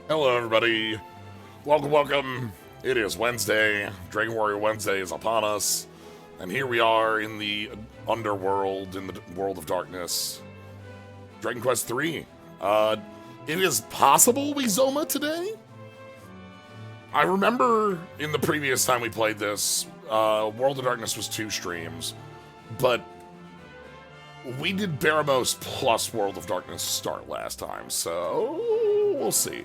Hello, everybody. Welcome, welcome. It is Wednesday. Dragon Warrior Wednesday is upon us. And here we are in the underworld, in the world of darkness. Dragon Quest III. It is possible we Zoma today? I remember in the previous time we played this, World of Darkness was 2 streams. But we did Baramos plus World of Darkness start last time, so we'll see.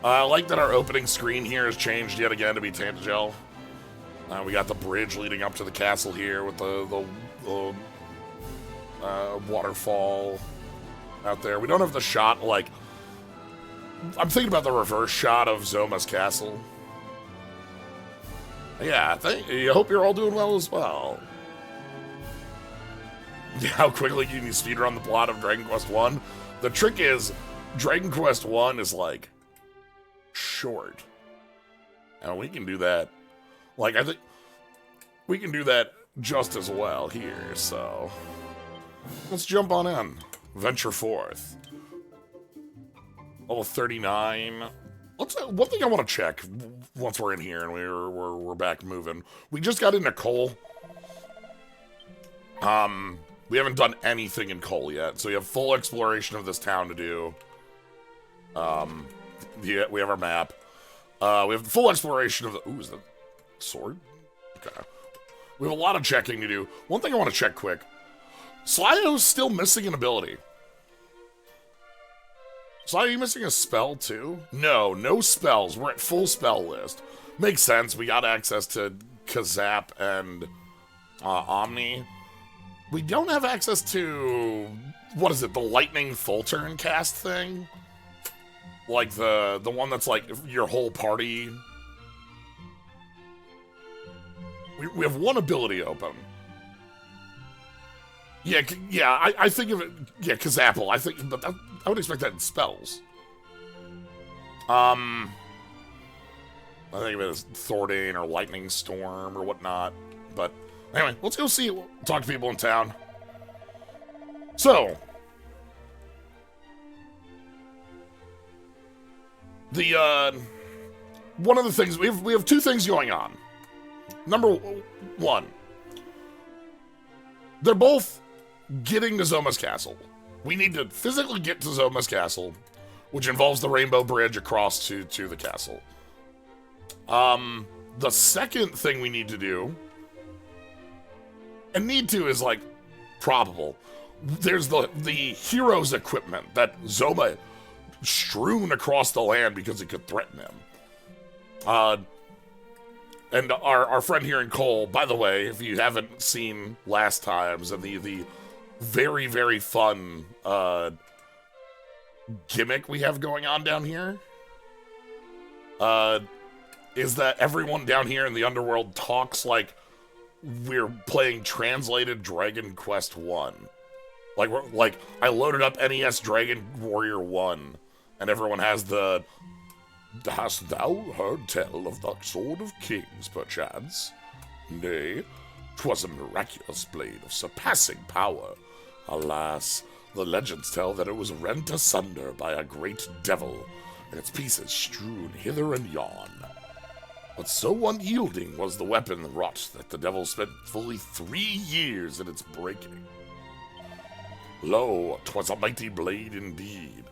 I like that our opening screen here has changed yet again to be Tantagel. We got the bridge leading up to the castle here with the waterfall out there. We don't have the shot, like... I'm thinking about the reverse shot of Zoma's castle. Yeah, I hope you're all doing well as well. How quickly can you speedrun the plot of Dragon Quest 1? The trick is, Dragon Quest 1 is like... short. And we can do that. Like, I think we can do that just as well here, so let's jump on in. Venture forth. Level 39. One thing I want to check once we're in here and we're back moving. We just got into Cole. We haven't done anything in Cole yet, so we have full exploration of this town to do. Yeah, we have our map. We have the full exploration of the... Ooh, is that sword? Okay. We have a lot of checking to do. One thing I want to check quick. Slyo's still missing an ability. Slyo, are you missing a spell too? No spells. We're at full spell list. Makes sense. We got access to Kazap and Omni. We don't have access to... what is it? The lightning full turn cast thing? Like the one that's like your whole party. We have one ability open. Yeah, I think of it. Yeah, Kazapple. I think, but I would expect that in spells. I think of it as Thordane or Lightning Storm or whatnot. But anyway, let's go see. Talk to people in town. So. One of the things, we have 2 things going on. Number 1, they're both getting to Zoma's castle. We need to physically get to Zoma's castle, which involves the Rainbow Bridge across to the castle. The second thing we need to do, and need to is like probable. There's the hero's equipment that Zoma strewn across the land because it could threaten him. And our friend here in Cole, by the way, if you haven't seen last times, and the very, very fun gimmick we have going on down here, is that everyone down here in the underworld talks like we're playing translated Dragon Quest 1. Like I loaded up NES Dragon Warrior 1, and everyone has the... Hast thou heard tell of the Sword of Kings, perchance? Nay, 'twas a miraculous blade of surpassing power. Alas, the legends tell that it was rent asunder by a great devil, and its pieces strewn hither and yon. But so unyielding was the weapon wrought that the devil spent fully 3 years in its breaking. Lo, 'twas a mighty blade indeed.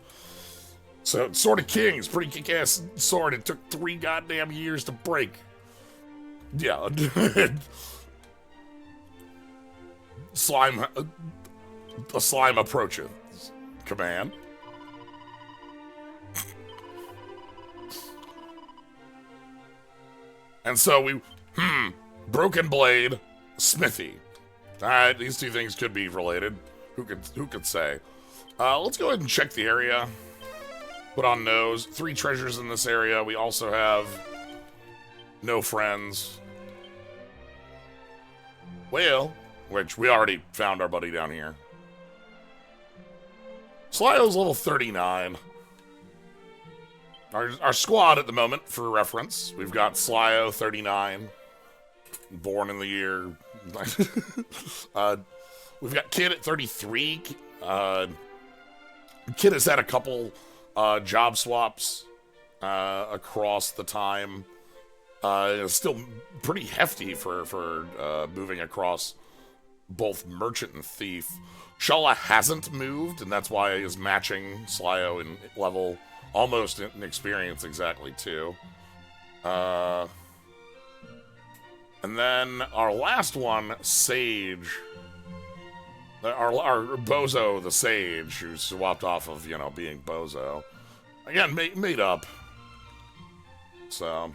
So, Sword of Kings, pretty kick-ass sword. It took 3 goddamn years to break. Yeah. A slime approaches. Command. And so we, broken blade, smithy. Alright, these 2 things could be related. Who could say? Let's go ahead and check the area. Put on nose. 3 treasures in this area. We also have no friends. Well, which we already found our buddy down here. Slyo's level 39. Our squad at the moment, for reference, we've got Slyo 39, born in the year. We've got Kid at 33. Kid has had a couple job swaps across the time. It's still pretty hefty for moving across both merchant and thief. Shala hasn't moved, and that's why is matching Slyo in level, almost in experience exactly too. And then our last one, Sage. Our Bozo the Sage, who swapped off of, being Bozo. Again, made up. So.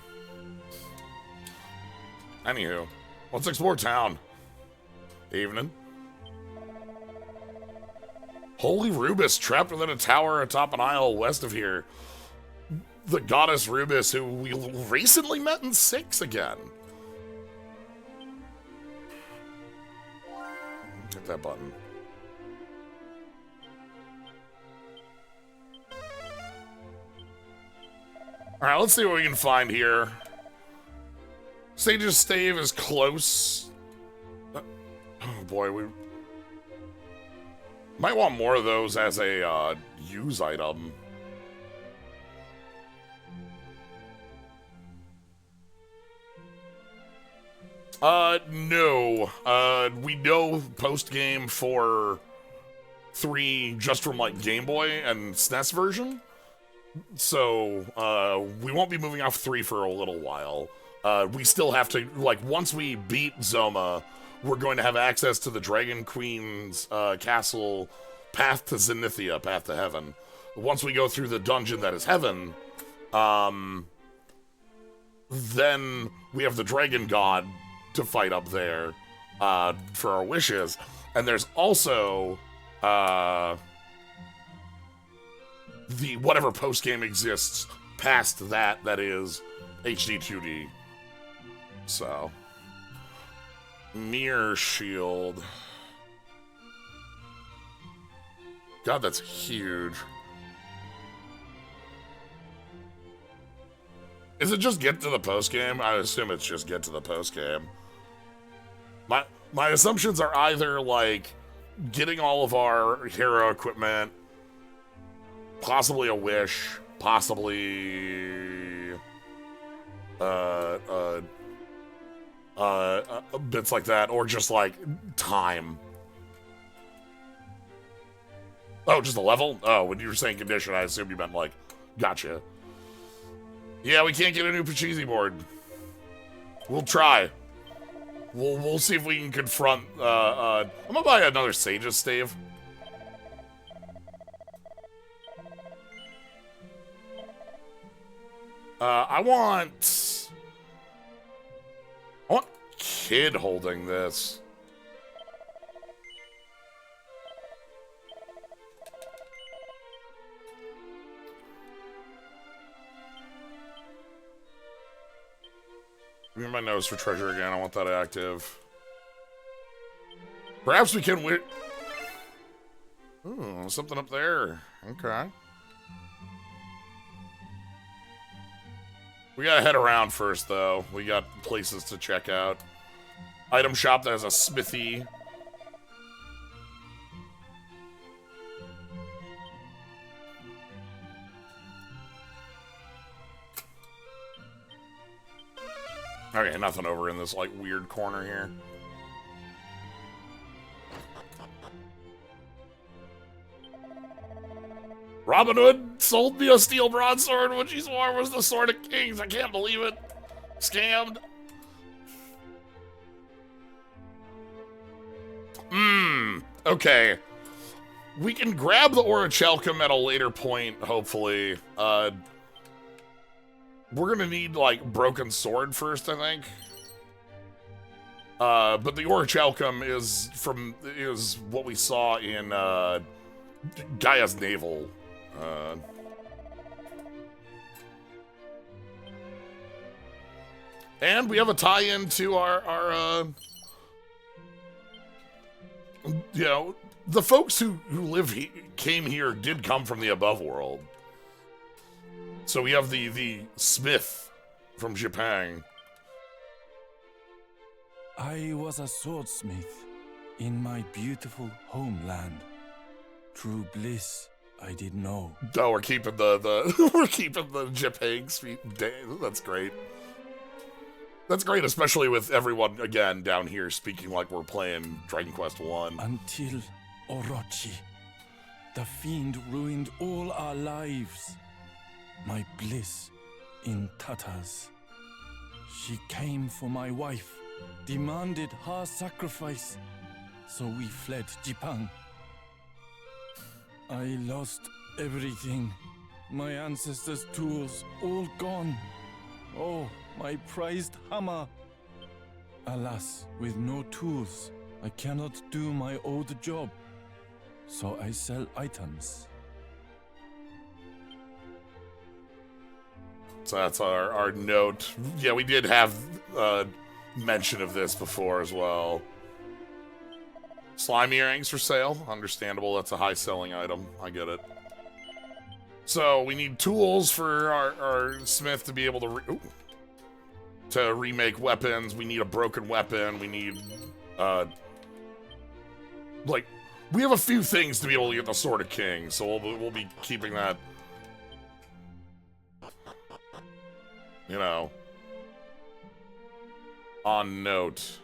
Anywho, let's explore town. Evening. Holy Rubis, trapped within a tower atop an isle west of here. The goddess Rubis, who we recently met in 6 again. Hit that button. Alright, let's see what we can find here. Sage's Stave is close. Oh boy, we might want more of those as a use item. No. We know post-game for 3 just from, like, Game Boy and SNES version. So, we won't be moving off 3 for a little while. We still have to, like, once we beat Zoma, we're going to have access to the Dragon Queen's castle, Path to Zenithia, Path to Heaven. Once we go through the dungeon that is Heaven, then we have the Dragon God to fight up there for our wishes. And there's also the whatever post-game exists past that is HD 2D. So, Mirror Shield. God, that's huge. Is it just get to the post-game? I assume it's just get to the post-game. My assumptions are either, like, getting all of our hero equipment, possibly a wish, possibly bits like that, or just, like, time. Oh, just a level? Oh, when you were saying condition, I assumed you meant, like, gotcha. Yeah, we can't get a new Pachisi board. We'll try. We'll see if we can confront, I'm gonna buy another Sage's Stave. I want Kid holding this. Give me my nose for treasure again. I want that active. Perhaps we can win. Ooh, something up there. Okay. We gotta head around first, though. We got places to check out. Item shop that has a smithy. Okay, nothing over in this, like, weird corner here. Robin Hood sold me a steel broadsword, which he swore was the Sword of Kings. I can't believe it. Scammed. Okay. We can grab the Orichalcum at a later point, hopefully. We're gonna need, like, Broken Sword first, I think. But the Orichalcum is what we saw in, Gaia's Navel. And we have a tie-in to our you know, the folks who came here did come from the above world. So we have the smith from Japan. I was a swordsmith in my beautiful homeland. True bliss I didn't know. Oh, we're keeping the we're keeping the Jip Hanks feet. That's great. That's great, especially with everyone again down here speaking like we're playing Dragon Quest 1. Until Orochi. The fiend ruined all our lives. My bliss in tatters. She came for my wife, demanded her sacrifice, so we fled Jipang. I lost everything. My ancestors' tools all gone. Oh, my prized hammer. Alas, with no tools, I cannot do my old job. So I sell items. So that's our note. Yeah, we did have mention of this before as well. Slime earrings for sale. Understandable. That's a high selling item. I get it. So we need tools for our smith to be able to remake weapons. We need a broken weapon. We need like we have a few things to be able to get the Sword of King. So we'll be keeping that, you know, on note.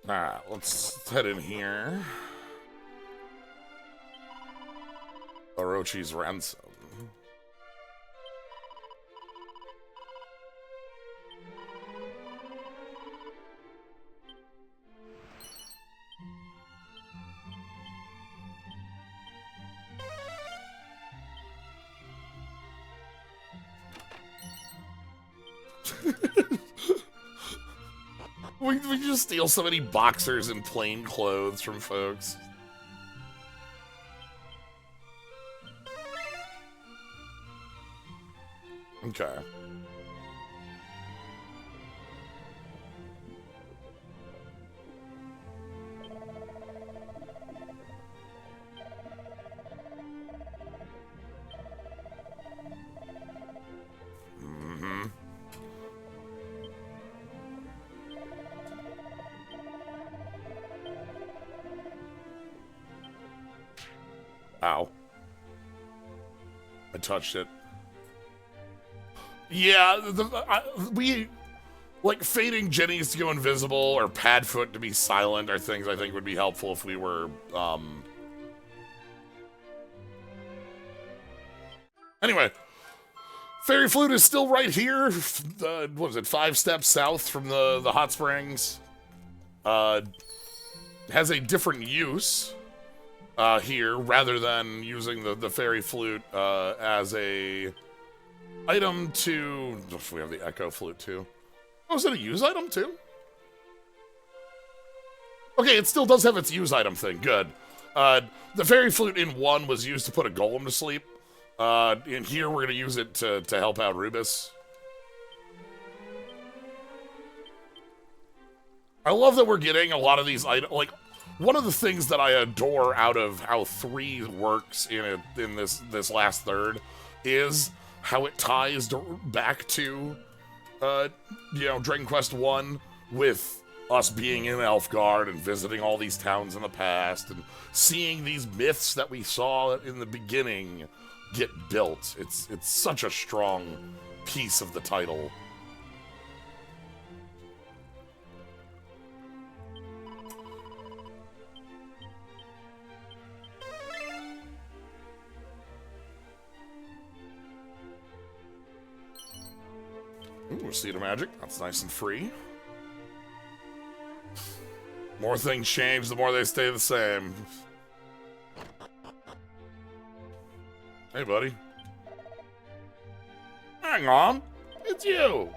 Alright, let's head in here. Orochi's ransom. We just steal so many boxers and plain clothes from folks. Okay. Ow. I touched it. Yeah, we... Like, fading Jenny's to go invisible or Padfoot to be silent are things I think would be helpful if we were, Anyway. Fairy Flute is still right here. What was it, 5 steps south from the hot springs. Has a different use. Here, rather than using the Fairy Flute as a item to... Oh, we have the Echo Flute, too. Oh, is it a use item, too? Okay, it still does have its use item thing. Good. The Fairy Flute in 1 was used to put a golem to sleep. In here, we're going to use it to help out Rubus. I love that we're getting a lot of these items. Like, one of the things that I adore out of how 3 works in this last third is how it ties back to, you know, Dragon Quest 1 with us being in Elfgard and visiting all these towns in the past and seeing these myths that we saw in the beginning get built. It's such a strong piece of the title. Ooh, Seed of Magic. That's nice and free. More things change, the more they stay the same. Hey, buddy. Hang on. It's you.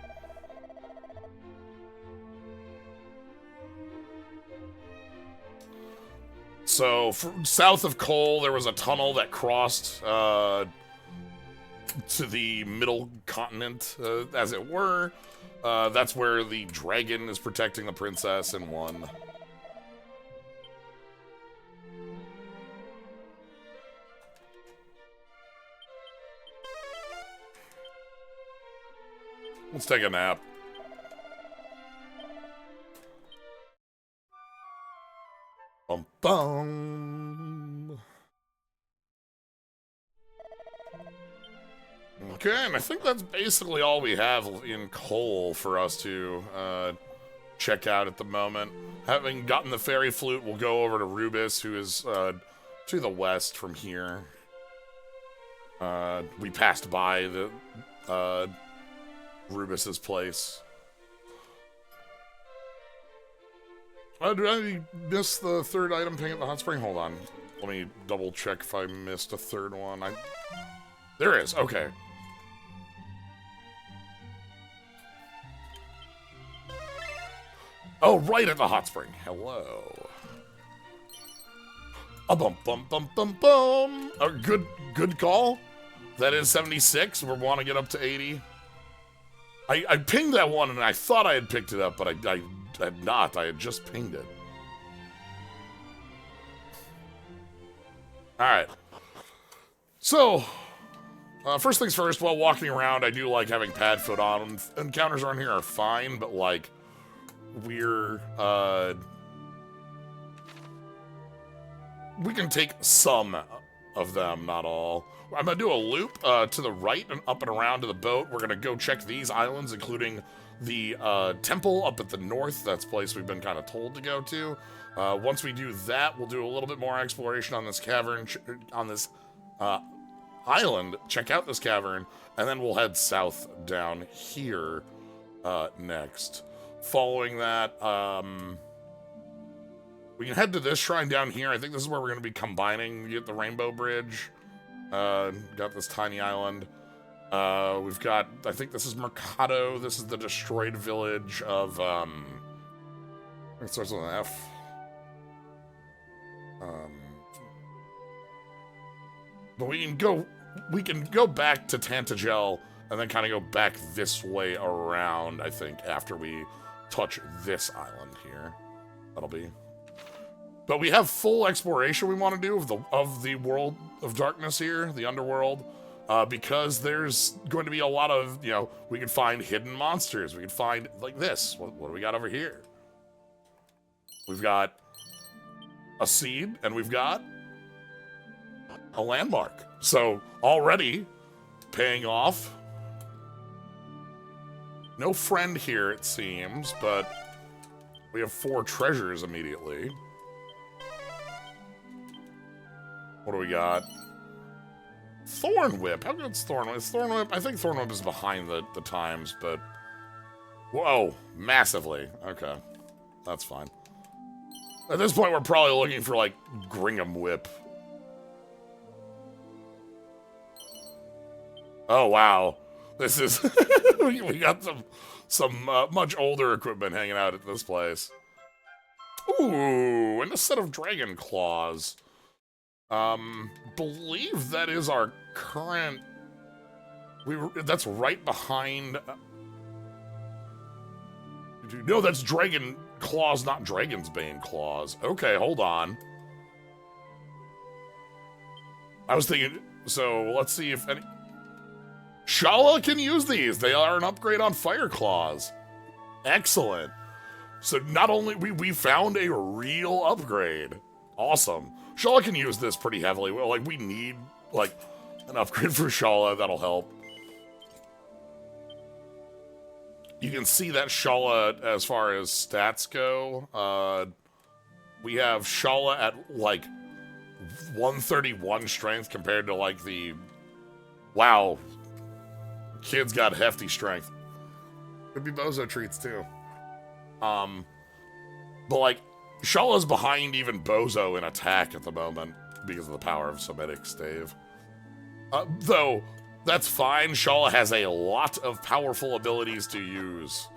So, south of Cole, there was a tunnel that crossed to the middle continent, as it were. That's where the dragon is protecting the princess in 1. Let's take a nap. bum. Okay, and I think that's basically all we have in coal for us to check out at the moment. Having gotten the fairy flute, we'll go over to Rubus, who is to the west from here. We passed by the Rubus's place. Did I miss the third item thing at the hot spring? Hold on. Let me double check if I missed a third one. There is. Okay. Oh, right at the hot spring. Hello. A bum bum bum bum bum. A good call. That is 76. We want to get up to 80. I pinged that one and I thought I had picked it up, but I had not. I had just pinged it. All right. So, first things first. While walking around, I do like having pad foot on. Encounters around here are fine, but like we're we can take some of them, not all. I'm gonna do a loop to the right and up and around to the boat. We're gonna go check these islands, including the temple up at the north. That's a place we've been kind of told to go to. Once we do that, we'll do a little bit more exploration on this cavern, on this island. Check out this cavern, and then we'll head south down here next. Following that, we can head to this shrine down here. I think this is where we're going to be combining. You get the Rainbow Bridge. Got this tiny island. We've got, I think this is Mercado. This is the destroyed village of, it starts with an F. But we can go back to Tantagel and then kind of go back this way around, I think, after we touch this island here. That'll be. But we have full exploration we want to do of the world of darkness here, the underworld, because there's going to be a lot of, you know, we can find hidden monsters. We can find, like this. What do we got over here? We've got a seed, and we've got a landmark. So, already paying off. No friend here, it seems, but we have 4 treasures immediately. What do we got? Thorn Whip. How good's Thorn Whip? Thorn Whip. I think Thorn Whip is behind the times, but whoa, massively. Okay, that's fine. At this point, we're probably looking for like Gringham Whip. Oh wow, this is we got some much older equipment hanging out at this place. Ooh, and a set of dragon claws. Believe that is our current. That's right behind. No, that's dragon claws, not dragon's bane claws. Okay, hold on. I was thinking. So let's see if any. Shala can use these. They are an upgrade on fire claws. Excellent. So not only we found a real upgrade. Awesome. Shala can use this pretty heavily. Well, like we need like an upgrade for Shala. That'll help. You can see that Shala, as far as stats go, we have Shala at like 131 strength compared to like the wow. Kid's got hefty strength. Could be Bozo treats too. But like Shala's behind even Bozo in attack at the moment because of the power of Semitic Stave. Though, that's fine. Shala has a lot of powerful abilities to use.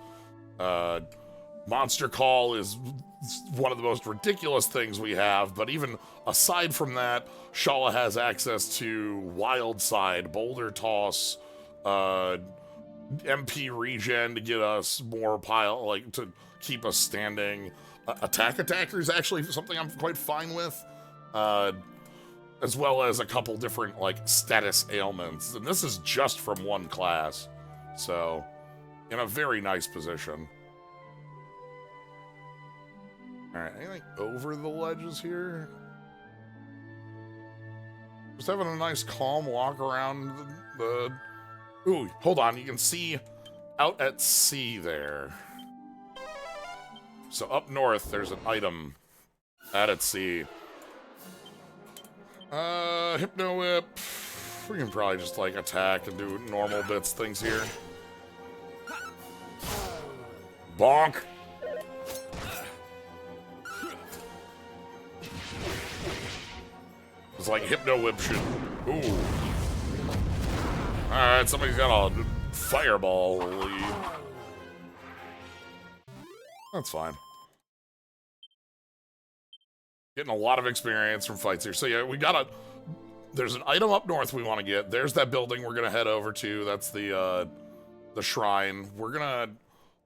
Monster Call is one of the most ridiculous things we have, but even aside from that, Shala has access to Wild Side, Boulder Toss, MP regen to get us more pile, like to keep us standing. Attacker is actually something I'm quite fine with, as well as a couple different like status ailments, and this is just from one class, so in a very nice position. Alright, anything over the ledges here? Just having a nice calm walk around the... Ooh, hold on, you can see out at sea there. So up north, there's an item out at sea. Hypno Whip. We can probably just, like, attack and do normal bits things here. Bonk! It's like Hypno Whip should... Ooh. Alright, somebody's got a fireball lead. That's fine. Getting a lot of experience from fights here. So yeah, we gotta... There's an item up north we want to get. There's that building we're gonna head over to. That's the shrine. We're gonna...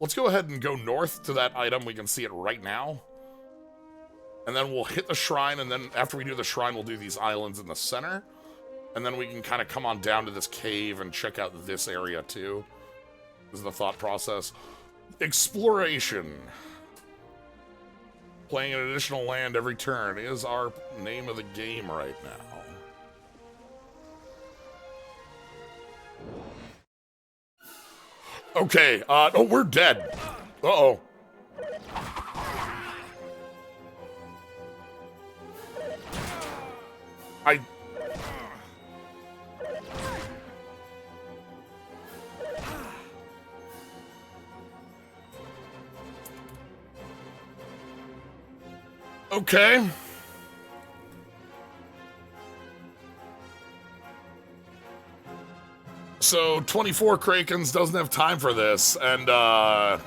Let's go ahead and go north to that item. We can see it right now. And then we'll hit the shrine, and then after we do the shrine, we'll do these islands in the center. And then we can kind of come on down to this cave and check out this area, too. This is the thought process. Exploration. Playing an additional land every turn is our name of the game right now. Okay, oh, we're dead. Uh-oh. Okay. So 24 Krakens doesn't have time for this, and we're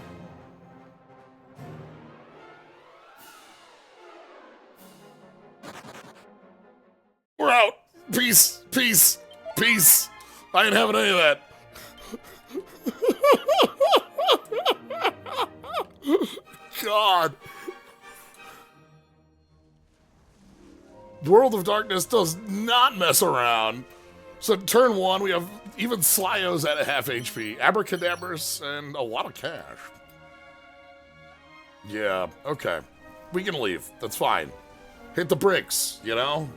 out. Peace, peace, peace. I ain't having any of that. God. The World of Darkness does not mess around. So turn one, we have even Slyos at a half HP, Abracadabras, and a lot of cash. Yeah, okay. We can leave. That's fine. Hit the bricks, you know?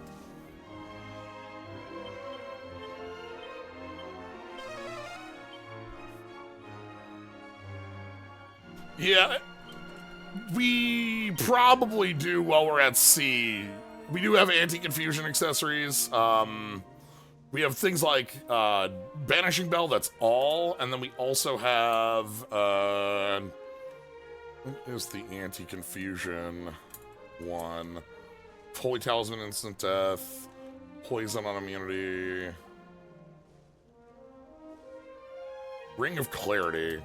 Yeah, we probably do while we're at sea. We do have anti-confusion accessories. We have things like Banishing Bell, that's all, and then we also have what is the anti-confusion one? Holy Talisman, instant death, poison on immunity, Ring of Clarity.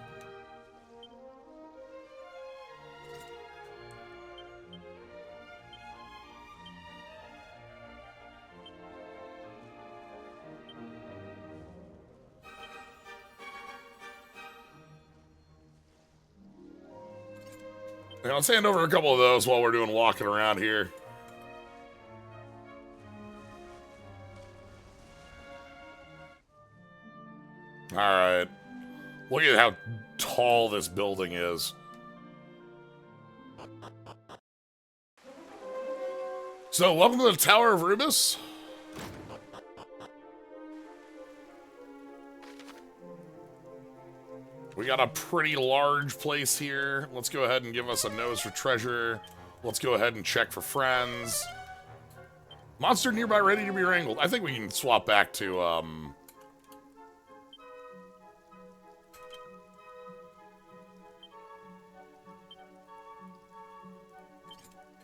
Yeah, let's hand over a couple of those while we're doing walking around here. Alright. Look at how tall this building is. So, welcome to the Tower of Rubus. We got a pretty large place here. Let's go ahead and give us a nose for treasure. Let's go ahead and check for friends. Monster nearby ready to be wrangled. I think we can swap back to, I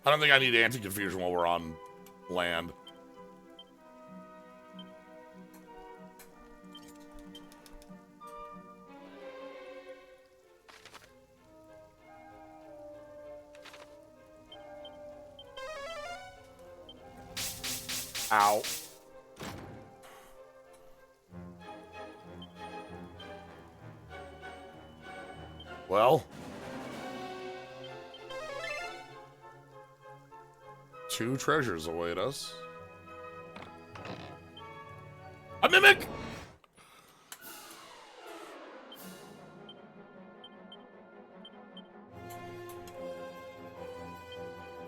don't think I need anti-confusion while we're on land. Ow. Well. 2 treasures await us. A mimic!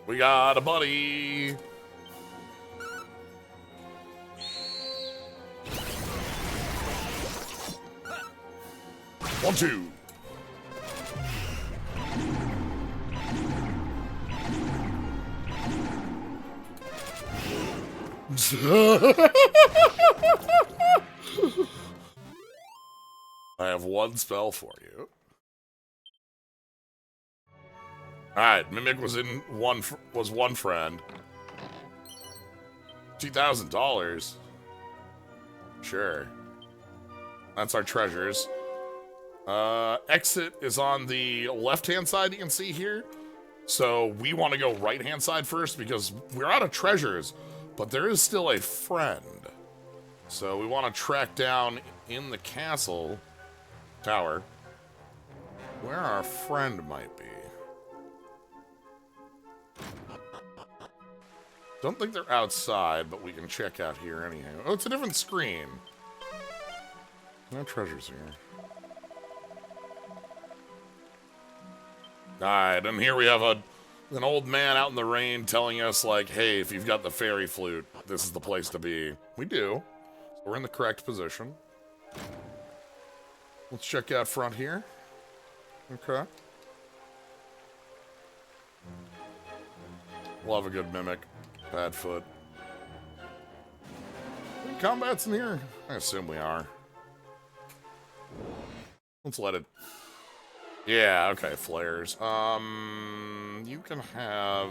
We got a buddy. One, two. I have one spell for you. Alright, Mimic was one friend. $2,000. Sure. That's our treasures. Exit is on the left-hand side, you can see here. So we want to go right-hand side first because we're out of treasures, but there is still a friend. So we want to track down in the castle tower where our friend might be. Don't think they're outside, but we can check out here anyhow. Oh, it's a different screen. No treasures here. Alright, and here we have an old man out in the rain telling us, like, hey, if you've got the fairy flute, this is the place to be. We do. So we're in the correct position. Let's check out front here. Okay. Love a good Mimic. Bad foot. Combat's in here? I assume we are. Let's let it... Yeah, okay, flares. You can have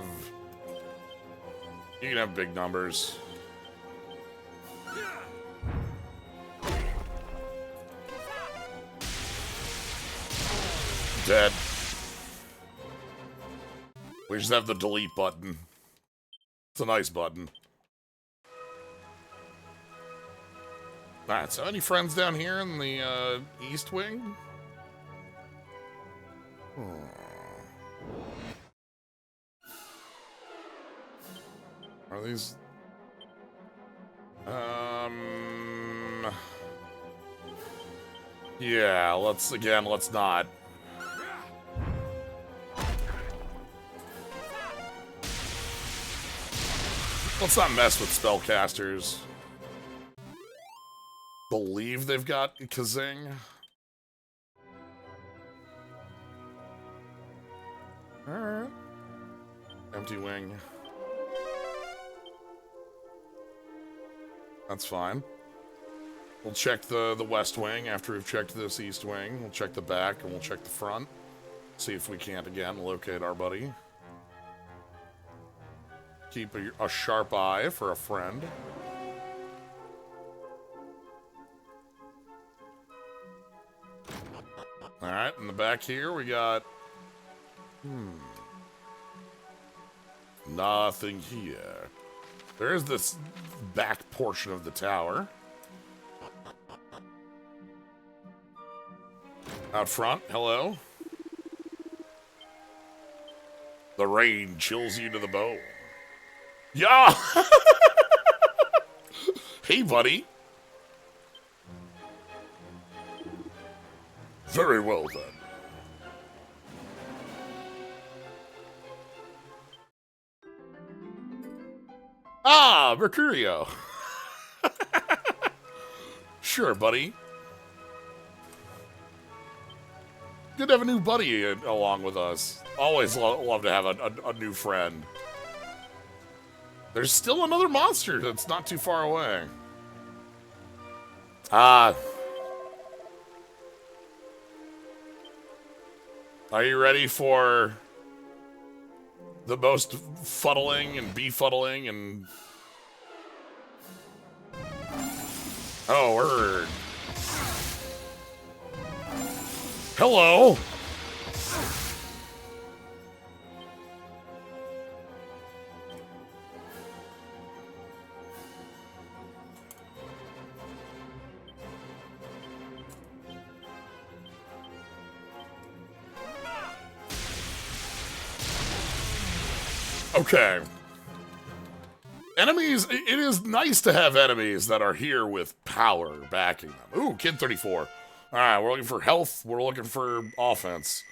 big numbers. Dead. We just have the delete button. It's a nice button. Alright, so any friends down here in the east wing? Are these... Yeah, let's not. Let's not mess with spellcasters. Believe they've got Kazing. Alright. Empty wing. That's fine. We'll check the west wing after we've checked this east wing. We'll check the back and we'll check the front. See if we can't, again, locate our buddy. Keep a sharp eye for a friend. Alright, in the back here we got... Nothing here. There is this back portion of the tower. Out front, hello. The rain chills you to the bone. Yeah! Hey, buddy. Very well, then. Ah, Mercurio. Sure, buddy. Good to have a new buddy along with us. Always love to have a new friend. There's still another monster that's not too far away. Ah. Are you ready for the most fuddling and befuddling and... Oh, word. Hello. Okay. Enemies, it is nice to have enemies that are here with power backing them. Ooh, Kid 34. Alright, we're looking for health, we're looking for offense.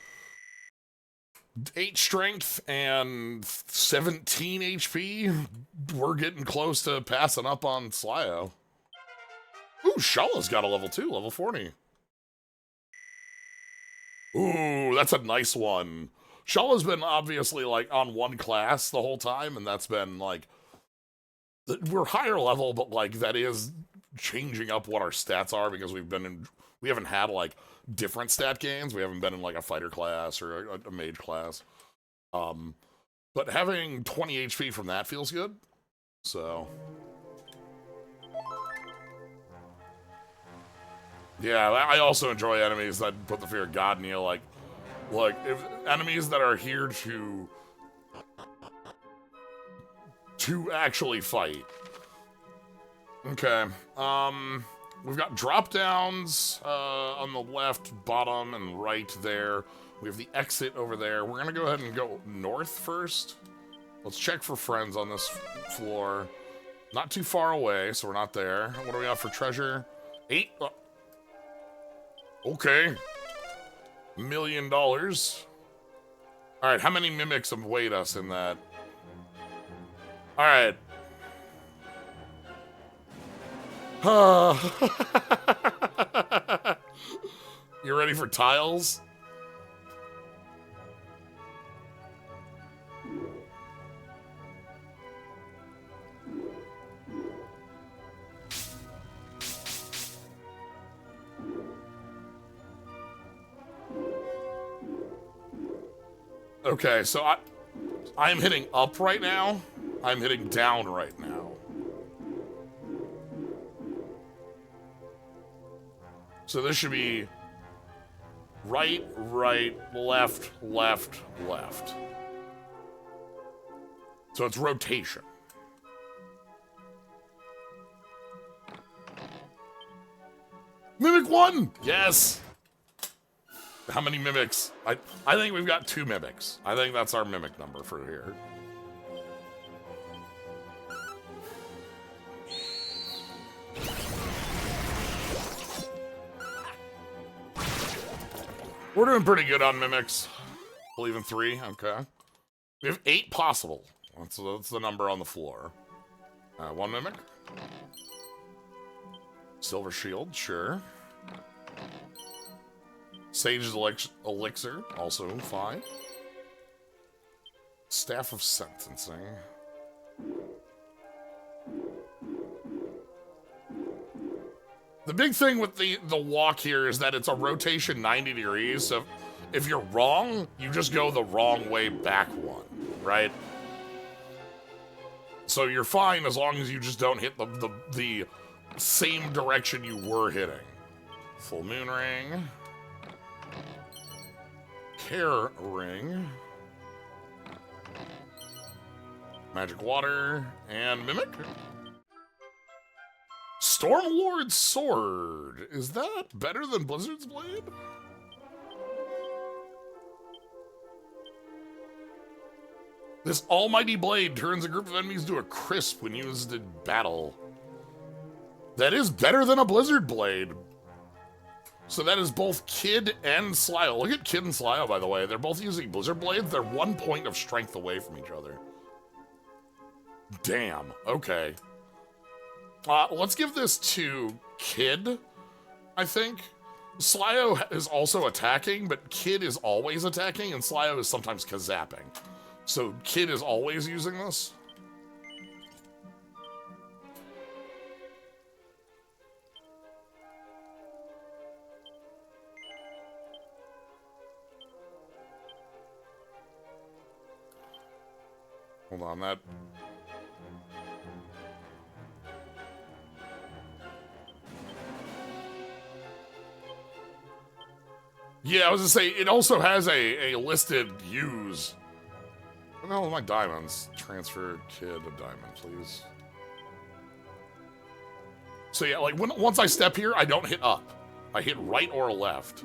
8 strength and 17 HP. We're getting close to passing up on Slyo. Ooh, Shala's got a level 2, level 40. Ooh, that's a nice one. Shala's been obviously like on one class the whole time, and that's been like, we're higher level, but like that is changing up what our stats are because we haven't had like different stat gains. We haven't been in like a fighter class or a mage class. But having 20 HP from that feels good. So yeah, I also enjoy enemies that put the fear of God in you, like if enemies that are here to actually fight. Okay. We've got drop downs on the left, bottom, and right there. We have the exit over there. We're gonna go ahead and go north first. Let's check for friends on this floor. Not too far away, so we're not there. What do we have for treasure? 8. Okay. $1 million. All right, how many mimics await us in that? All right. You ready for tiles? Okay, so I am hitting up right now. I'm hitting down right now. So this should be right, right, left, left, left. So it's rotation. Mimic 1! Yes! How many mimics? I think we've got 2 mimics. I think that's our mimic number for here. We're doing pretty good on mimics. Believe in 3, okay. We have 8 possible. That's the number on the floor. 1 mimic. Silver shield, sure. Sage's elixir, also fine. Staff of sentencing. The big thing with the walk here is that it's a rotation 90 degrees, so if you're wrong, you just go the wrong way back one, right? So you're fine as long as you just don't hit the same direction you were hitting. Full moon ring. Care ring. Magic water. And mimic. Stormlord's sword. Is that better than Blizzard's blade? This almighty blade turns a group of enemies to a crisp when used in battle. That is better than a Blizzard blade. So that is both Kid and Slyo. Look at Kid and Slyo, by the way. They're both using Blizzard blades. They're 1 point of strength away from each other. Damn. Okay. Let's give this to Kid, I think. Slyo is also attacking, but Kid is always attacking, and Slyo is sometimes kazapping. So Kid is always using this. Hold on, that... Yeah, I was gonna say, it also has a listed use. What the hell are my diamonds? Transfer Kid a diamond, please. So yeah, like, once I step here, I don't hit up. I hit right or left.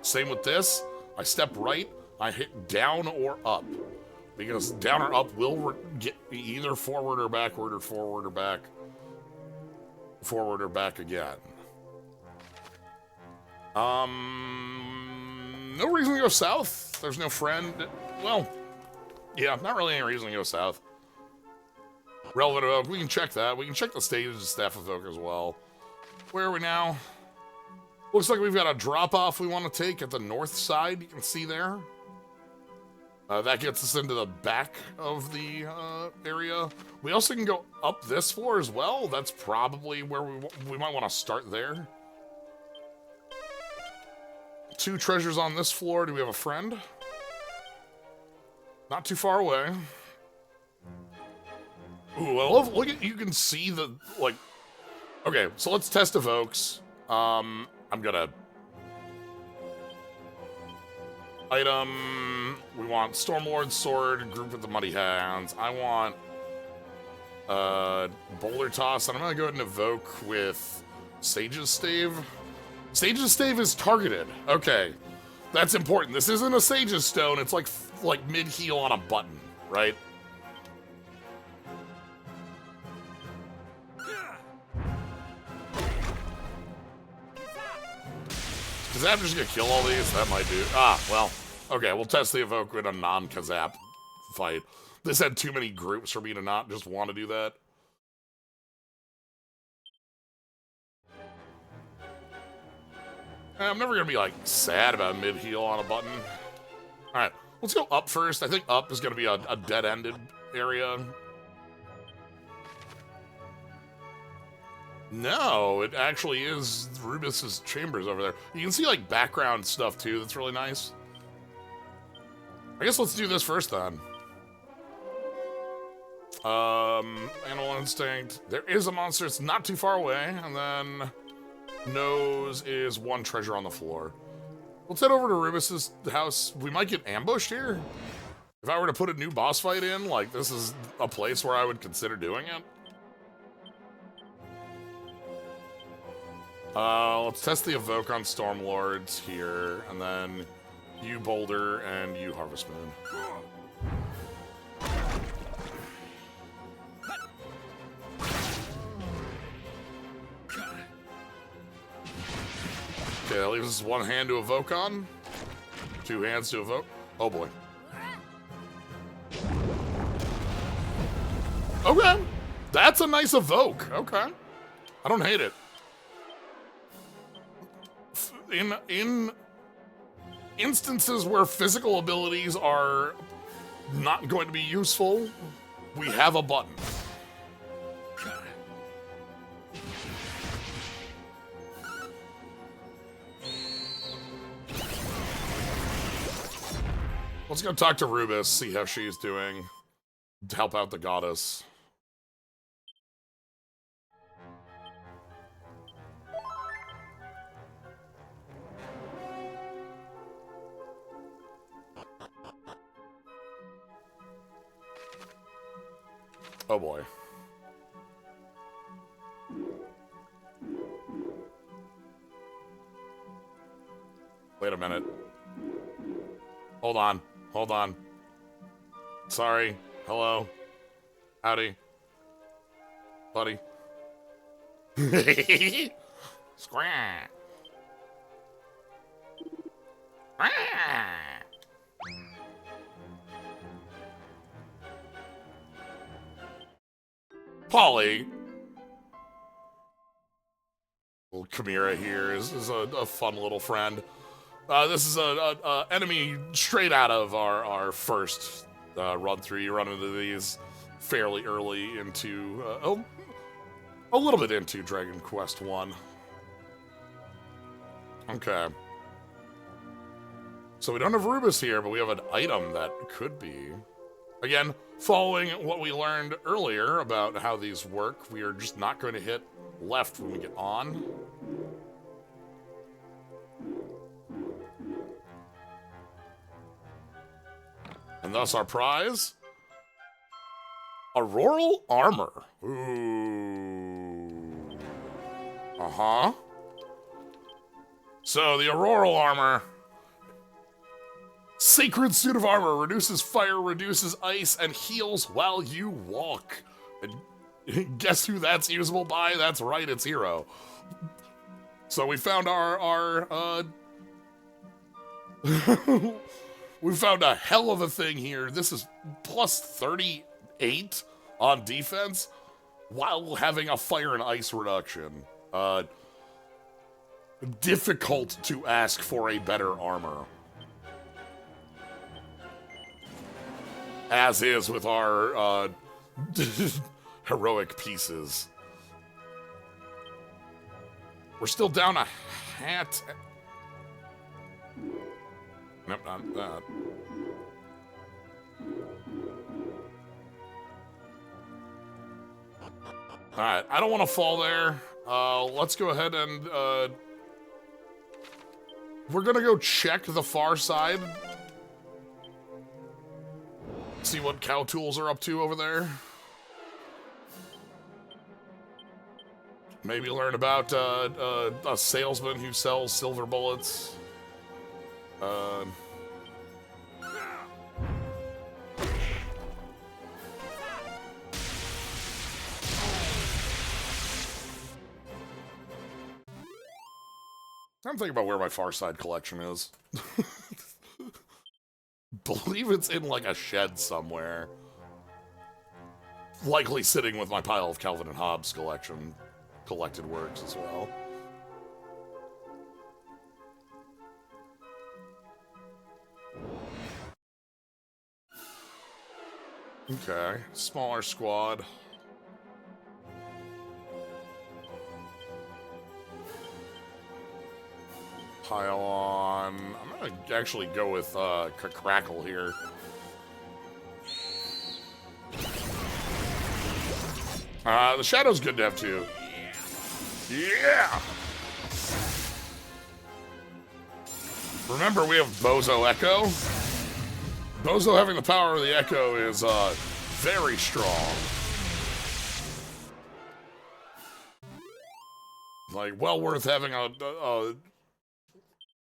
Same with this. I step right, I hit down or up. Because down or up will get either forward or backward or forward or back. Forward or back again. No reason to go south. There's no friend. Well, yeah, not really any reason to go south. Relevant evoke, we can check that. We can check the stage of staff evoke as well. Where are we now? Looks like we've got a drop-off we want to take at the north side. You can see there. That gets us into the back of the area. We also can go up this floor as well. That's probably where we might want to start there. 2 treasures on this floor. Do we have a friend? Not too far away. Ooh, I love, look at, you can see the, like, okay, so let's test evokes. I'm gonna, item, we want Stormlord's Sword, group with the Muddy Hands. I want, Boulder Toss, and I'm gonna go ahead and evoke with Sage's Stave. Sage's Stave is targeted. Okay, that's important. This isn't a Sage's Stone, it's like mid-heal on a button, right? Kazap just gonna kill all these? That might do. Ah, well. Okay, we'll test the evoke in a non-Kazap fight. This had too many groups for me to not just want to do that. I'm never gonna be, like, sad about mid-heal on a button. Alright, let's go up first. I think up is gonna be a dead-ended area. No, it actually is Rubus's chambers over there. You can see, like, background stuff, too. That's really nice. I guess let's do this first, then. Animal Instinct. There is a monster. It's not too far away. And then Nose is 1 treasure on the floor. Let's head over to Rubus's house. We might get ambushed here. If I were to put a new boss fight in, like, this is a place where I would consider doing it. Let's test the evoke on Stormlords here, and then you Boulder and you Harvest Moon. Okay, that leaves us 1 hand to evoke on. 2 hands to evoke. Oh boy. Okay. That's a nice evoke. Okay. I don't hate it. In instances where physical abilities are not going to be useful, we have a button. Let's go talk to Rubus, see how she's doing, to help out the goddess. Oh boy. Wait a minute. Hold on. Hold on. Sorry. Hello. Howdy. Buddy. Squaw. Polly. Little Chimera here is a fun little friend. This is a enemy straight out of our first run through. You run into these fairly early into a little bit into Dragon Quest 1. Okay. So we don't have Rubus here, but we have an item that could be. Again, following what we learned earlier about how these work, we are just not going to hit left when we get on. And thus our prize, Auroral Armor. Ooh. Uh-huh. So the Auroral Armor, Sacred Suit of Armor, reduces fire, reduces ice, and heals while you walk. And guess who that's usable by? That's right, it's Hero. So we found our We found a hell of a thing here. This is plus 38 on defense while having a fire and ice reduction. Difficult to ask for a better armor. As is with our heroic pieces. We're still down a hat. Nope, not that. Alright, I don't want to fall there. Let's go ahead and, we're gonna go check the far side. See what cow tools are up to over there. Maybe learn about a salesman who sells silver bullets. I'm thinking about where my Far Side collection is. Believe it's in like a shed somewhere. Likely sitting with my pile of Calvin and Hobbes collected works as well. Okay, smaller squad. Pile on. I'm gonna actually go with Crackle here. The Shadow's good to have too. Yeah! Remember, we have Bozo Echo. Bozo having the power of the Echo is very strong. Like, well worth having a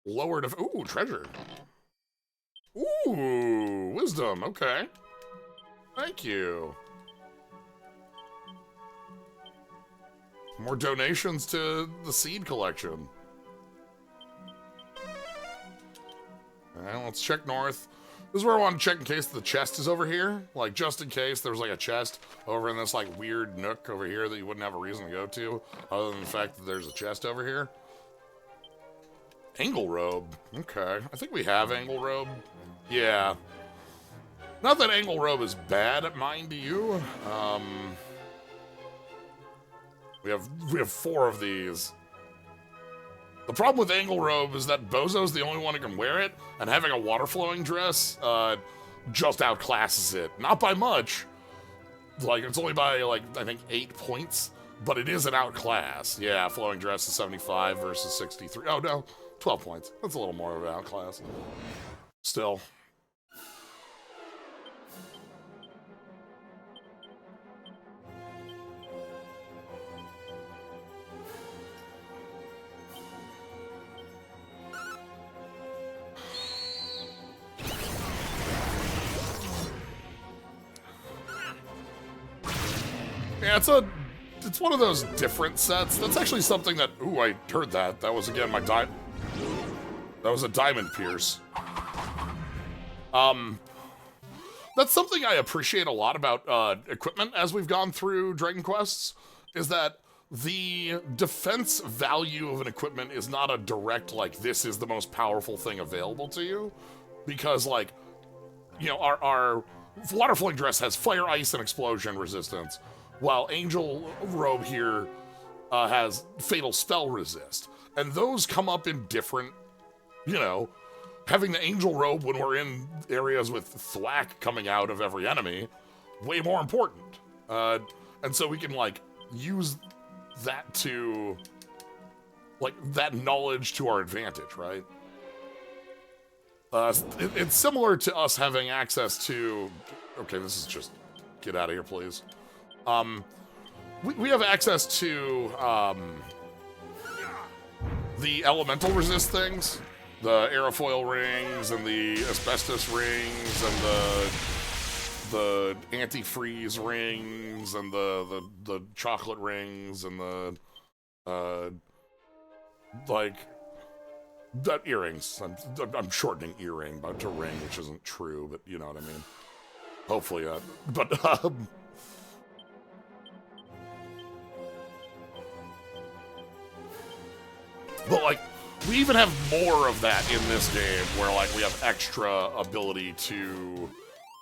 lower ooh, treasure. Ooh, wisdom, okay. Thank you. More donations to the seed collection. Alright, let's check north. This is where I want to check in case the chest is over here. Like, just in case there's like a chest over in this like weird nook over here that you wouldn't have a reason to go to, other than the fact that there's a chest over here. Angle Robe. Okay. I think we have Angle Robe. Yeah. Not that Angle Robe is bad, mind you. We have 4 of these. The problem with Angle Robe is that Bozo's the only one who can wear it, and having a water-flowing dress just outclasses it. Not by much. Like, it's only by, like, I think 8 points, but it is an outclass. Yeah, flowing dress is 75 versus 63. Oh, no. 12 points. That's a little more of an outclass. Still. Yeah, it's one of those different sets. That's actually something that, ooh, I heard that. That was, again, that was a Diamond Pierce. That's something I appreciate a lot about equipment as we've gone through Dragon Quests, is that the defense value of an equipment is not a direct, like, this is the most powerful thing available to you. Because, like, you know, our Water Flowing Dress has fire, ice, and explosion resistance, while Angel Robe here has Fatal Spell Resist. And those come up in different, you know, having the Angel Robe when we're in areas with thwack coming out of every enemy, way more important. And so we can, like, use that to, like, that knowledge to our advantage, right? It's similar to us having access to, okay, this is just, get out of here, please. We have access to, the elemental resist things, the aerofoil rings and the asbestos rings and the antifreeze rings and the chocolate rings and the like Earrings. I'm shortening earring but to ring, which isn't true, but you know what I mean. Hopefully, but but like, we even have more of that in this game, where like we have extra ability to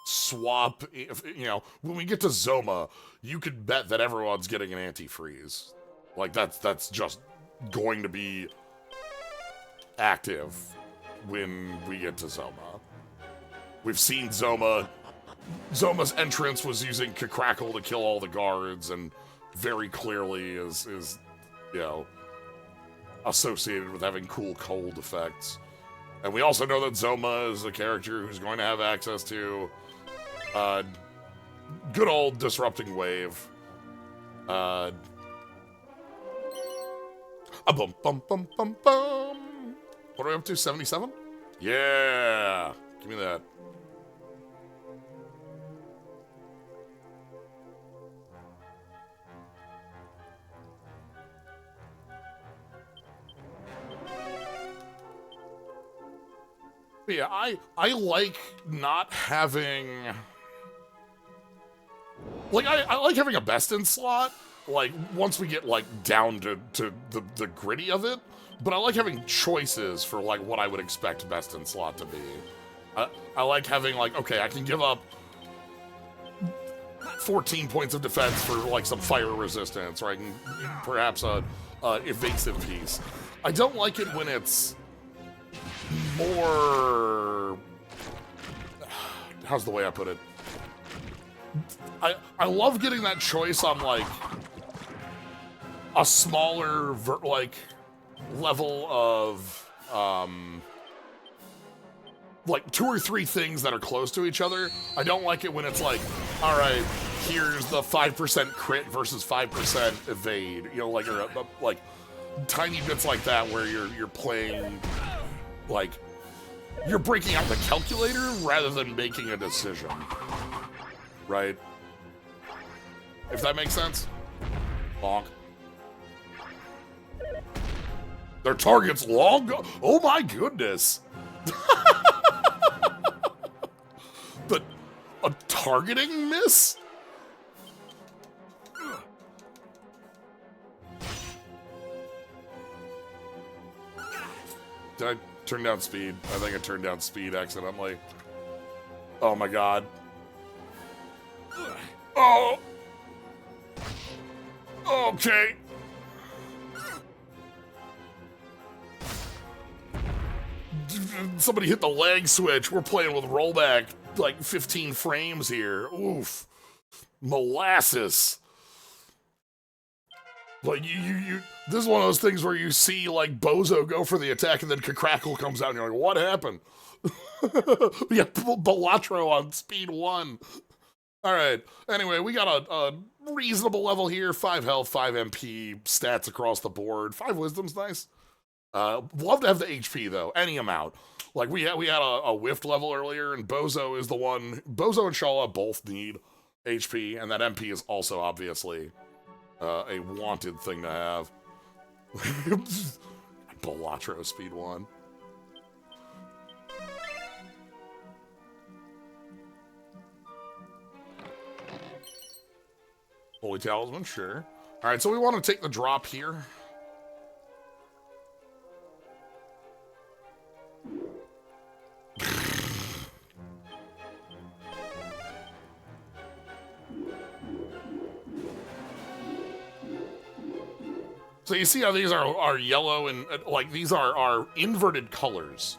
swap. If, you know, when we get to Zoma, you could bet that everyone's getting an antifreeze. Like that's just going to be active when we get to Zoma. We've seen Zoma. Zoma's entrance was using Crackle to kill all the guards, and very clearly is you know, associated with having cool cold effects. And we also know that Zoma is a character who's going to have access to good old Disrupting Wave. Bum bum bum bum bum. What are we up to? 77? Yeah, give me that. Yeah, I like not having... Like, I like having a best in slot, like, once we get, like, down to the gritty of it, but I like having choices for, like, what I would expect best in slot to be. I like having, like, okay, I can give up 14 points of defense for, like, some fire resistance, or I can perhaps a evasive piece. I don't like it when it's more... How's the way I put it? I love getting that choice on, like, a smaller, like, level of, like, 2 or 3 things that are close to each other. I don't like it when it's like, all right, here's the 5% crit versus 5% evade. You know, like, or, like, tiny bits like that where you're playing, like, you're breaking out the calculator rather than making a decision. Right? If that makes sense? Bonk. Their target's long gone. Oh my goodness. But a targeting miss? Did I turn down speed? I think I turned down speed accidentally. Oh my god. Oh! Okay. Somebody hit the lag switch. We're playing with rollback, like 15 frames here. Oof. Molasses. Like, you this is one of those things where you see, like, Bozo go for the attack and then Crackle comes out and you're like, what happened? Yeah, Balatro on speed 1. All right. Anyway, we got a reasonable level here. 5 health, 5 MP, stats across the board. 5 wisdom's nice. Love to have the HP, though. Any amount. Like, we had a whiffed level earlier, and Bozo is the one... Bozo and Shala both need HP, and that MP is also, obviously, a wanted thing to have. Balatro speed 1. Holy Talisman, sure. All right, so we want to take the drop here. So you see how these are yellow and, like, these are inverted colors.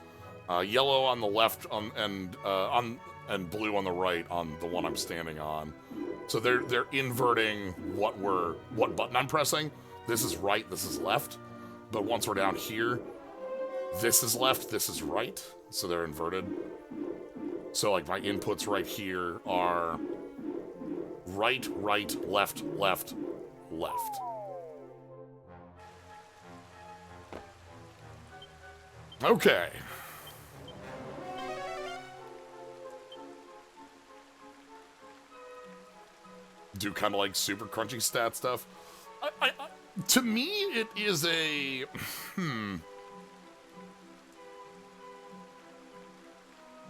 Yellow on the left and blue on the right on the one I'm standing on. So they're inverting what button I'm pressing. This is right, this is left. But once we're down here, this is left, this is right. So they're inverted. So like my inputs right here are right, right, left, left, left. Okay. Do kind of like super crunchy stat stuff. To me, it is a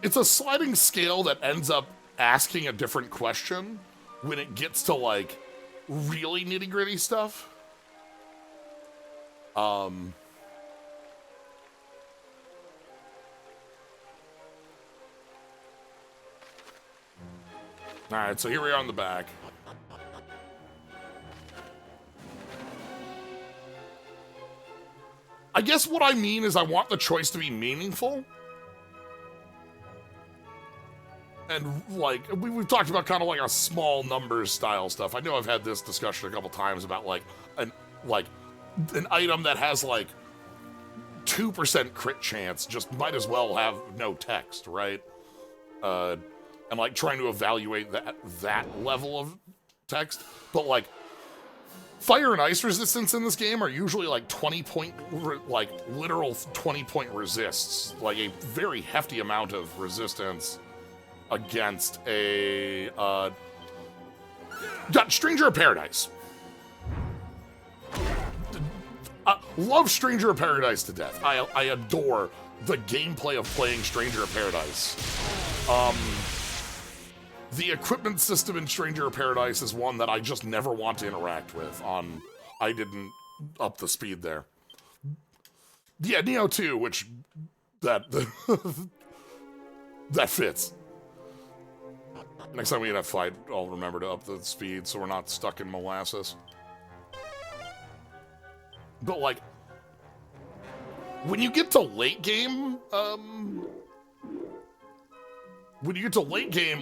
it's a sliding scale that ends up asking a different question when it gets to like really nitty gritty stuff. All right, so here we are on the back. I guess what I mean is I want the choice to be meaningful. And, like, we've talked about kind of like a small numbers style stuff. I know I've had this discussion a couple times about, like, an item that has, like, 2% crit chance just might as well have no text, right? And, like, trying to evaluate that level of text. But, like, fire and ice resistance in this game are usually, like, 20-point, like, literal 20-point resists. Like, a very hefty amount of resistance against a Stranger of Paradise. Love Stranger of Paradise to death. I adore the gameplay of playing Stranger of Paradise. The equipment system in Stranger of Paradise is one that I just never want to interact with on... I didn't up the speed there. Yeah, Neo 2, which... that fits. Next time we in a fight, I'll remember to up the speed so we're not stuck in molasses. But, like, when you get to late game,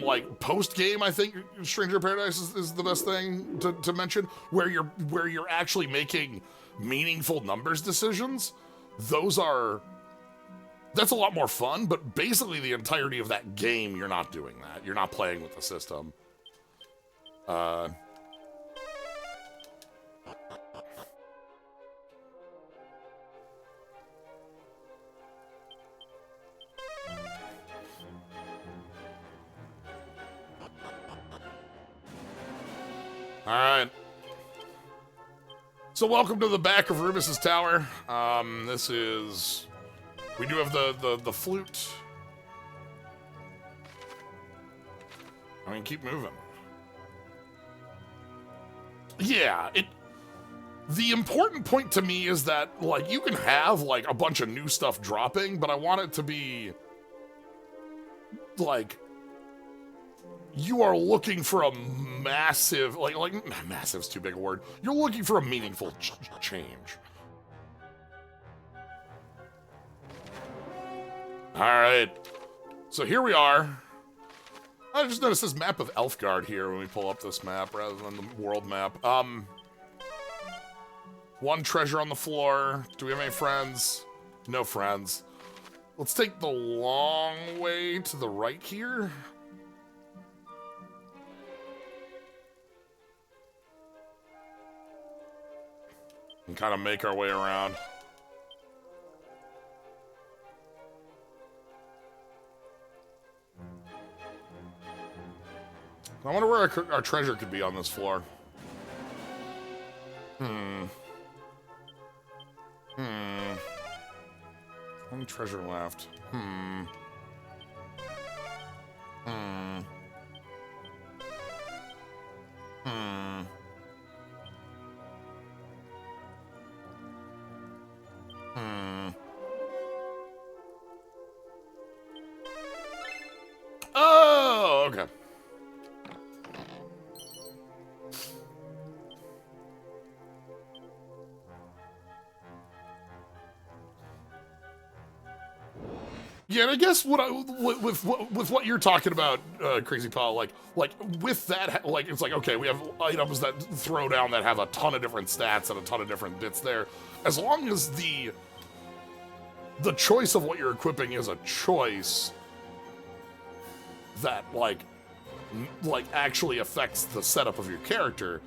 like, post-game, I think Stranger of Paradise is the best thing to mention, where you're actually making meaningful numbers decisions. That's a lot more fun, but basically the entirety of that game, you're not doing that. You're not playing with the system. All right. So welcome to the back of Rubus's Tower. This is... We do have the flute. I mean, keep moving. Yeah, the important point to me is that, like, you can have, like, a bunch of new stuff dropping, but I want it to be, like, you are looking for a massive, like massive's too big a word. You're looking for a meaningful change. Alright, so here we are. I just noticed this map of Elfgard here when we pull up this map rather than the world map. One treasure on the floor. Do we have any friends? No friends. Let's take the long way to the right here. And kind of make our way around. I wonder where our treasure could be on this floor. One treasure left. Oh, okay. Yeah, and I guess with what you're talking about, Crazy Paul, like with that, like it's like, okay, we have items that throw down that have a ton of different stats and a ton of different bits there. As long as the choice of what you're equipping is a choice that like actually affects the setup of your character,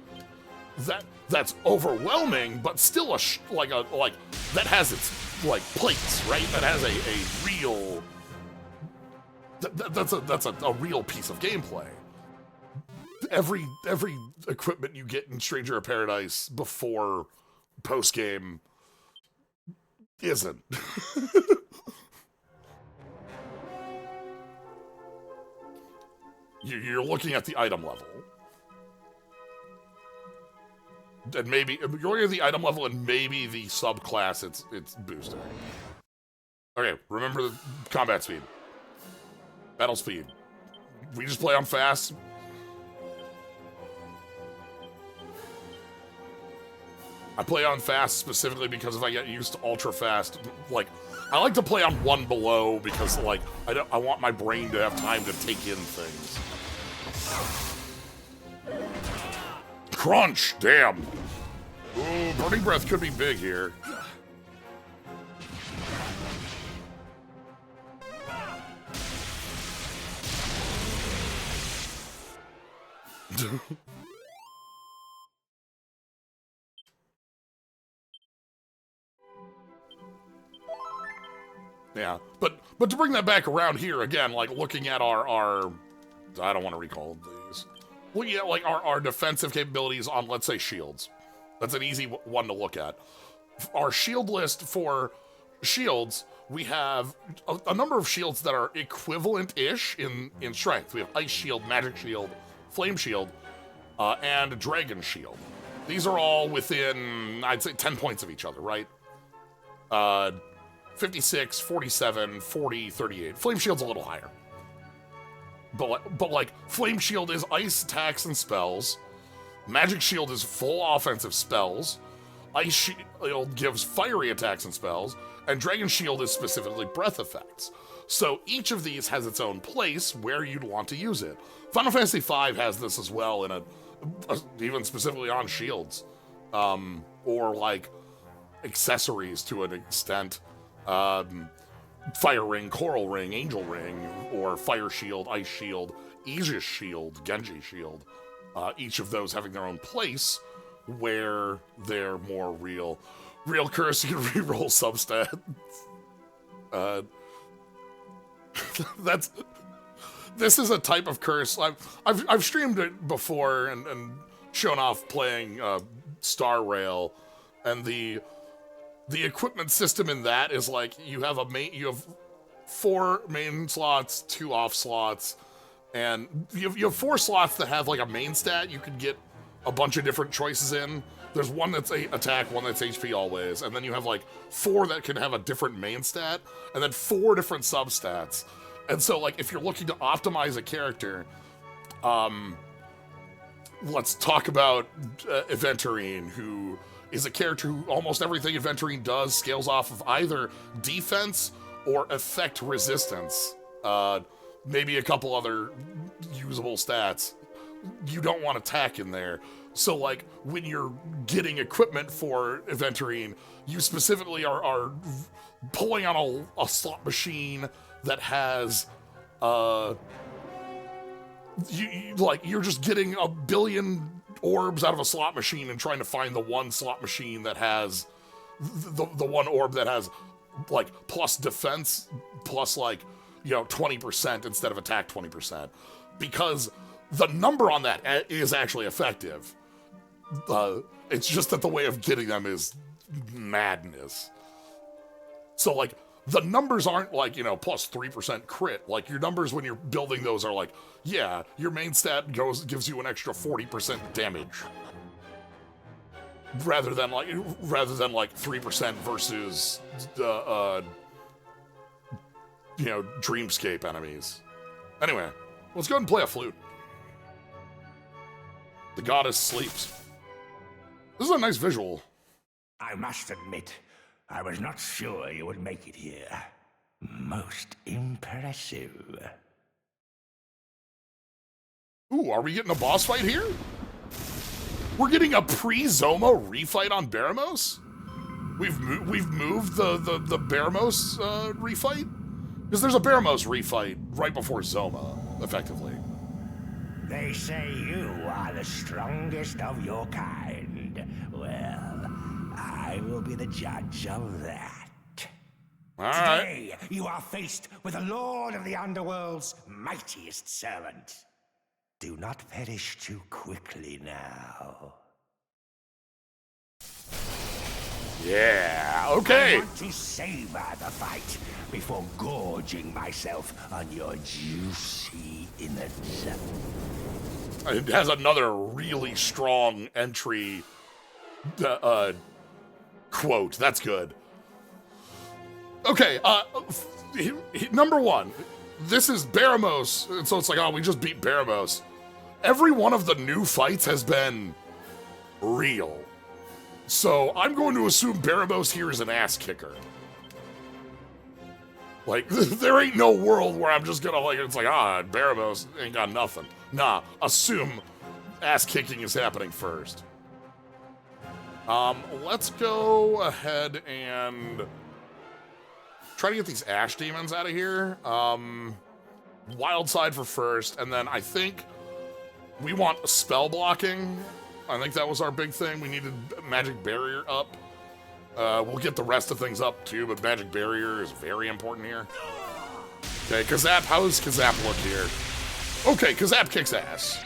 that's overwhelming, but still that has its like plates, right? That has a real that's a real piece of gameplay. Every equipment you get in Stranger of Paradise before post game isn't. You're looking at the item level. And maybe you're looking at the item level and maybe the subclass it's boosting. Okay, remember the combat speed. Battle speed. We just play on fast. I play on fast specifically because if I get used to ultra fast, like, I like to play on 1 below because, like, I want my brain to have time to take in things. Crunch! Damn! Ooh, Burning Breath could be big here. Yeah, but to bring that back around here again, like looking at our I don't want to recall these. Looking at like our defensive capabilities on, let's say, shields. That's an easy one to look at. Our shield list for shields, we have a number of shields that are equivalent-ish in strength. We have Ice Shield, Magic Shield, Flame Shield, and Dragon Shield. These are all within, I'd say, 10 points of each other, right? 56, 47, 40, 38. Flame Shield's a little higher. But like, Flame Shield is ice attacks and spells. Magic Shield is full offensive spells. Ice Shield gives fiery attacks and spells. And Dragon Shield is specifically breath effects. So each of these has its own place where you'd want to use it. Final Fantasy V has this as well, in even specifically on shields. Or like accessories to an extent. Fire Ring, Coral Ring, Angel Ring, or Fire Shield, Ice Shield, Aegis Shield, Genji Shield. Each of those having their own place where they're more real. Real curse, you can reroll substats. This is a type of curse. I've streamed it before and shown off playing Star Rail, and the equipment system in that is like you have 4 main slots, 2 off slots, and you have 4 slots that have like a main stat you can get a bunch of different choices in. There's one that's attack, one that's HP always, and then you have like 4 that can have a different main stat, and then 4 different substats. And so like if you're looking to optimize a character, let's talk about Aventurine, who is a character who almost everything Aventurine does scales off of either defense or effect resistance. Maybe a couple other usable stats. You don't want attack in there. So, like, when you're getting equipment for Aventurine, you specifically are pulling on a slot machine that has, you're just getting a billion orbs out of a slot machine and trying to find the one slot machine that has the one orb that has like plus defense plus like 20% instead of attack 20%, because the number on that is actually effective. It's just that the way of getting them is madness. So like the numbers aren't like plus 3% crit. Like your numbers when you're building those are like, yeah, your main stat gives you an extra 40% damage, rather than like 3% versus Dreamscape enemies. Anyway, let's go ahead and play a flute. The goddess sleeps. This is a nice visual. I must admit, I was not sure you would make it here. Most impressive. Ooh, are we getting a boss fight here? We're getting a pre-Zoma refight on Baramos? We've moved the Baramos refight? Because there's a Baramos refight right before Zoma, effectively. They say you are the strongest of your kind. Well, I will be the judge of that. All right. Today, you are faced with the Lord of the Underworld's mightiest servant. Do not perish too quickly now. Yeah, Yeah, okay. I want to savor the fight before gorging myself on your juicy innards. It has another really strong entry quote. That's good. Okay, number one. This is Baramos, and so it's like, oh, we just beat Baramos. Every one of the new fights has been real. So I'm going to assume Baramos here is an ass kicker. Like, there ain't no world where I'm just gonna, like, it's like, Baramos ain't got nothing. Nah, assume ass kicking is happening first. Let's go ahead and try to get these ash demons out of here. Wild side for first, and then I think we want spell blocking. I think that was our big thing. We needed magic barrier up. We'll get the rest of things up too, but magic barrier is very important here. Okay, Kazap, how does Kazap look here? Okay, Kazap kicks ass.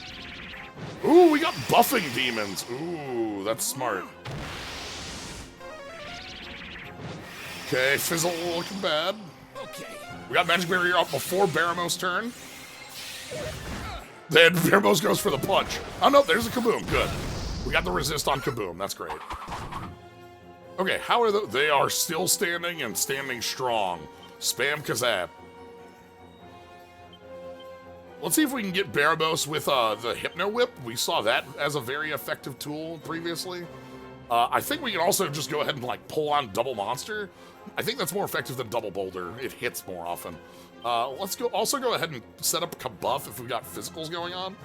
Ooh, we got buffing demons. Ooh, that's smart. Okay, Fizzle looking bad. Okay. We got magic barrier up before Baramos' turn. Then Baramos goes for the punch. Oh no, there's a Kaboom. Good. We got the resist on Kaboom. That's great. Okay, how are they are still standing and standing strong. Spam Kazap. Let's see if we can get Baramos with the Hypno Whip. We saw that as a very effective tool previously. I think we can also just go ahead and like pull on Double Monster. I think that's more effective than Double Boulder. It hits more often. Let's also go ahead and set up Kabuff if we've got physicals going on.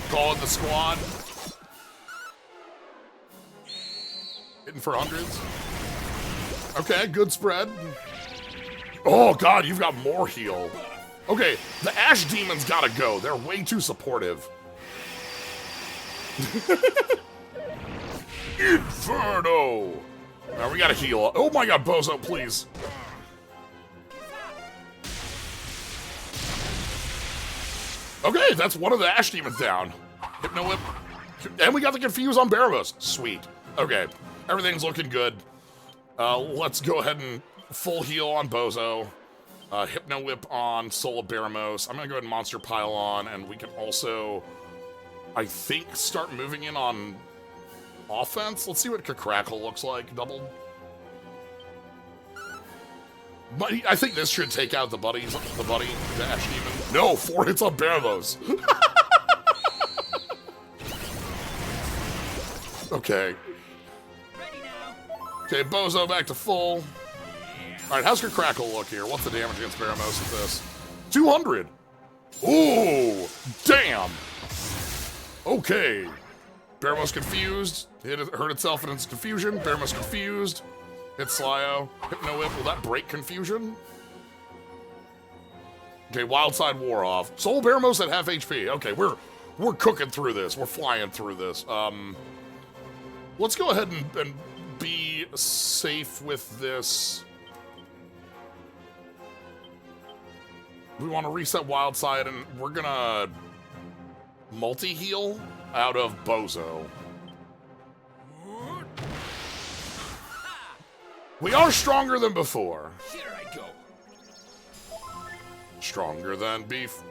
Call in the squad. Hitting for hundreds. Okay, good spread. Oh god, you've got more heal. Okay, the Ash Demons gotta go. They're way too supportive. Inferno! Now we gotta heal. Oh my god, Bozo, please. Okay, that's one of the Ash Demons down. Hypno Whip. And we got the Confuse on Baramos. Sweet. Okay, everything's looking good. Let's go ahead and full heal on Bozo. Hypno Whip on Soul of Baramos. I'm gonna go ahead and Monster Pile on, and we can also, I think, start moving in on offense. Let's see what Crackle looks like. Doubled. But I think this should take out the buddy, the Ash Demon. No, 4 hits on Baramos. Okay. Okay, Bozo back to full. Alright, how's Crackle look here? What's the damage against Baramos with this? 200! Ooh! Damn! Okay. Baramos confused. Hurt itself in its confusion. Baramos confused. Hit Slyo. Hypno Whip. Will that break confusion? Okay, Wild Side wore off. Soul Baramos at half HP. Okay, we're cooking through this. We're flying through this. Let's go ahead and be safe with this. We want to reset Wild Side, and we're gonna multi-heal out of Bozo. We are stronger than before. Here I go. Stronger than beef.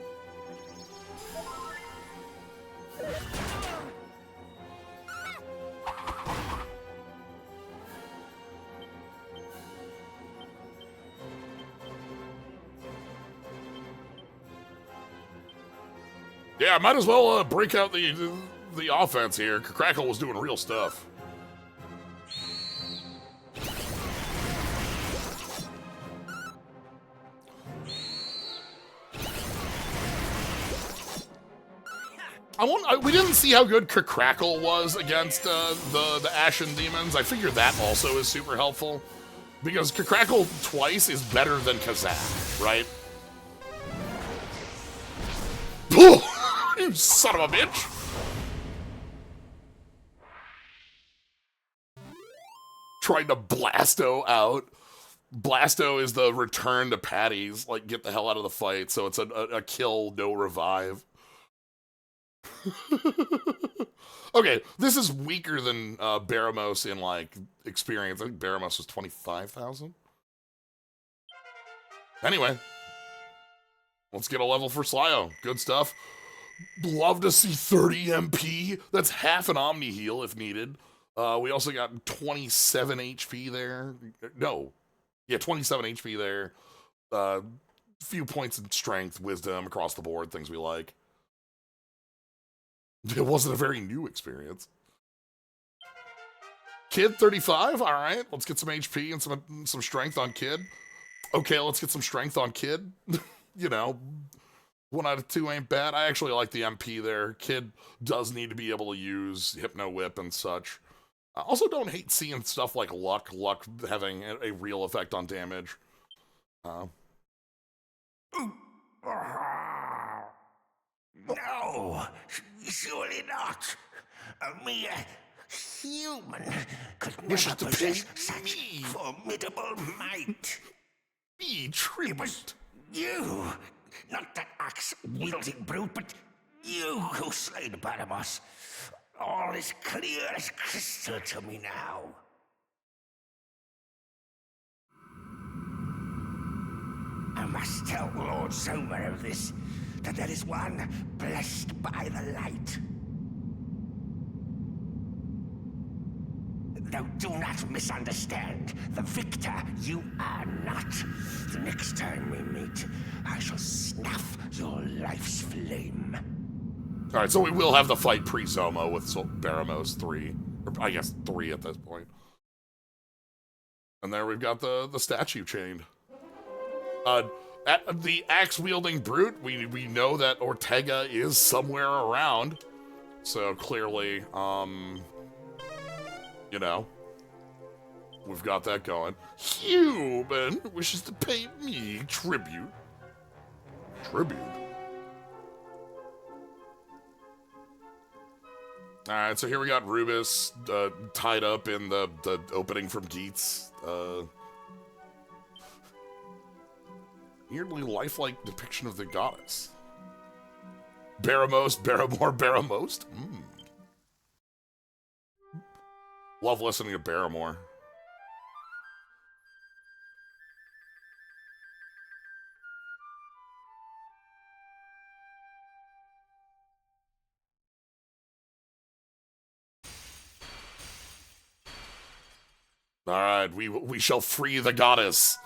Yeah, might as well break out the offense here. Crackle was doing real stuff. We didn't see how good Crackle was against the Ashen Demons. I figure that also is super helpful. Because Crackle twice is better than Kazak, right? You son of a bitch! Trying to Blasto out. Blasto is the return to Patty's, like, get the hell out of the fight, so it's a kill, no revive. Okay, this is weaker than Baramos in like experience. I think Baramos was 25,000. Anyway, let's get a level for Slyo. Good stuff. Love to see 30 MP. That's half an Omni heal if needed. We also got 27 HP there. No. Yeah, 27 HP there. Few points in strength, wisdom across the board, things we like. It wasn't a very new experience. Kid 35, all right. Let's get some HP and some strength on Kid. Okay, let's get some strength on Kid. You know, 1 out of 2 ain't bad. I actually like the MP there. Kid does need to be able to use Hypno Whip and such. I also don't hate seeing stuff like Luck having a real effect on damage. No, surely not. A mere human could never possess such formidable might. Be It tribute. was you, not that axe-wielding brute, but you who slayed Baramos. All is clear as crystal to me now. I must tell Lord Zoma of this, that there is one blessed by the light. Now do not misunderstand. The victor you are not. The next time we meet, I shall snuff your life's flame. All right, so we will have the fight pre-Zoma with Baramos 3. Or I guess 3 at this point. And there we've got the statue chained. The axe-wielding brute, we know that Ortega is somewhere around. So clearly, you know, we've got that going. Human wishes to pay me tribute. Tribute? Alright, so here we got Rubus tied up in the opening from Geats. Weirdly lifelike depiction of the goddess. Baramos, Barrymore, Baramost? Love listening to Barrymore. All right, we shall free the goddess.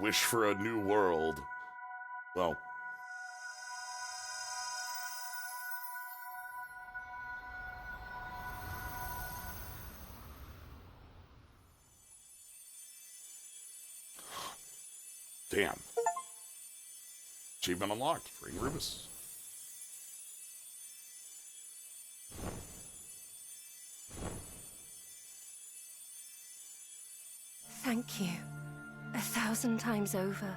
Wish for a new world. Well. Damn. Achievement unlocked. Freeing Rubus. Thank you. 1,000 times over.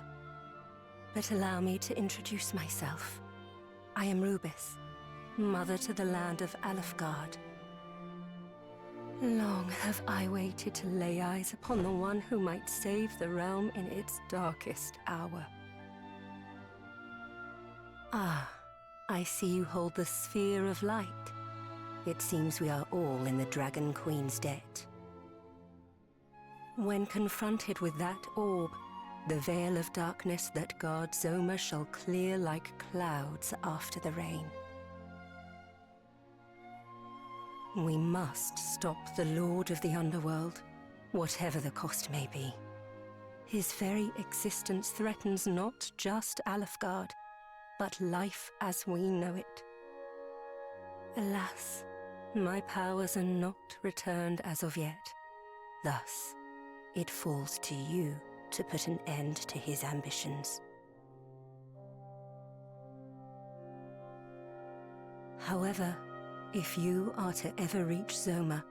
But allow me to introduce myself. I am Rubus, mother to the land of Alefgard. Long have I waited to lay eyes upon the one who might save the realm in its darkest hour. Ah, I see you hold the Sphere of Light. It seems we are all in the Dragon Queen's debt. When confronted with that orb, the veil of darkness that guards Zoma shall clear like clouds after the rain. We must stop the Lord of the Underworld, whatever the cost may be. His very existence threatens not just Alefgard, but life as we know it. Alas, my powers are not returned as of yet. Thus, it falls to you to put an end to his ambitions. However, if you are to ever reach Zoma,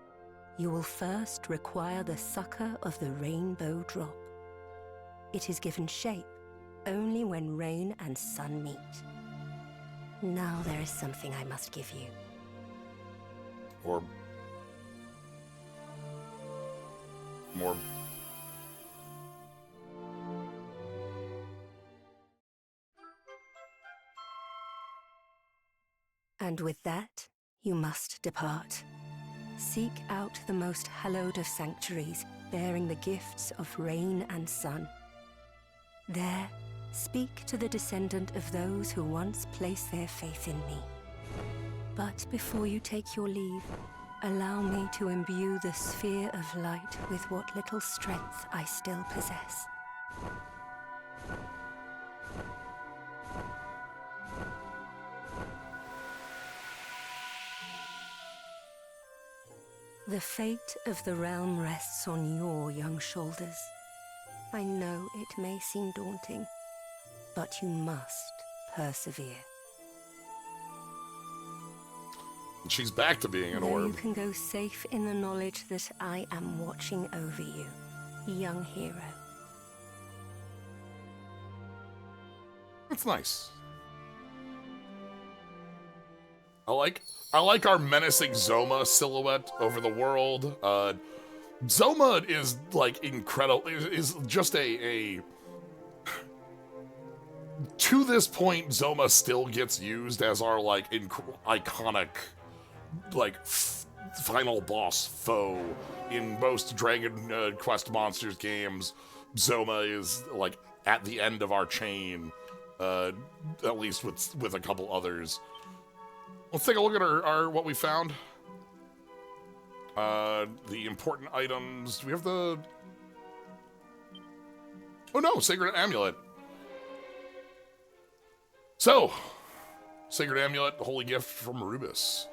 you will first require the succor of the Rainbow Drop. It is given shape only when rain and sun meet. Now there is something I must give you. Or more And with that, you must depart. Seek out the most hallowed of sanctuaries, bearing the gifts of rain and sun. There, speak to the descendant of those who once placed their faith in me. But before you take your leave, allow me to imbue the sphere of light with what little strength I still possess. The fate of the realm rests on your young shoulders. I know it may seem daunting, but you must persevere. She's back to being an Though you orb. can go safe in the knowledge that I am watching over you, young hero. That's nice. I like our menacing Zoma silhouette over the world. Zoma is like incredible. Is just a. To this point, Zoma still gets used as our like iconic, like final boss foe in most Dragon Quest Monsters games. Zoma is like at the end of our chain, at least with a couple others. Let's take a look at our what we found. The important items. Do we have the... Oh no, Sacred Amulet. So, Sacred Amulet, the holy gift from Rubus.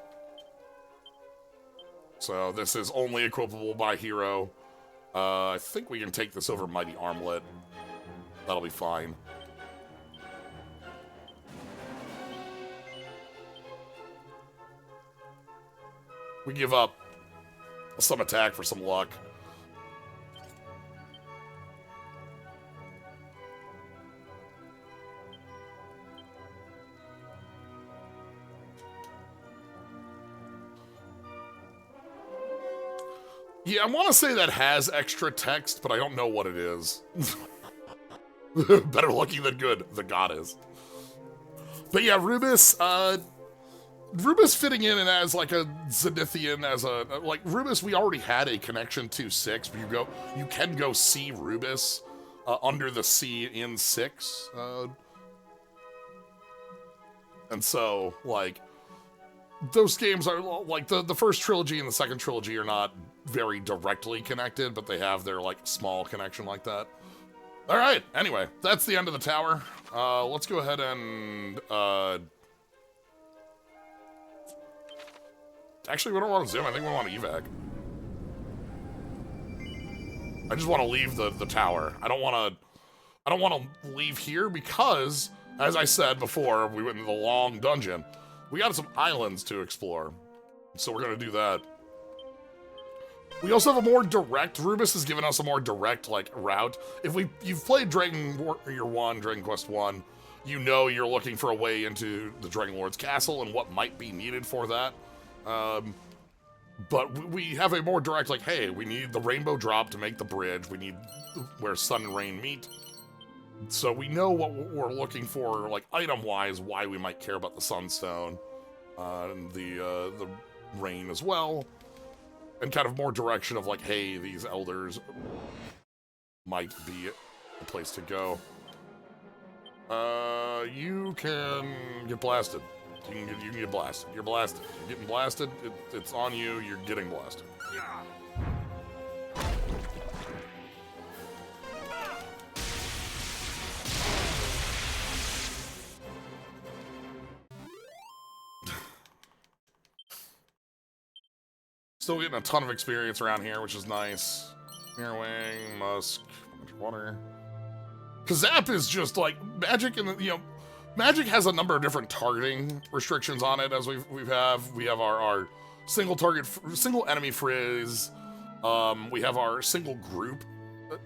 So this is only equipable by hero. I think we can take this over Mighty Armlet. That'll be fine. We give up some attack for some luck. Yeah, I want to say that has extra text, but I don't know what it is. Better lucky than good, the goddess. But yeah, Rubus, Rubus fitting in and as like a Zenithian, as a like Rubus, we already had a connection to 6. But you can go see Rubus under the sea in 6, and so like those games are like the first trilogy and the second trilogy are not very directly connected, but they have their like small connection like that. All right. Anyway, that's the end of the tower. Let's go ahead and. Actually, we don't want to zoom. I think we want to evac. I just want to leave the tower. I don't want to leave here because, as I said before, we went into the long dungeon. We got some islands to explore, so we're gonna do that. We also have a more direct. Rubus has given us a more direct like route. If you've played Dragon Warrior 1, Dragon Quest 1, you know you're looking for a way into the Dragon Lord's castle and what might be needed for that. But we have a more direct, like, hey, we need the rainbow drop to make the bridge. We need where sun and rain meet. So we know what we're looking for, like, item-wise, why we might care about the sunstone, and the rain as well. And kind of more direction of, like, hey, these elders might be a place to go. You can get blasted. You can get blasted. You're blasted. You're getting blasted. It's on you. You're getting blasted. Still getting a ton of experience around here, which is nice. Mirrorwing, Musk, water. Kazap is just like magic, and magic has a number of different targeting restrictions on it. As we have our single target, single enemy frizz. We have our single group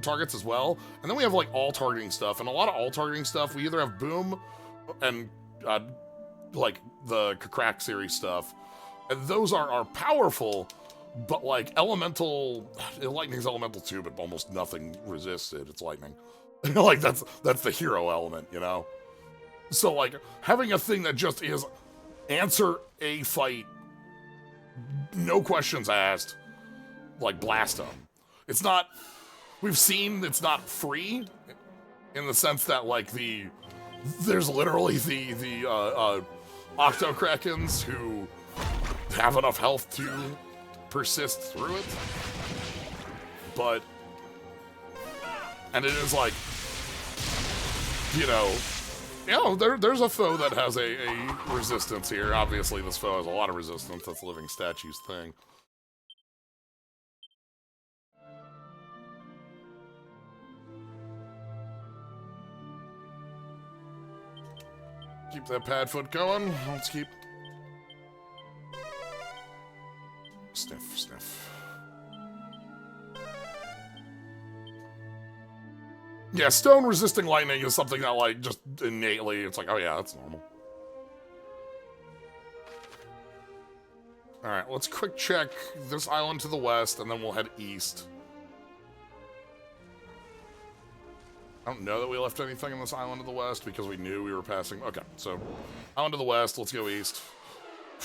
targets as well, and then we have like all targeting stuff. And a lot of all targeting stuff, we either have boom and like the Crack series stuff, and those are powerful. But like elemental, lightning's elemental too, but almost nothing resists it. It's lightning. Like that's the hero element, you know? So like having a thing that just is answer a fight, no questions asked, like blast them. It's not, we've seen it's not free in the sense that like there's literally the Octokrakens who have enough health to persist through it. But, and it is like, there's a foe that has a resistance here. Obviously, this foe has a lot of resistance. That's a living statue's thing. Keep that pad foot going. Let's keep... Sniff, sniff. Yeah, stone resisting lightning is something that, like, just innately, it's like, oh yeah, that's normal. Alright, let's quick check this island to the west, and then we'll head east. I don't know that we left anything in this island to the west because we knew we were passing. Okay, so island to the west, let's go east.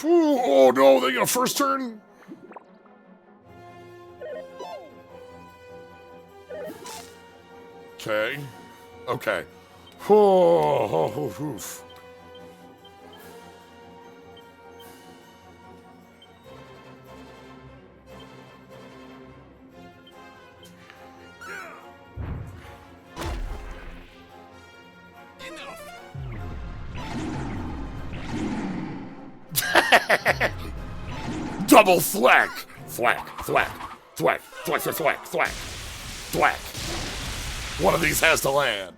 Whew, oh no, they get a first turn? Okay. Okay. Oh, oof. Double thwack! Thwack, thwack, thwack, thwack, thwack, thwack, thwack, thwack. One of these has to land.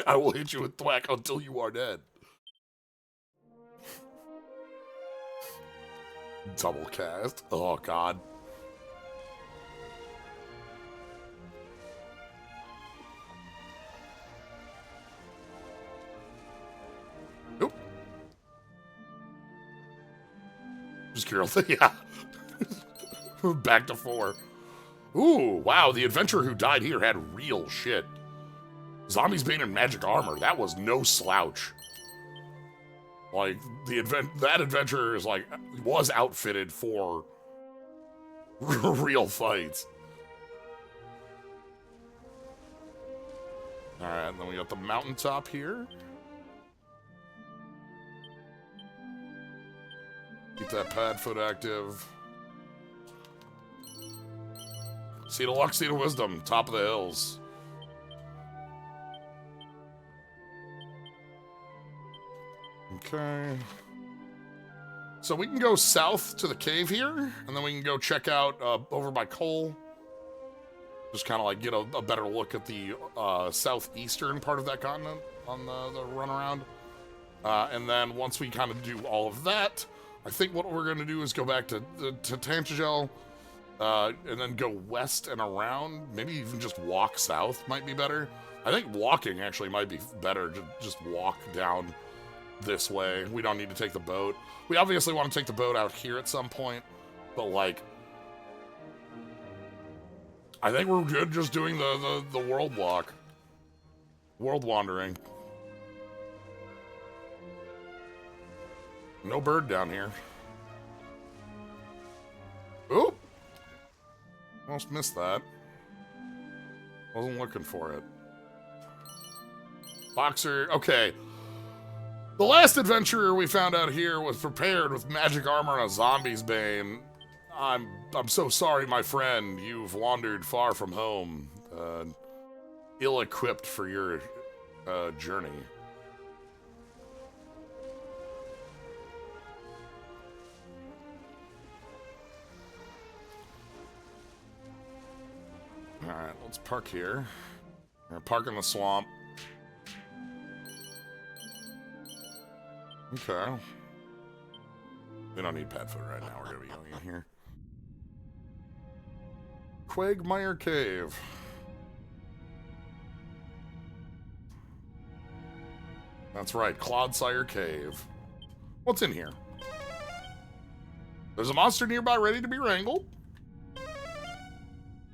I will hit you with thwack until you are dead. Double cast. Oh, God. Nope. Just curious. Yeah. Back to 4. Ooh, wow, the adventurer who died here had real shit. Zombies Bane and magic armor, that was no slouch. Like, that adventurer is like, was outfitted for real fights. Alright, and then we got the mountaintop here. Keep that pad foot active. Seed of luck, seed of wisdom, top of the hills. Okay. So we can go south to the cave here, and then we can go check out over by Cole. Just kind of like get a better look at the southeastern part of that continent on the runaround. And then once we kind of do all of that, I think what we're going to do is go back to Tantagel, and then go west and around. Maybe even just walk south might be better. I think walking actually might be better to just walk down this way. We don't need to take the boat. We obviously want to take the boat out here at some point, but like, I think we're good just doing the world walk. World wandering. No bird down here. Oop! Almost missed that. Wasn't looking for it. Boxer, okay. The last adventurer we found out here was prepared with magic armor and a zombie's bane. I'm so sorry, my friend. You've wandered far from home, ill-equipped for your journey. All right, let's park here. We're gonna park in the swamp. Okay. We don't need pet food right now. We're gonna be going in here. Quagmire Cave. That's right, Clodsire Cave. What's in here? There's a monster nearby ready to be wrangled.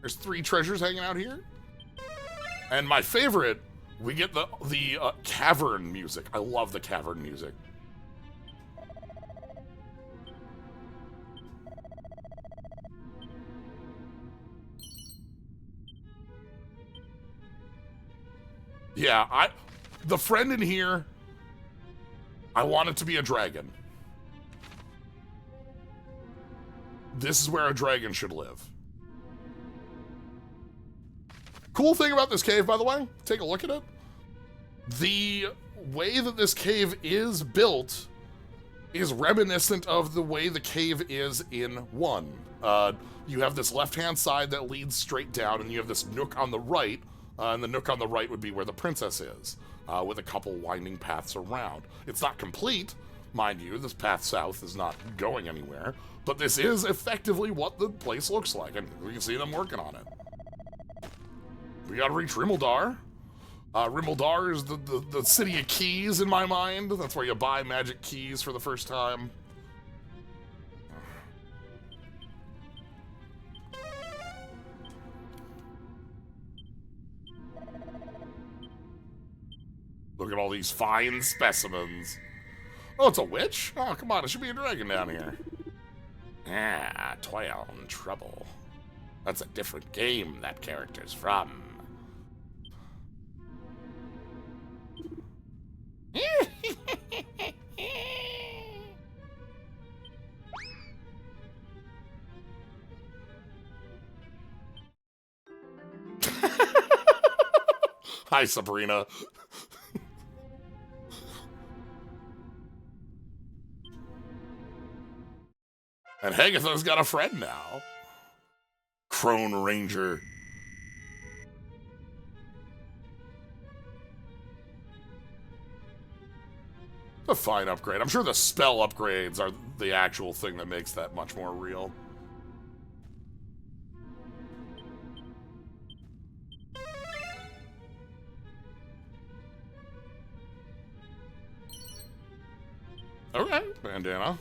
There's 3 treasures hanging out here. And my favorite We get the cavern music. I love the cavern music. Yeah, the friend in here, I want it to be a dragon. This is where a dragon should live. Cool thing about this cave, by the way, take a look at it. The way that this cave is built is reminiscent of the way the cave is in 1. You have this left-hand side that leads straight down, and you have this nook on the right, and the nook on the right would be where the princess is, with a couple winding paths around. It's not complete, mind you. This path south is not going anywhere, but this is effectively what the place looks like, and we can see them working on it. We gotta reach Rimuldar. Rimuldar is the city of keys in my mind. That's where you buy magic keys for the first time. Look at all these fine specimens. Oh, it's a witch? Oh, come on, it should be a dragon down here. Ah, Toil and Trouble. That's a different game that character's from. Hi, Sabrina. And Hagatha's got a friend now. Crone Ranger. A fine upgrade. I'm sure the spell upgrades are the actual thing that makes that much more real. Okay, bandana.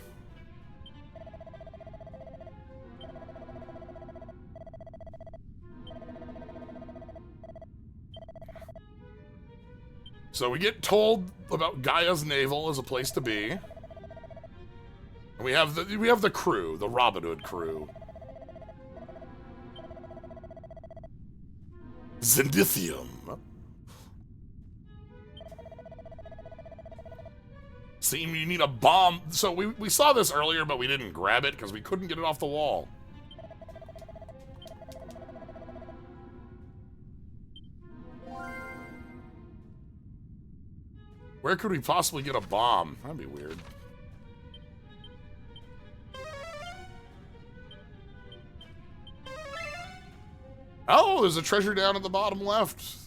So we get told about Gaia's Navel as a place to be. And we have the crew, the Robin Hood crew. Zendithium. Seem you need a bomb. So we saw this earlier, but we didn't grab it because we couldn't get it off the wall. Where could we possibly get a bomb? That'd be weird. Oh, there's a treasure down at the bottom left.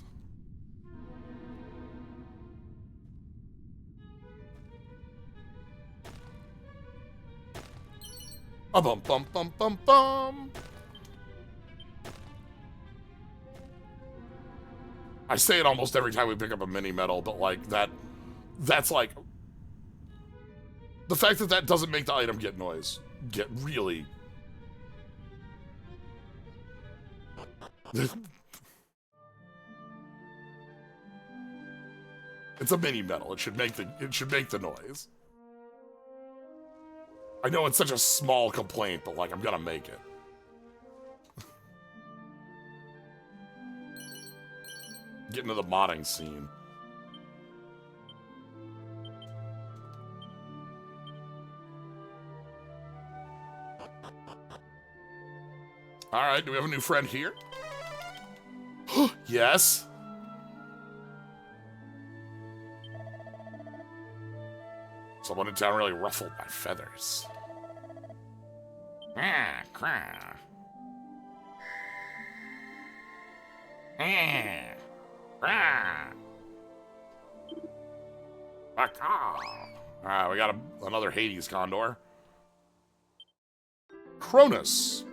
A bum bum bum bum bum. I say it almost every time we pick up a mini medal, but like that's like the fact that that doesn't make the item get noise. Get really. It's a mini medal. It should make the noise. I know it's such a small complaint, but like I'm gonna make it. Get into the modding scene. Alright, do we have a new friend here? Yes. Someone in town really ruffled my feathers. Ah, crap. Ah. Alright, we got another Hades Condor. Cronus.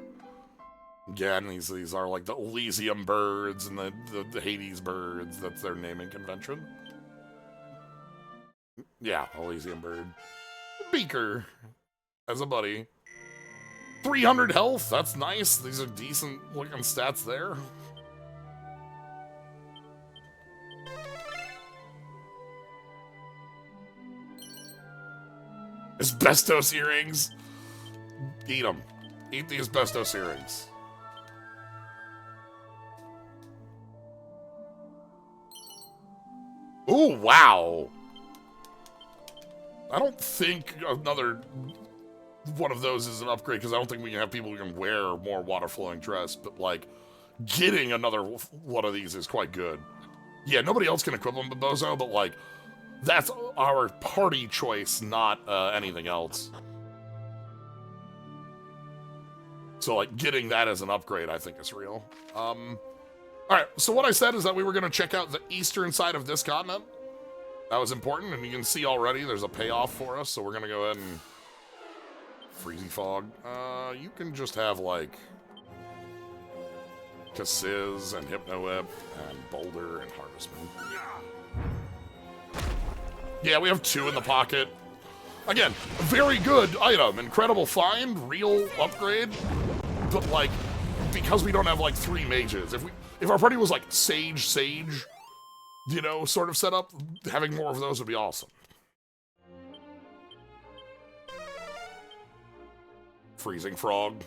Again, these are like the Elysium birds and the Hades birds. That's their naming convention. Yeah, Elysium bird. Beaker as a buddy. 300 health, that's nice. These are decent looking stats there. Asbestos earrings. Eat them. Eat the asbestos earrings. Ooh, wow. I don't think another one of those is an upgrade, because I don't think we can have people who can wear more water-flowing dress, but, like, getting another one of these is quite good. Yeah, nobody else can equip them but Bozo, but, like, that's our party choice, not anything else. So, like, getting that as an upgrade, I think, is real. Alright, so what I said is that we were going to check out the eastern side of this continent. That was important, and you can see already there's a payoff for us, so we're going to go ahead and... Freezy Fog. You can just have, like... Kasiz and Hypno Whip and Boulder and Harvestman. Yeah, we have 2 in the pocket. Again, very good item. Incredible find, real upgrade. But, like, because we don't have, like, 3 mages, if our party was, like, Sage, you know, sort of setup, having more of those would be awesome. Freezing Frog.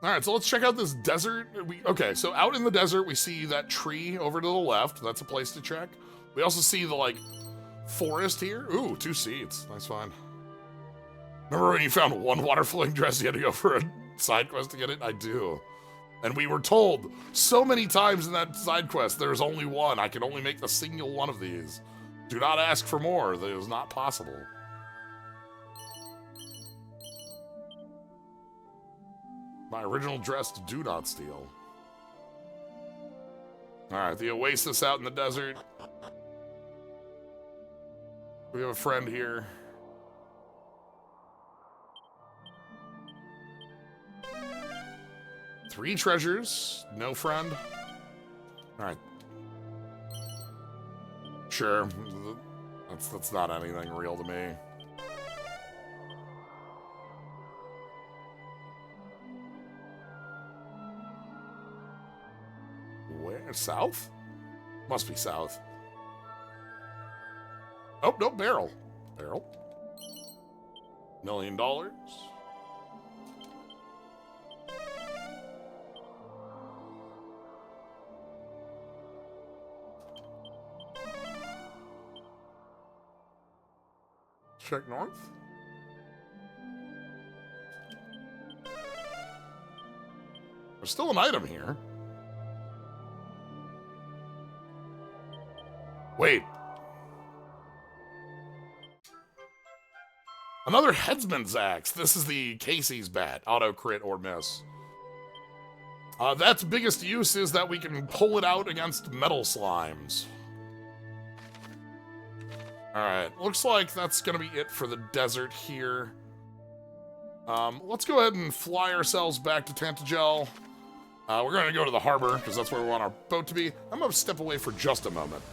Alright, so let's check out this desert. Okay, so out in the desert, we see that tree over to the left. That's a place to check. We also see the, like, forest here. Ooh, 2 seeds. Nice find. Remember when you found 1 water-flowing dress, you had to go for a side quest to get it? I do. And we were told so many times in that side quest, there's only 1. I can only make the single one of these. Do not ask for more. That is not possible. My original dress, do not steal. Alright, the oasis out in the desert. We have a friend here. Three treasures, no friend. Alright. Sure. That's not anything real to me. Where? South? Must be south. Oh, no, barrel. Barrel. $1 million. Check north. There's still an item here. Wait. Another Headsman's Axe. This is the Casey's bat. Auto crit or miss. That's biggest use is that we can pull it out against metal slimes. Alright, looks like that's gonna be it for the desert here. Let's go ahead and fly ourselves back to Tantagel. We're gonna go to the harbor, because that's where we want our boat to be. I'm gonna step away for just a moment.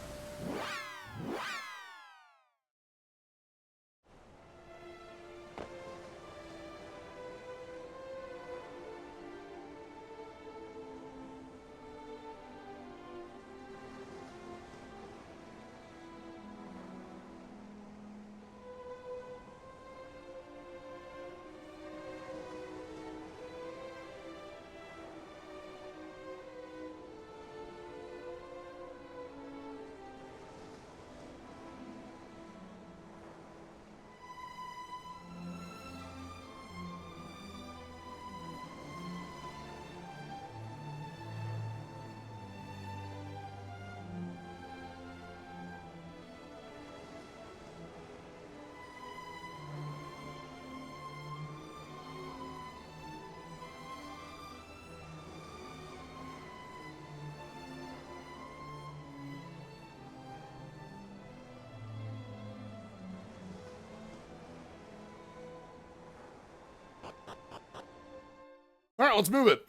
Alright, let's move it.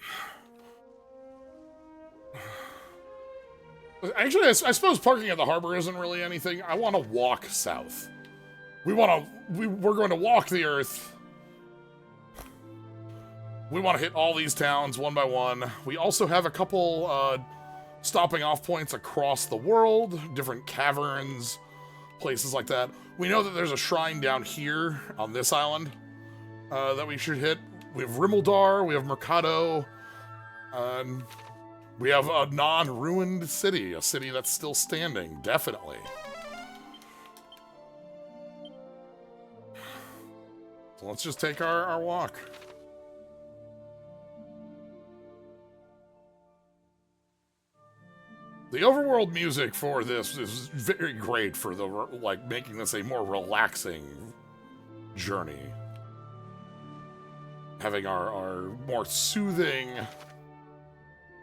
Actually, I suppose parking at the harbor isn't really anything. I want to walk south. We're going to walk the earth. We want to hit all these towns one by one. We also have a couple stopping off points across the world. Different caverns. places like that. We know that there's a shrine down here on this island that we should hit. We have Rimeldar, we have Mercado, and we have a non-ruined city, a city that's still standing, definitely. So let's just take our walk. The overworld music for this is very great for the, like, making this a more relaxing journey. Having our more soothing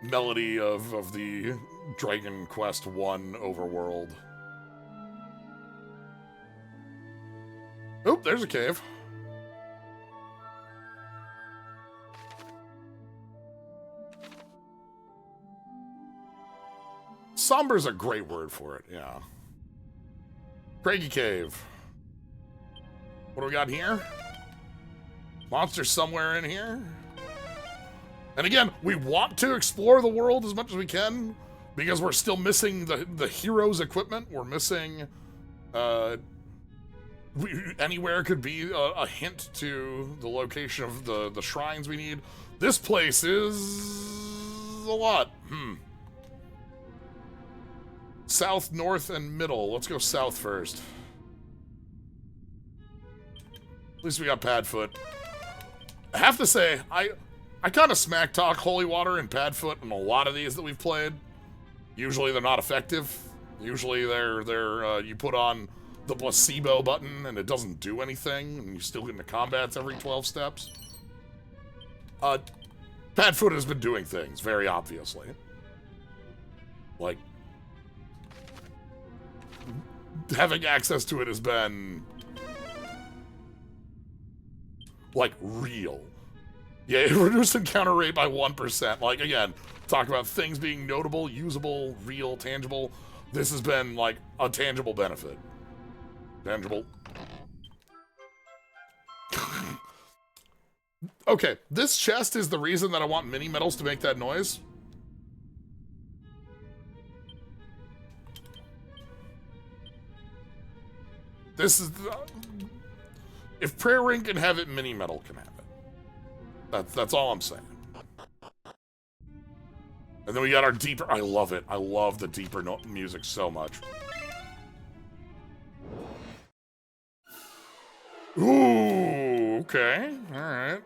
melody of the Dragon Quest I overworld. Oop, there's a cave. Somber's a great word for it, yeah. Craigie Cave. What do we got here? Monsters somewhere in here. And again, we want to explore the world as much as we can because we're still missing the hero's equipment. We're missing... anywhere could be a hint to the location of the shrines we need. This place is... a lot. South, north, and middle. Let's go south first. At least we got Padfoot. I have to say, I kind of smack talk Holy Water and Padfoot in a lot of these that we've played. Usually they're not effective. Usually they're you put on the placebo button and it doesn't do anything, and you still get into combats every 12 steps. Padfoot has been doing things, very obviously. Like, having access to it has been, like, real. Yeah, it reduced encounter rate by 1%. Like, again, talk about things being notable, usable, real, tangible. This has been, like, a tangible benefit. Tangible. Okay, this chest is the reason that I want mini metals to make that noise. This is... if Prayer Ring can have it, Mini Metal can have it. That's all I'm saying. And then we got our deeper... I love it. I love the deeper music so much. Ooh, okay. Alright.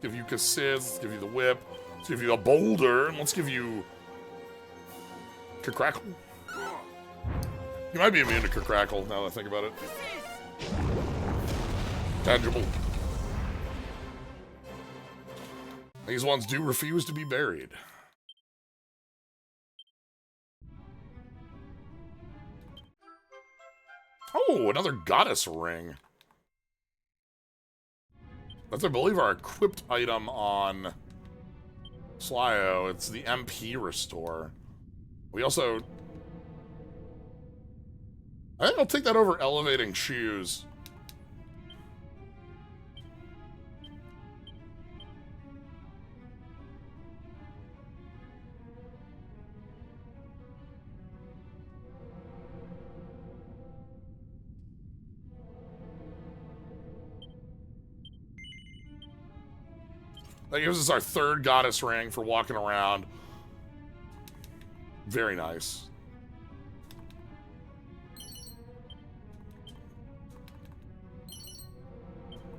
Give you Kassiz, give you the whip, let's give you a boulder, and let's give you... Crackle. You might be immune to Crackle, now that I think about it. Tangible. These ones do refuse to be buried. Oh, another goddess ring. That's, I believe, our equipped item on Slyo. It's the MP restore. We also... I think I'll take that over elevating shoes. That gives us our third goddess ring for walking around. Very nice.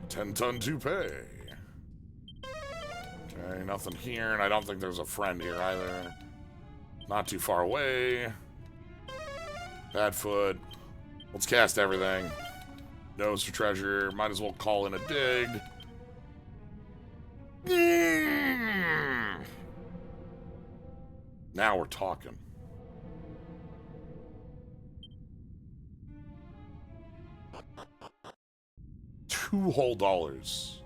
$10-ton toupee. Okay, nothing here, and I don't think there's a friend here either. Not too far away. Badfoot. Let's cast everything. Nose for treasure. Might as well call in a dig. Now we're talking. $2 whole dollars.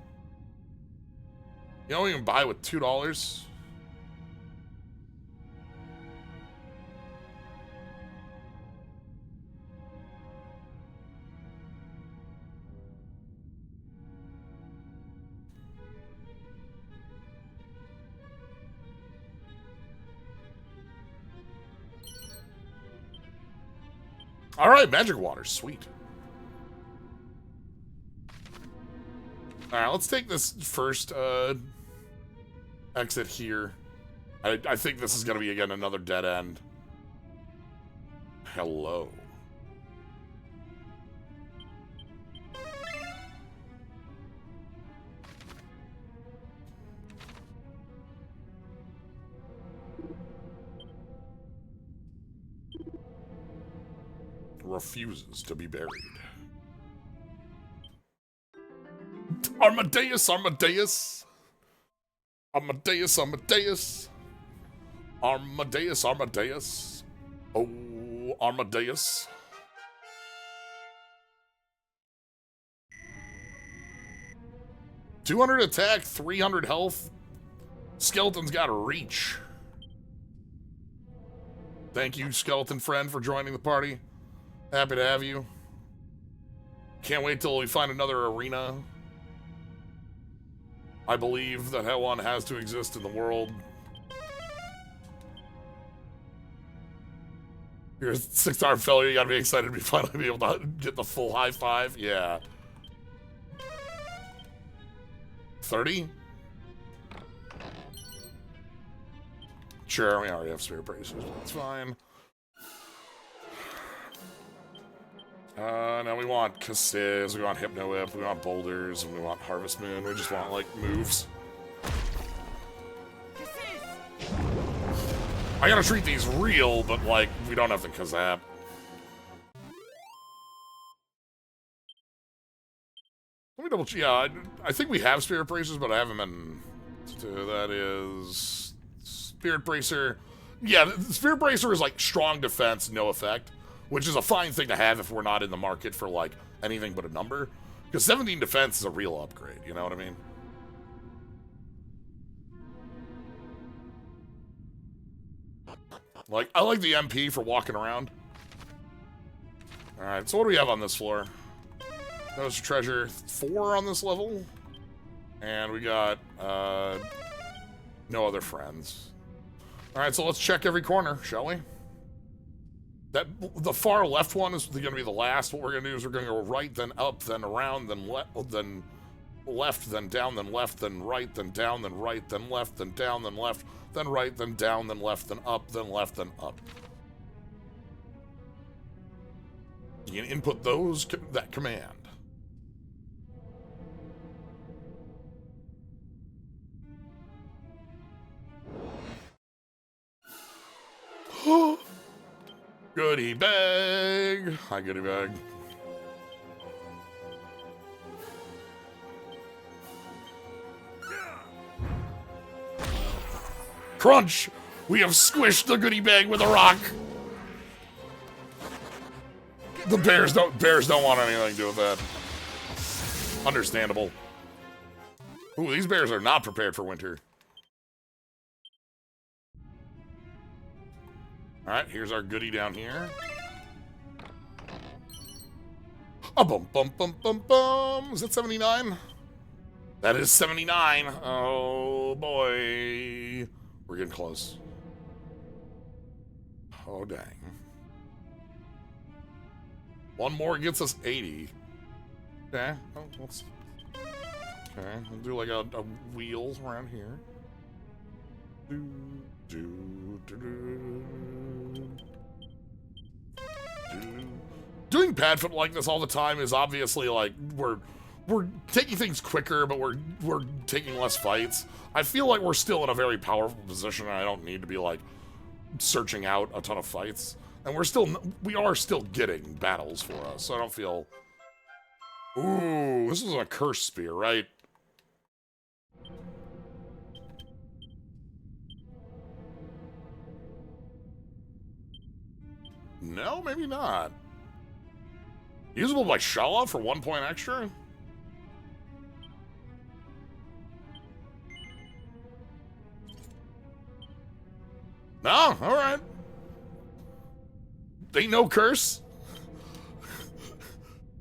You know what you can buy with $2? All right, magic water, sweet. All right, let's take this first exit here. I think this is gonna be again another dead end. Hello. Refuses to be buried. Armadeus, Armadeus. Armadeus, Armadeus. Armadeus, Armadeus. Oh, Armadeus. $200 attack, 300 health. Skeleton's got reach. Thank you, skeleton friend, for joining the party. Happy to have you. Can't wait till we find another arena. I believe that one has to exist in the world. You're a 6-star failure, you gotta be excited to finally be able to get the full high five. Yeah. 30? Sure, we already have spirit bracers, but that's fine. Now we want Cassis, we want Hypno Whip, we want Boulders, and we want Harvest Moon. We just want, like, moves. I gotta treat these real, but, like, we don't have the Kazap. Let me double check. Yeah, I think we have Spirit Bracers, but I haven't been... That is... Spirit Bracer... Yeah, Spirit Bracer is, like, strong defense, no effect. Which is a fine thing to have if we're not in the market for, like, anything but a number. Because 17 defense is a real upgrade, you know what I mean? Like, I like the MP for walking around. Alright, so what do we have on this floor? Those treasure 4 on this level. And we got, no other friends. Alright, so let's check every corner, shall we? The far left one is going to be the last. What we're going to do is we're going to go right, then up, then around, then left, then down, then left, then right, then down, then right, then left, then down, then left, then right, then down, then left, then up, then left, then up. You can input that command. Goodie bag. Hi, goodie bag. Crunch! We have squished the goodie bag with a rock. The bears don't want anything to do with that. Understandable. Ooh, these bears are not prepared for winter. Alright, here's our goodie down here. Oh, bum, bum, bum, bum, bum. Is that 79? That is 79. Oh, boy. We're getting close. Oh, dang. One more gets us 80. Okay. Oh, let's... Okay, we'll do like a wheel around here. Doing Padfoot like this all the time is obviously like we're taking things quicker, but we're taking less fights. I feel like we're still in a very powerful position, and I don't need to be like searching out a ton of fights. And we are still getting battles for us, so I don't feel. Ooh, this is a curse spear, right? No, maybe not. Usable by Shala for 1 point extra? No, alright. Ain't no curse.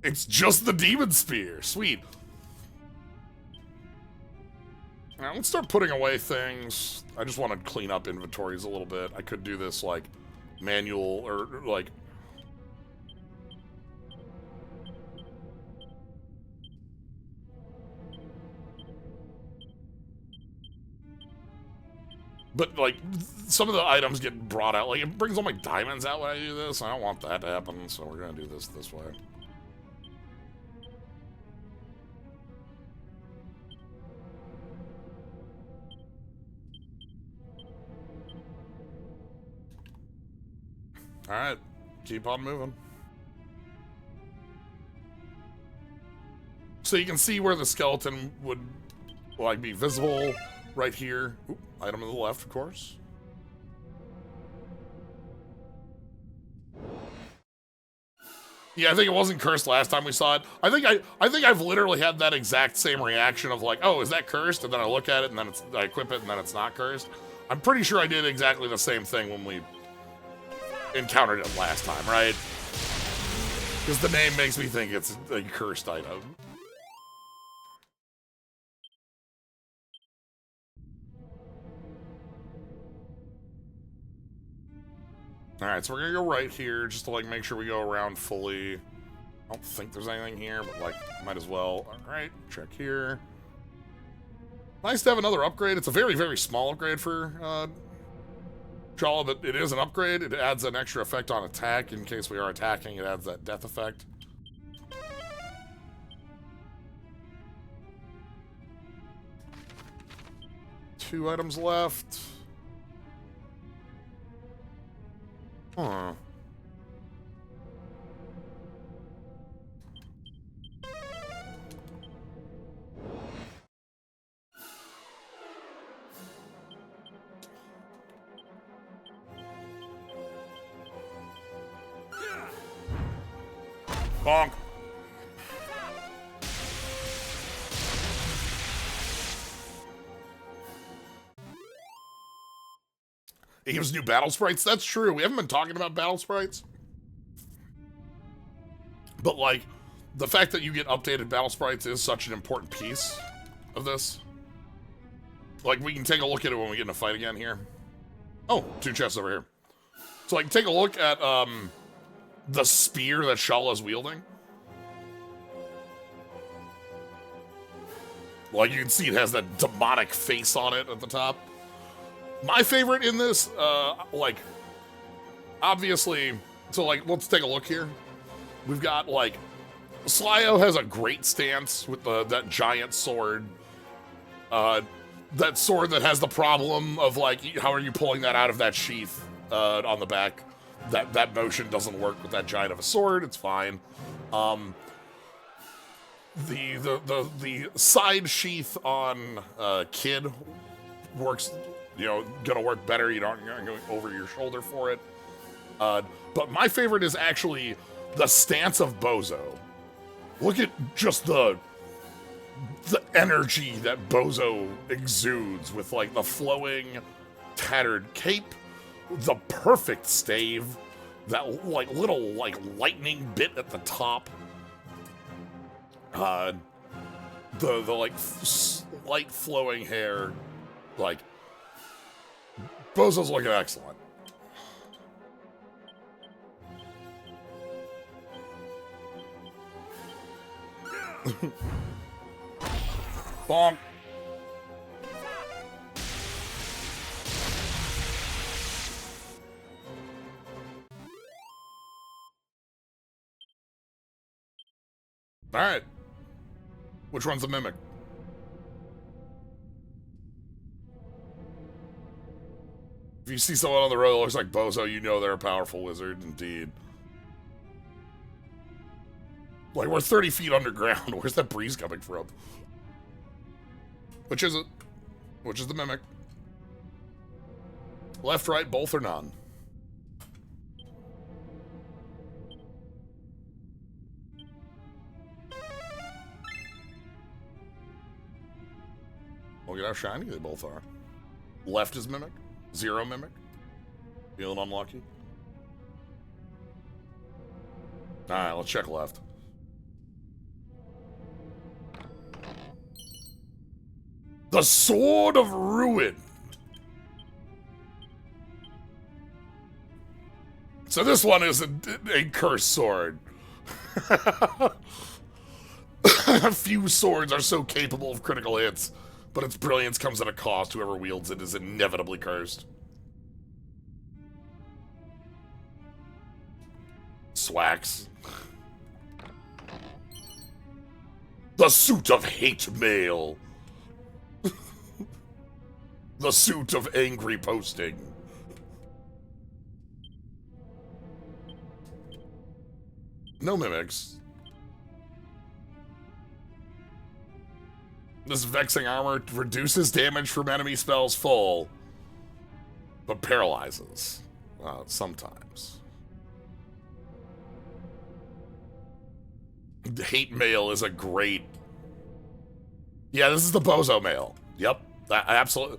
It's just the Demon Spear. Sweet. Now, let's start putting away things. I just want to clean up inventories a little bit. I could do this, like, manual, or, like... But, like, some of the items get brought out. Like, it brings all my diamonds out when I do this. I don't want that to happen, so we're gonna do this way. Alright, keep on moving. So you can see where the skeleton would, like, be visible right here. Oop, item to the left, of course. Yeah, I think it wasn't cursed last time we saw it. I think I've literally had that exact same reaction of like, oh, is that cursed? And then I look at it and then I equip it and then it's not cursed. I'm pretty sure I did exactly the same thing when we encountered it last time, right? Because the name makes me think it's a cursed item. Alright, so we're gonna go right here just to like make sure we go around fully. I don't think there's anything here, but like, might as well. Alright, check here. Nice to have another upgrade. It's a very, very small upgrade for Jaula, but it is an upgrade. It adds an extra effect on attack. In case we are attacking, it adds that death effect. Two items left. Huh. Bonk. It gives new battle sprites. That's true. We haven't been talking about battle sprites. But, like, the fact that you get updated battle sprites is such an important piece of this. Like, we can take a look at it when we get in a fight again here. Oh, two chests over here. So, like, take a look at, the spear that Shala's wielding. Like, you can see it has that demonic face on it at the top. My favorite in this, like, obviously, so, like, let's take a look here. We've got, like, Slyo has a great stance with that giant sword. That sword that has the problem of, like, how are you pulling that out of that sheath on the back? That motion doesn't work with that giant of a sword. It's fine. The side sheath on Kid works, you know, gonna work better. You're not going over your shoulder for it. But my favorite is actually the stance of Bozo. Look at just the energy that Bozo exudes with, like, the flowing, tattered cape, the perfect stave, that, like, little, like, lightning bit at the top, the like, light flowing hair, like, Bozo's looking excellent. Bonk. All right. Which one's a mimic? If you see someone on the road that looks like Bozo, you know they're a powerful wizard, indeed. Like, we're 30 feet underground. Where's that breeze coming from? Which is it? Which is the mimic? Left, right, both, or none? Look at how shiny they both are. Left is mimic. Zero mimic. Feeling unlucky. Alright, let's check left. The Sword of Ruin. So this one is a cursed sword. Few swords are so capable of critical hits but its brilliance comes at a cost. Whoever wields it is inevitably cursed. Swax. The suit of hate mail. The suit of angry posting. No mimics. This vexing armor reduces damage from enemy spells full, but paralyzes sometimes. The hate mail is a great... Yeah, this is the Bozo mail. Yep, absolutely.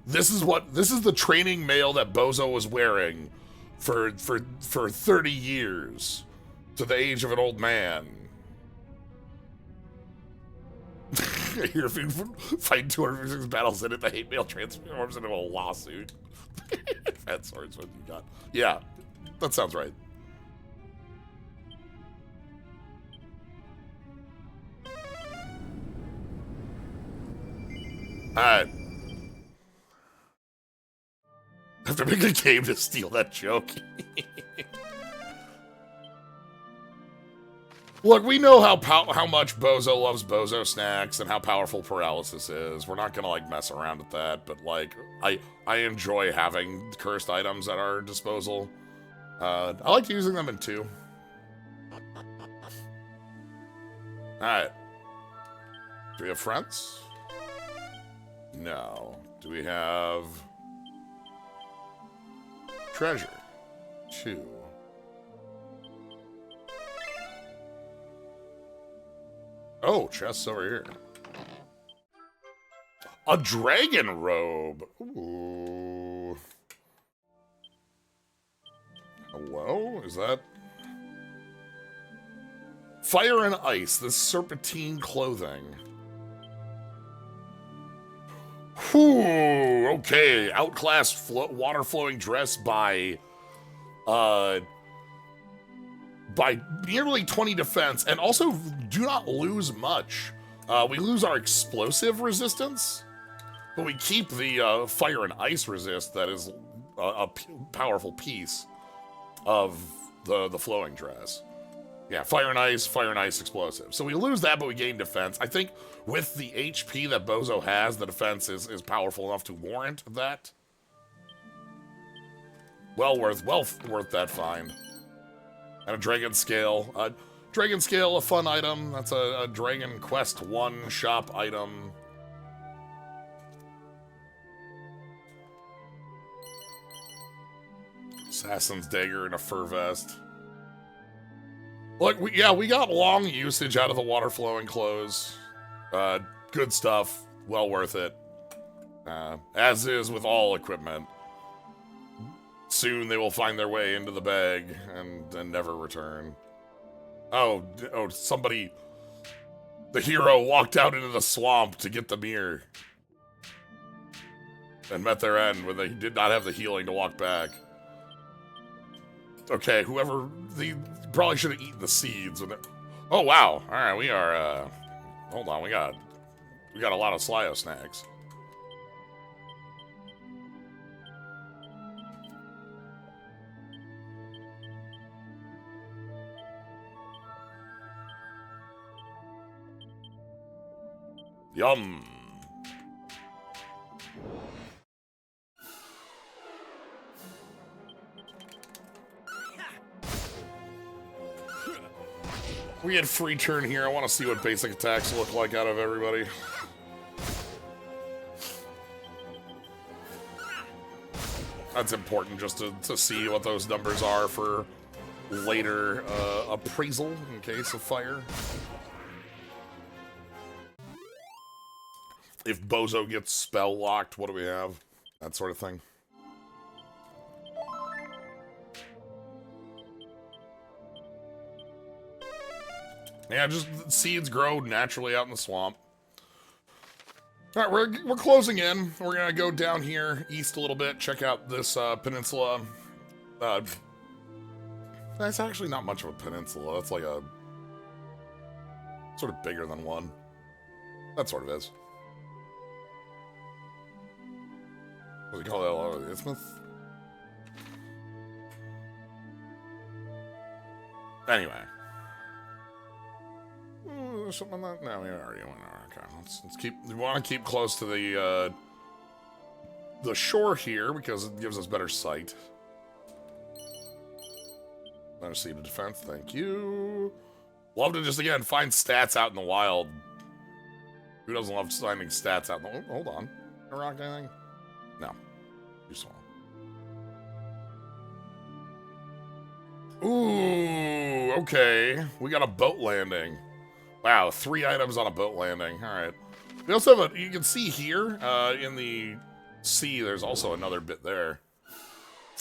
This is the training mail that Bozo was wearing for 30 years to the age of an old man. Here, if you fight 256 battles in it, the hate mail transforms into a lawsuit. Fat swords, what you got? Yeah, that sounds right. Alright. I have to make a game to steal that joke. Look, we know how much Bozo loves Bozo snacks and how powerful paralysis is. We're not gonna like mess around with that, but like I enjoy having cursed items at our disposal. I like using them in 2. Alright. Do we have friends? No. Do we have treasure? 2. Oh, chests over here. A dragon robe. Ooh. Hello? Is that... Fire and ice. This serpentine clothing. Whew. Okay. Outclassed water-flowing dress by nearly 20 defense, and also do not lose much. We lose our explosive resistance, but we keep the fire and ice resist that is a powerful piece of the flowing dress. Yeah, fire and ice, explosive. So we lose that, but we gain defense. I think with the HP that Bozo has, the defense is powerful enough to warrant that. Well worth that find. And a Dragon Scale. Dragon Scale, a fun item. That's a Dragon Quest 1 shop item. Assassin's Dagger and a fur vest. Look, we got long usage out of the water-flowing clothes. Good stuff. Well worth it. As is with all equipment. Soon they will find their way into the bag and never return. Oh, somebody... The hero walked out into the swamp to get the mirror. And met their end when they did not have the healing to walk back. Okay, they probably should have eaten the seeds. Oh, wow. Alright, we are, hold on, we got a lot of Slyo snacks. Yum. We had free turn here. I want to see what basic attacks look like out of everybody. That's important just to see what those numbers are for later appraisal in case of fire. If Bozo gets spell locked, what do we have? That sort of thing. Yeah, just seeds grow naturally out in the swamp. All right, we're closing in. We're gonna go down here east a little bit, check out this peninsula. That's actually not much of a peninsula. That's like a sort of bigger than one. That sort of is. What do they call that? The isthmus? Anyway. Something like that? No, we already went over. Okay, let's keep. We want to keep close to the shore here because it gives us better sight. Another seed of defense, thank you. Love to just again find stats out in the wild. Who doesn't love finding stats out in the? Oh, hold on, I rock anything? No, too small. Ooh, okay. We got a boat landing. Wow, 3 items on a boat landing. All right. We also have a. You can see here in the sea. There's also another bit there.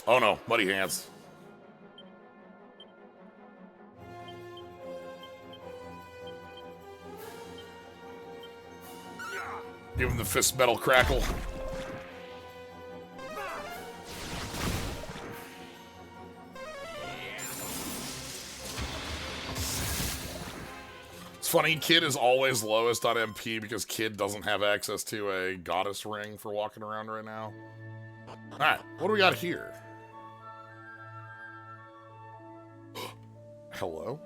Oh no, muddy hands. Give him the fist metal crackle. It's funny, Kid is always lowest on MP because Kid doesn't have access to a goddess ring for walking around right now. Alright, what do we got here? Hello?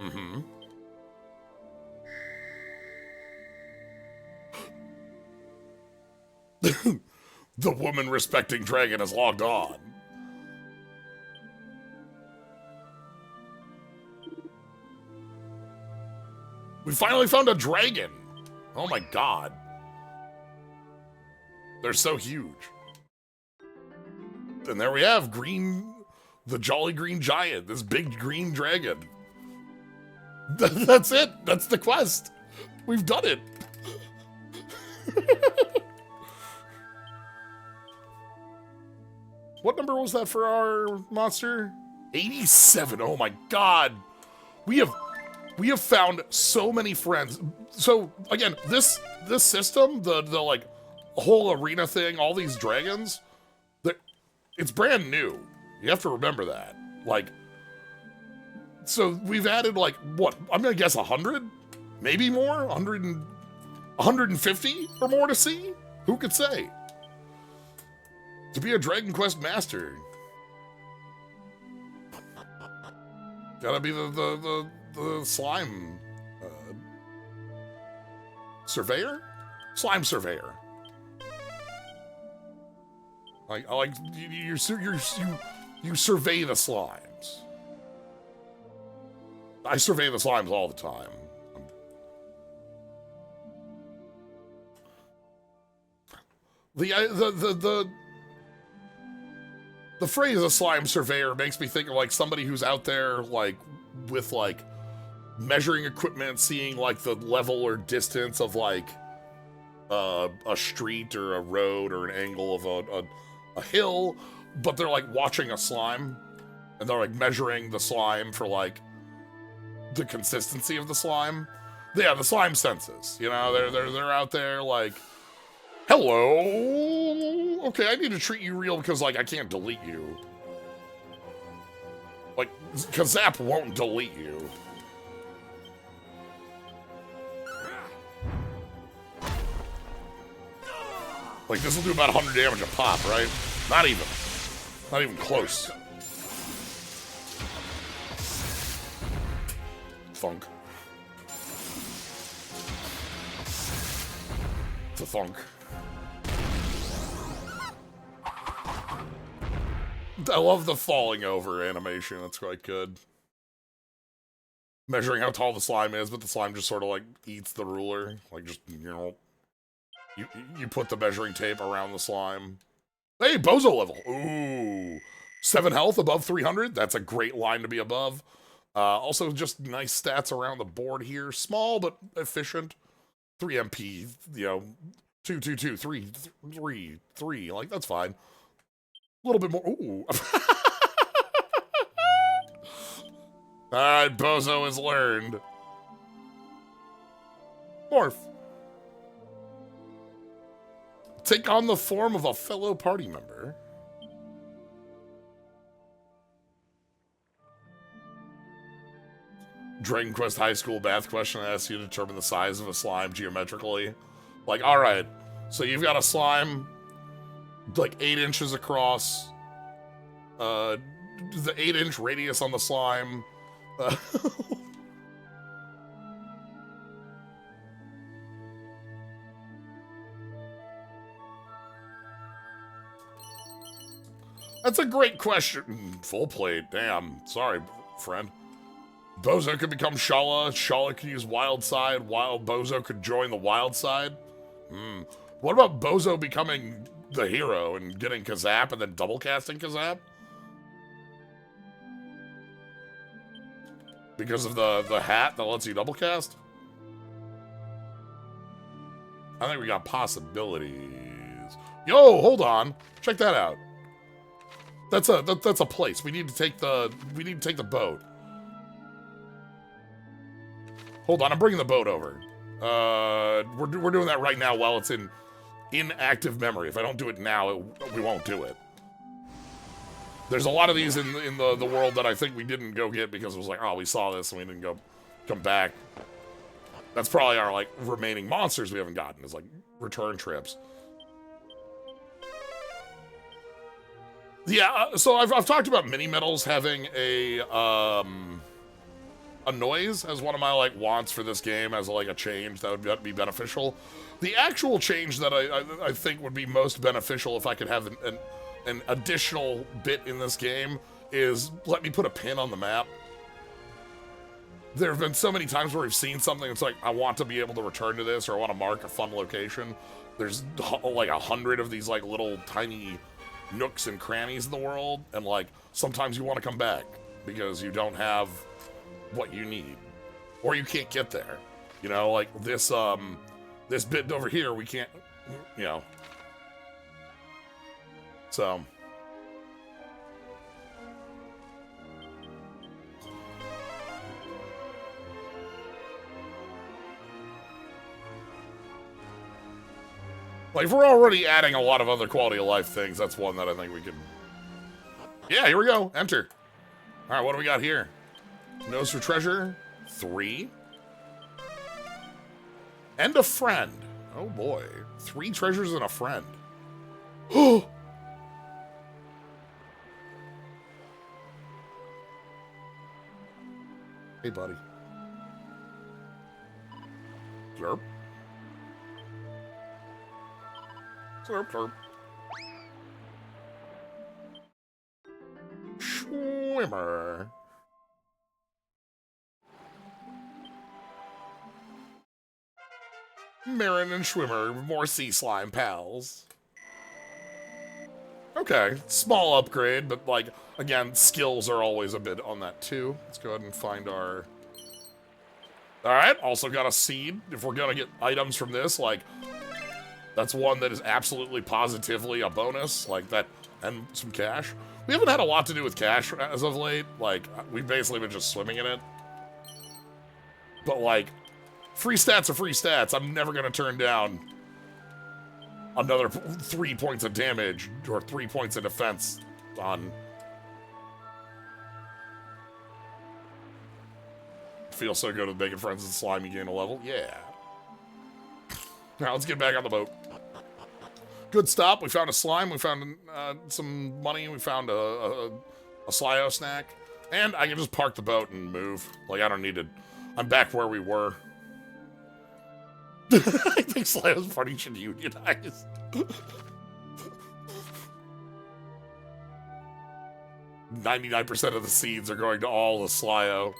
Mm-hmm. The woman-respecting dragon has logged on. We finally found a dragon! Oh my god. They're so huge. And there we have the Jolly Green Giant, this big green dragon. That's it. That's the quest. We've done it. What number was that for our monster? 87. Oh my god. We have found so many friends. So again, this system, the like whole arena thing, all these dragons, it's brand new. You have to remember that. Like, so we've added like what? I'm gonna guess 100, maybe more, 150 or more to see. Who could say? To be a Dragon Quest master, gotta be the slime surveyor, slime surveyor. I like you survey the slimes. I survey the slimes all the time. The phrase "a slime surveyor" makes me think of like somebody who's out there like with like measuring equipment, seeing like the level or distance of like a street or a road or an angle of a hill, but they're like watching a slime and they're like measuring the slime for like the consistency of the slime. Yeah, the slime senses. You know, they're out there like, hello. Okay, I need to treat you real because like I can't delete you. Like, Kazap won't delete you. Like, this will do about 100 damage a pop, right? Not even close. Thunk. It's a thunk. I love the falling over animation. That's quite good. Measuring how tall the slime is, but the slime just sort of like eats the ruler. Like just, you know, you put the measuring tape around the slime. Hey, Bozo level. Ooh. 7 health above 300. That's a great line to be above. Also just nice stats around the board here. Small but efficient. 3 MP, you know, 2, 2, 2, 3, 3, 3. Like, that's fine. A little bit more. Ooh. Alright, Bozo has learned. Morph. Take on the form of a fellow party member. Dragon Quest High School math question that asks you to determine the size of a slime geometrically. Like, alright, so you've got a slime, like 8 inches across, the 8-inch radius on the slime. That's a great question. Full plate, damn. Sorry, friend. Bozo could become Shala. Shala could use Wild Side. Bozo could join the Wild Side. What about Bozo becoming the hero and getting Kazap and then double casting Kazap? Because of the hat that lets you double cast? I think we got possibilities. Yo, hold on. Check that out. That's a place. We need to take the boat. Hold on, I'm bringing the boat over. We're doing that right now while it's in active memory. If I don't do it now, we won't do it. There's a lot of these in the world that I think we didn't go get because it was like, oh, we saw this and we didn't come back. That's probably our like remaining monsters we haven't gotten is like return trips. Yeah, so I've talked about mini metals having a noise as one of my like wants for this game as like a change that would be beneficial. The actual change that I think would be most beneficial if I could have an additional bit in this game is let me put a pin on the map. There have been so many times where we've seen something that's like I want to be able to return to this or I want to mark a fun location. There's like 100 of these like little tiny nooks and crannies in the world, and like sometimes you want to come back because you don't have what you need or you can't get there, you know, like this bit over here we can't, you know, so like if we're already adding a lot of other quality of life things, that's one that I think we could. Yeah, here we go. Enter. All right, what do we got here? Nose for treasure, 3. And a friend. Oh boy. 3 treasures and a friend. Oh! Hey, buddy. Slurp. Slurp, slurp. Schwimmer. Marin and Schwimmer, more sea slime pals. Okay, small upgrade, but like, again, skills are always a bit on that too. Let's go ahead and find our... Alright, also got a seed. If we're gonna get items from this, like, that's one that is absolutely positively a bonus, like that, and some cash. We haven't had a lot to do with cash as of late. Like, we've basically been just swimming in it. But like, free stats are free stats. I'm never gonna turn down another 3 points of damage or 3 points of defense on... Feels so good with making friends with slime, you gain a level. Yeah. Now let's get back on the boat. Good stop. We found a slime. We found some money. We found a Slyo snack. And I can just park the boat and move. Like, I don't need to... I'm back where we were. I think Slyo's party should unionize. 99% of the seeds are going to all the Slyo.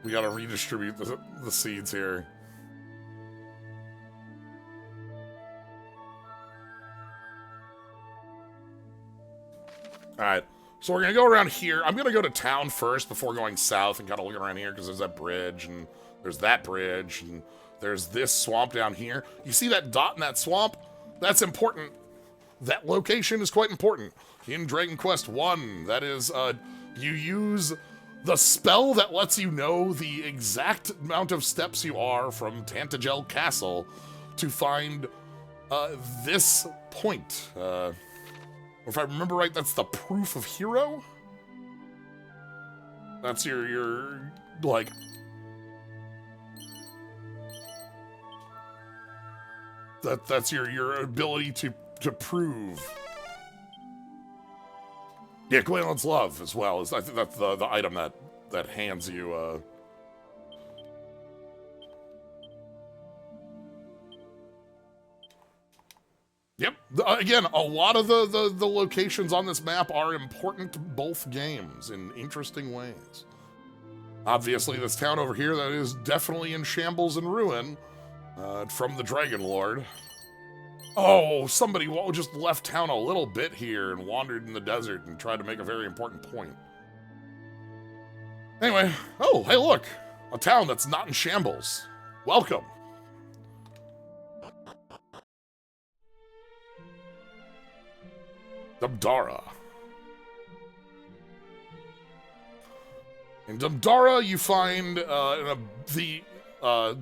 We gotta redistribute the seeds here. Alright, so we're gonna go around here. I'm gonna go to town first before going south and kind of look around here because there's that bridge and there's that bridge and there's this swamp down here. You see that dot in that swamp? That's important. That location is quite important. In Dragon Quest 1, that is, you use the spell that lets you know the exact amount of steps you are from Tantagel Castle to find this point. If I remember right, that's the Proof of Hero? That's your like... That's your ability to prove. Yeah, Gwaylen's Love as well. I think that's the item that hands you, Yep. Again, a lot of the locations on this map are important to both games in interesting ways. Obviously, this town over here that is definitely in shambles and ruin from the Dragon Lord. Oh, somebody just left town a little bit here and wandered in the desert and tried to make a very important point. Anyway, oh, hey, look. A town that's not in shambles. Welcome. Dumdara. In Dumdara, you find the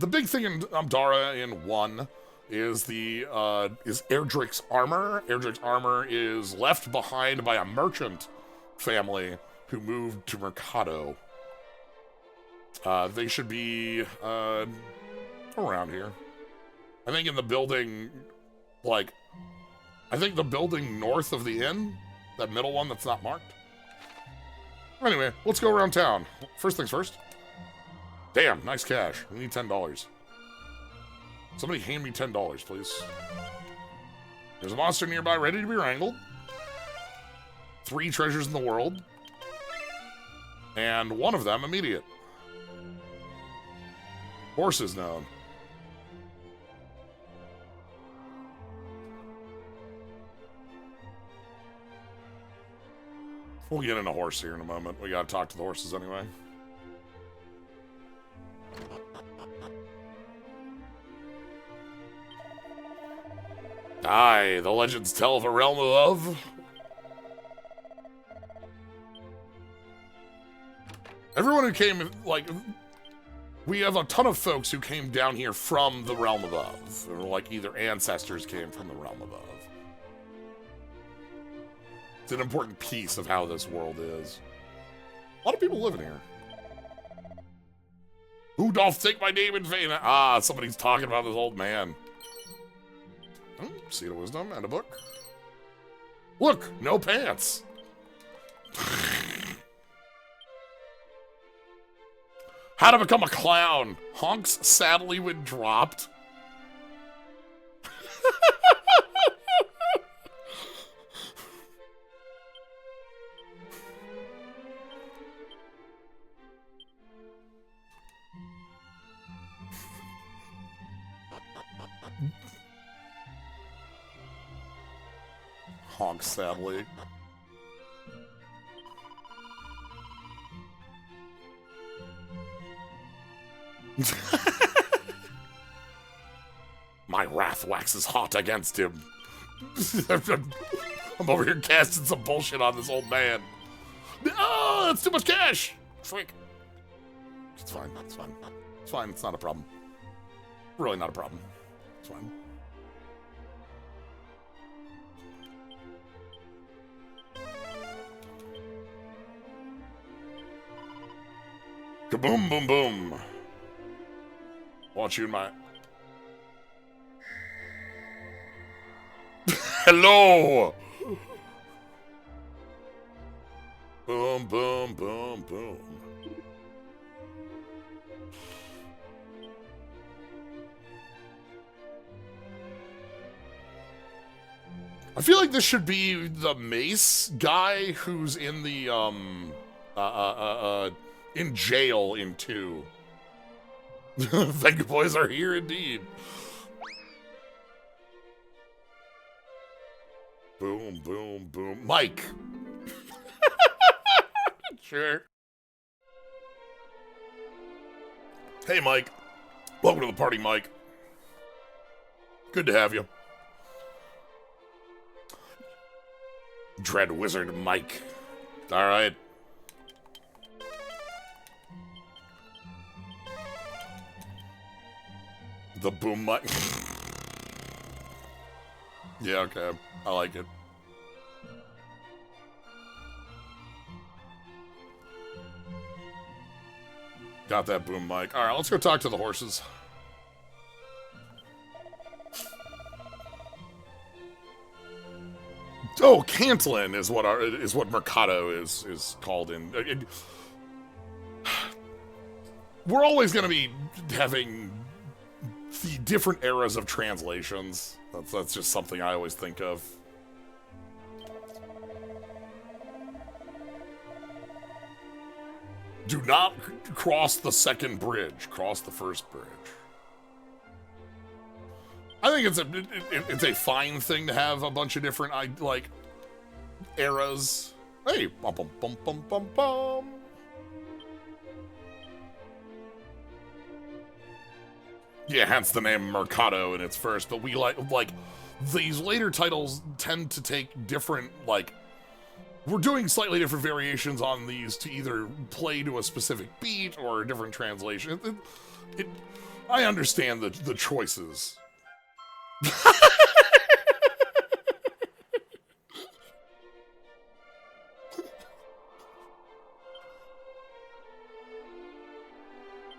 big thing in Dumdara in 1 is Erdrick's armor. Erdrick's armor is left behind by a merchant family who moved to Mercado. They should be around here. I think in the building, like, I think the building north of the inn, that middle one that's not marked. Anyway, let's go around town. First things first. Damn, nice cash. We need $10. Somebody hand me $10, please. There's a monster nearby ready to be wrangled. 3 treasures in the world. And 1 of them immediate. Horses known. We'll get in a horse here in a moment. We gotta talk to the horses anyway. Aye, the legends tell of a realm of love. Everyone who came, like, we have a ton of folks who came down here from the realm above. Or, like, either ancestors came from the realm above. It's an important piece of how this world is. A lot of people living here. Who doth take my name in vain? Ah, somebody's talking about this old man. Seed of Wisdom and a book. Look, no pants. How to become a clown. Honks sadly when dropped. Honk sadly. My wrath waxes hot against him. I'm over here casting some bullshit on this old man. Oh, that's too much cash. Freak. It's fine. It's fine. It's fine. It's not a problem. Really not a problem. It's fine. Kaboom, boom, boom. Watch you in my... Hello! Boom, boom, boom, boom. I feel like this should be the mace guy who's in the, in jail in 2. Venga boys are here indeed. Boom, boom, boom. Mike. Sure. Hey, Mike. Welcome to the party, Mike. Good to have you. Dread Wizard Mike. All right. The boom mic. Yeah, okay. I like it. Got that boom mic. All right, let's go talk to the horses. Oh, Cantlin is what Mercado is called in. We're always going to be having the different eras of translations. That's just something I always think of. Do not cross the second bridge. Cross the first bridge. I think it's a fine thing to have a bunch of different like eras. Hey, bum bum bum bum bum bum. Yeah, hence the name Mercado in its first. But we like these later titles tend to take different we're doing slightly different variations on these to either play to a specific beat or a different translation. I understand the choices.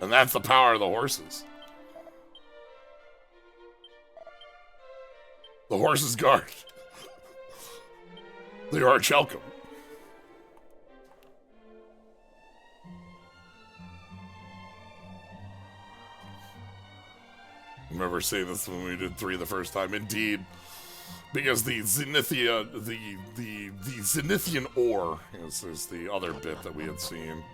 And that's the power of the horses. The horses guard. They are Chelcom. I remember saying this when we did 3 the first time. Indeed, because the Zenithia, the Zenithian ore is the other bit that we had seen.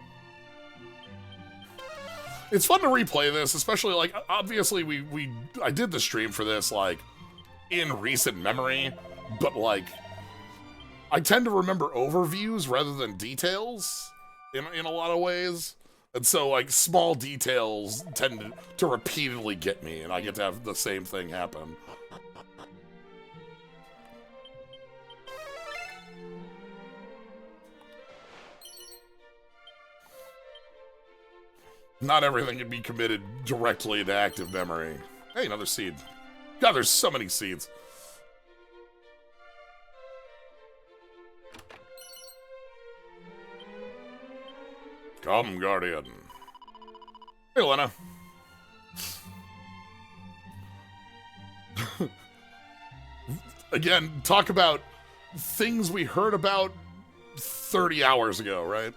It's fun to replay this, especially obviously I did the stream for this in recent memory, but I tend to remember overviews rather than details in a lot of ways. And so, small details tend to repeatedly get me, and I get to have the same thing happen. Not everything can be committed directly to active memory. Hey, another seed. God, there's so many seeds. Come, Guardian. Hey, Lena. Again, talk about things we heard about 30 hours ago, right?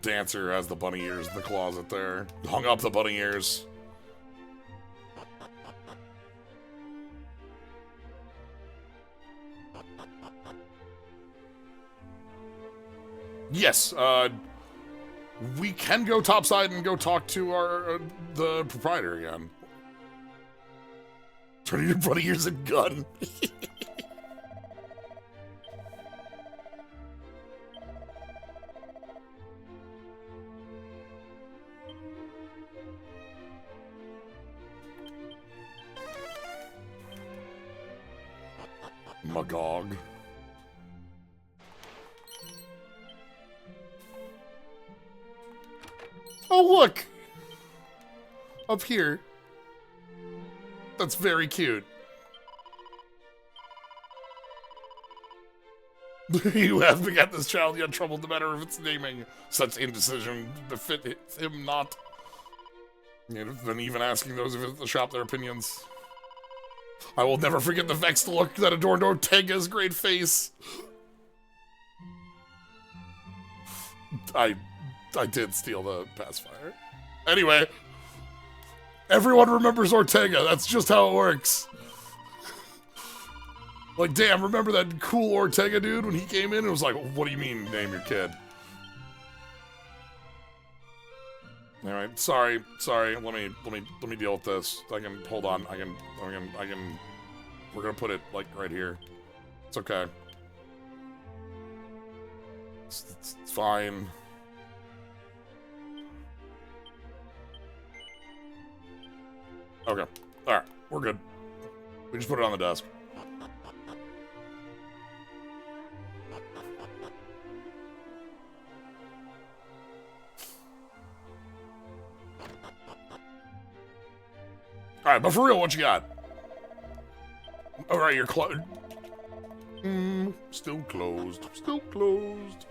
Dancer has the bunny ears in the closet there. Hung up the bunny ears. Yes, we can go topside and go talk to the proprietor again. Turn your bunny ears and gun. Magog. Oh, look! Up here. That's very cute. You have begat this child, yet troubled the matter of its naming. Such indecision befit him not. And then even asking those of the shop their opinions. I will never forget the vexed look that adorned Ortega's great face. I did steal the pacifier. Anyway, everyone remembers Ortega. That's just how it works. Damn, remember that cool Ortega dude when he came in and was like, "What do you mean, name your kid?" All right, sorry. Let me deal with this. I can hold on. I can. We're gonna put it right here. It's okay. It's fine. Okay. All right, we're good. We just put it on the desk. Alright, but for real, what you got? Alright, you're closed. Still closed. Still closed.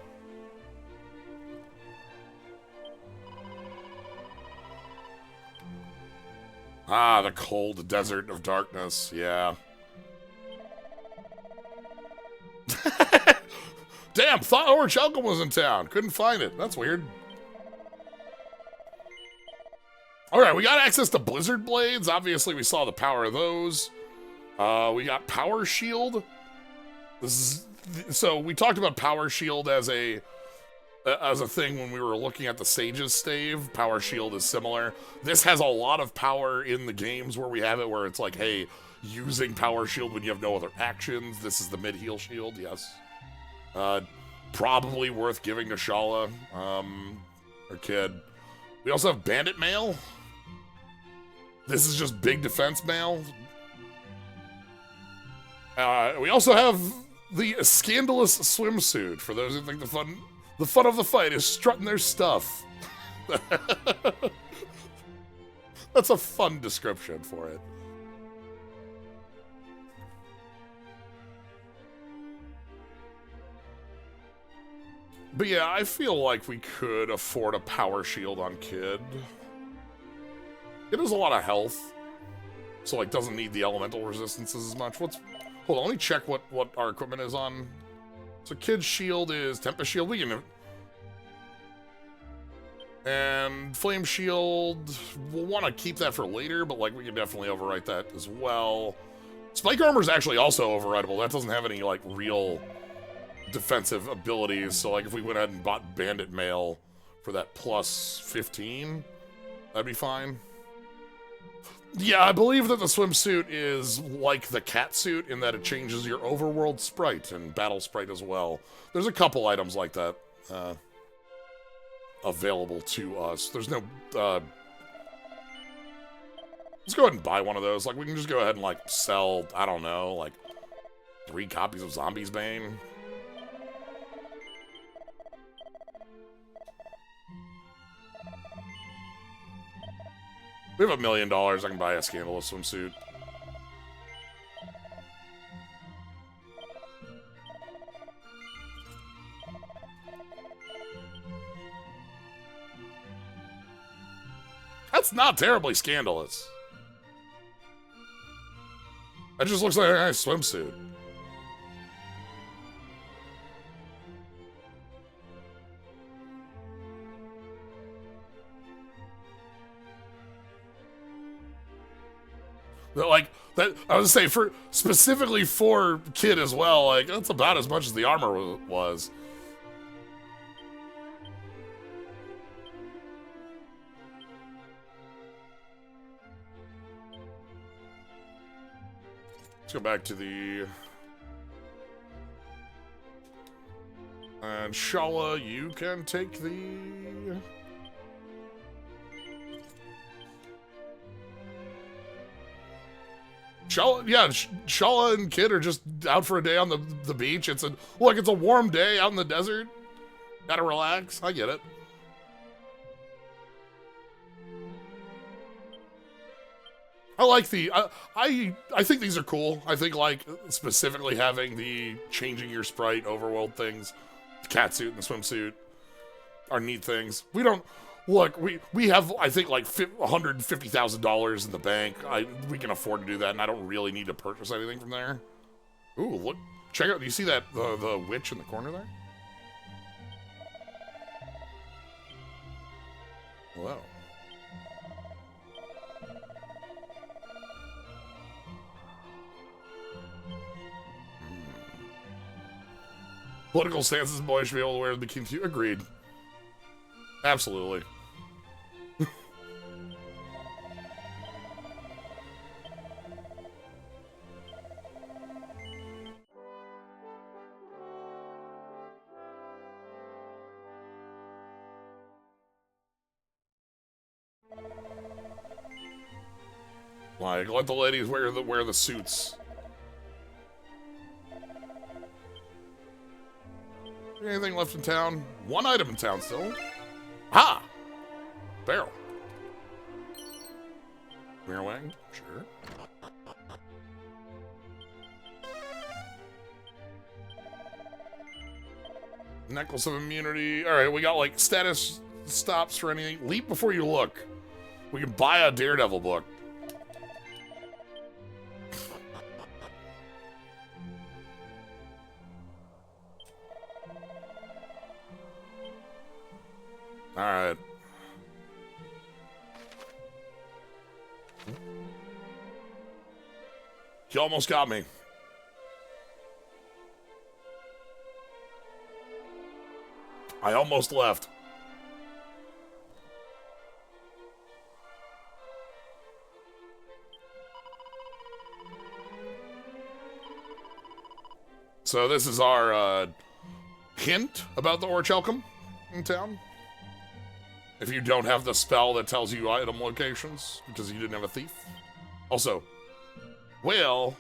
Ah, the cold desert of darkness. Yeah. Damn, thought Orange Alchem was in town. Couldn't find it. That's weird. Alright, we got access to Blizzard Blades. Obviously, we saw the power of those. We got Power Shield. So we talked about Power Shield as a thing when we were looking at the Sage's stave. Power Shield is similar. This has a lot of power in the games where we have it, where it's like, hey, using Power Shield when you have no other actions. This is the mid-heal shield, yes. Probably worth giving to Shala, or Kid. We also have Bandit Mail. This is just big defense mail. We also have the Scandalous Swimsuit, for those who think the fun of the fight is strutting their stuff. That's a fun description for it. But yeah, I feel like we could afford a Power Shield on Kid. It has a lot of health, so like doesn't need the elemental resistances as much. Hold on, let me check what our equipment is on. So Kid's shield is Tempest Shield. We can... And Flame Shield, we'll want to keep that for later, but like we can definitely overwrite that as well. Spike Armor is actually also overwritable. That doesn't have any like real defensive abilities, so like if we went ahead and bought Bandit Mail for that plus 15, that'd be fine. Yeah, I believe that the swimsuit is like the cat suit in that it changes your overworld sprite and battle sprite as well. There's a couple items like that available to us. There's no... let's go ahead and buy one of those. Like, we can just go ahead and, like, sell, I don't know, like, 3 copies of Zombies Bane. We have $1 million. I can buy a Scandalous swimsuit. That's not terribly scandalous. That just looks like a nice swimsuit. Like that, I would say specifically for Kid as well. Like that's about as much as the armor was. Let's go back to the... And Shala, you can take the... Shala, yeah, Shala and Kid are just out for a day on the beach. It's a warm day out in the desert. Gotta relax. I get it. I like the, I think these are cool. I think, like, specifically having the changing your sprite overworld things, the catsuit and the swimsuit are neat things. We don't, look, we have, I think, like, $150,000 in the bank. We can afford to do that, and I don't really need to purchase anything from there. Ooh, look, check out, do you see that, the witch in the corner there? Whoa. Political stances, boys should be able to wear the bikini too. Agreed. Absolutely. Like, let the ladies wear the suits. Anything left in town? One item in town still. Ah! Barrel. Mirrorwing? Sure. Necklace of immunity. Alright, we got like status stops for anything. Leap before you look. We can buy a Daredevil book. Alright. You almost got me. I almost left. So this is our hint about the Orichalcum in town. If you don't have the spell that tells you item locations, because you didn't have a thief. Also, well.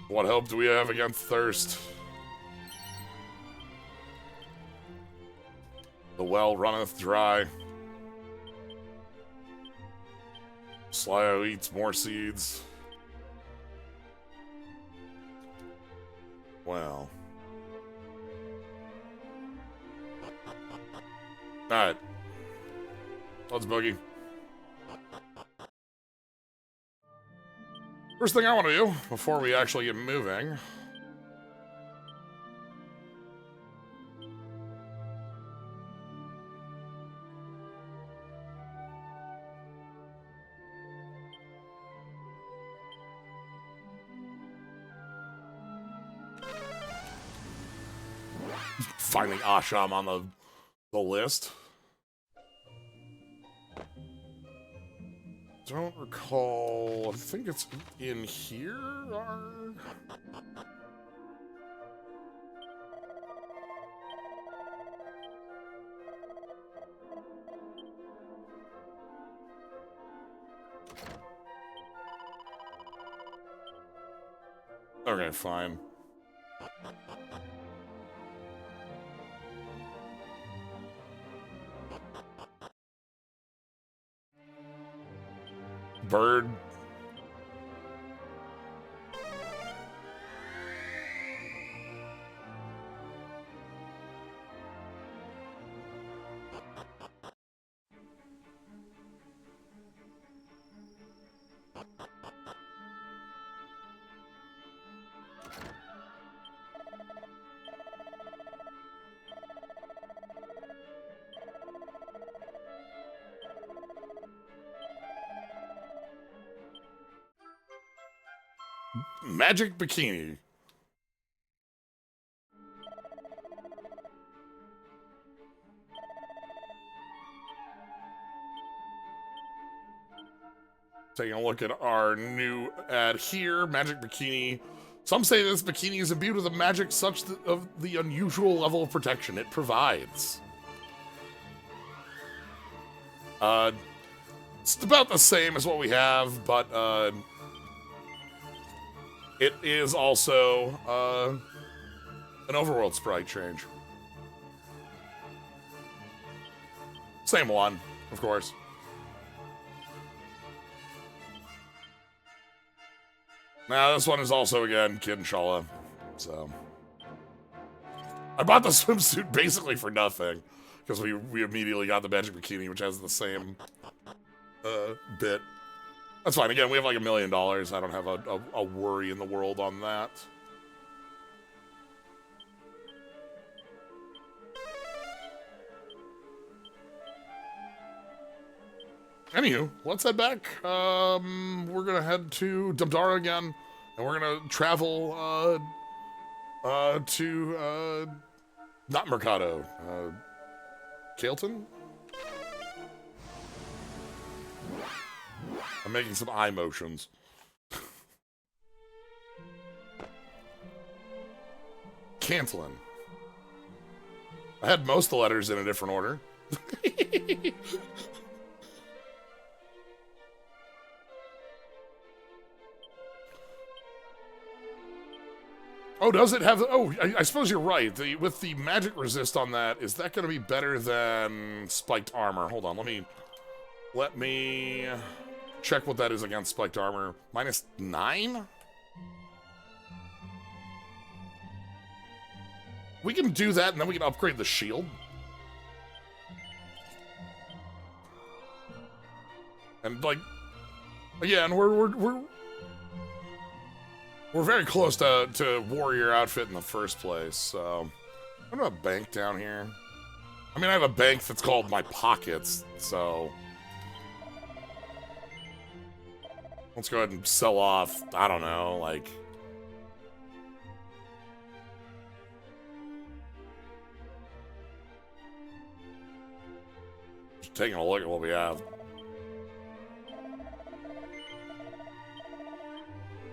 What hope do we have against thirst? The well runneth dry. Slyo eats more seeds. Well. Alright. Let's boogie. First thing I want to do, before we actually get moving... finding Asham on the list. Don't recall. I think it's in here. Okay, fine. Bird. Magic bikini. Taking a look at our new ad here, Magic Bikini. Some say this bikini is imbued with a magic such of the unusual level of protection it provides. It's about the same as what we have, but it is also an overworld sprite change. Same one, of course. Now, this one is also, again, Kid and Shala. So, I bought the swimsuit basically for nothing, because we immediately got the Magic Bikini, which has the same bit. That's fine. Again, we have like $1 million. I don't have a worry in the world on that. Anywho, let's head back. We're gonna head to Dubdara again, and we're gonna travel to not Mercado, Kael'ton. I'm making some eye motions. Cantlin. I had most of the letters in a different order. Oh, does it have... Oh, I suppose you're right. With the magic resist on that, is that going to be better than spiked armor? Hold on, let me check what that is against spiked armor. -9? We can do that, and then we can upgrade the shield. And, like... Yeah, and we're very close to warrior outfit in the first place, so... I don't have a bank down here. I mean, I have a bank that's called My Pockets, so... Let's go ahead and sell off, I don't know, like... Just taking a look at what we have.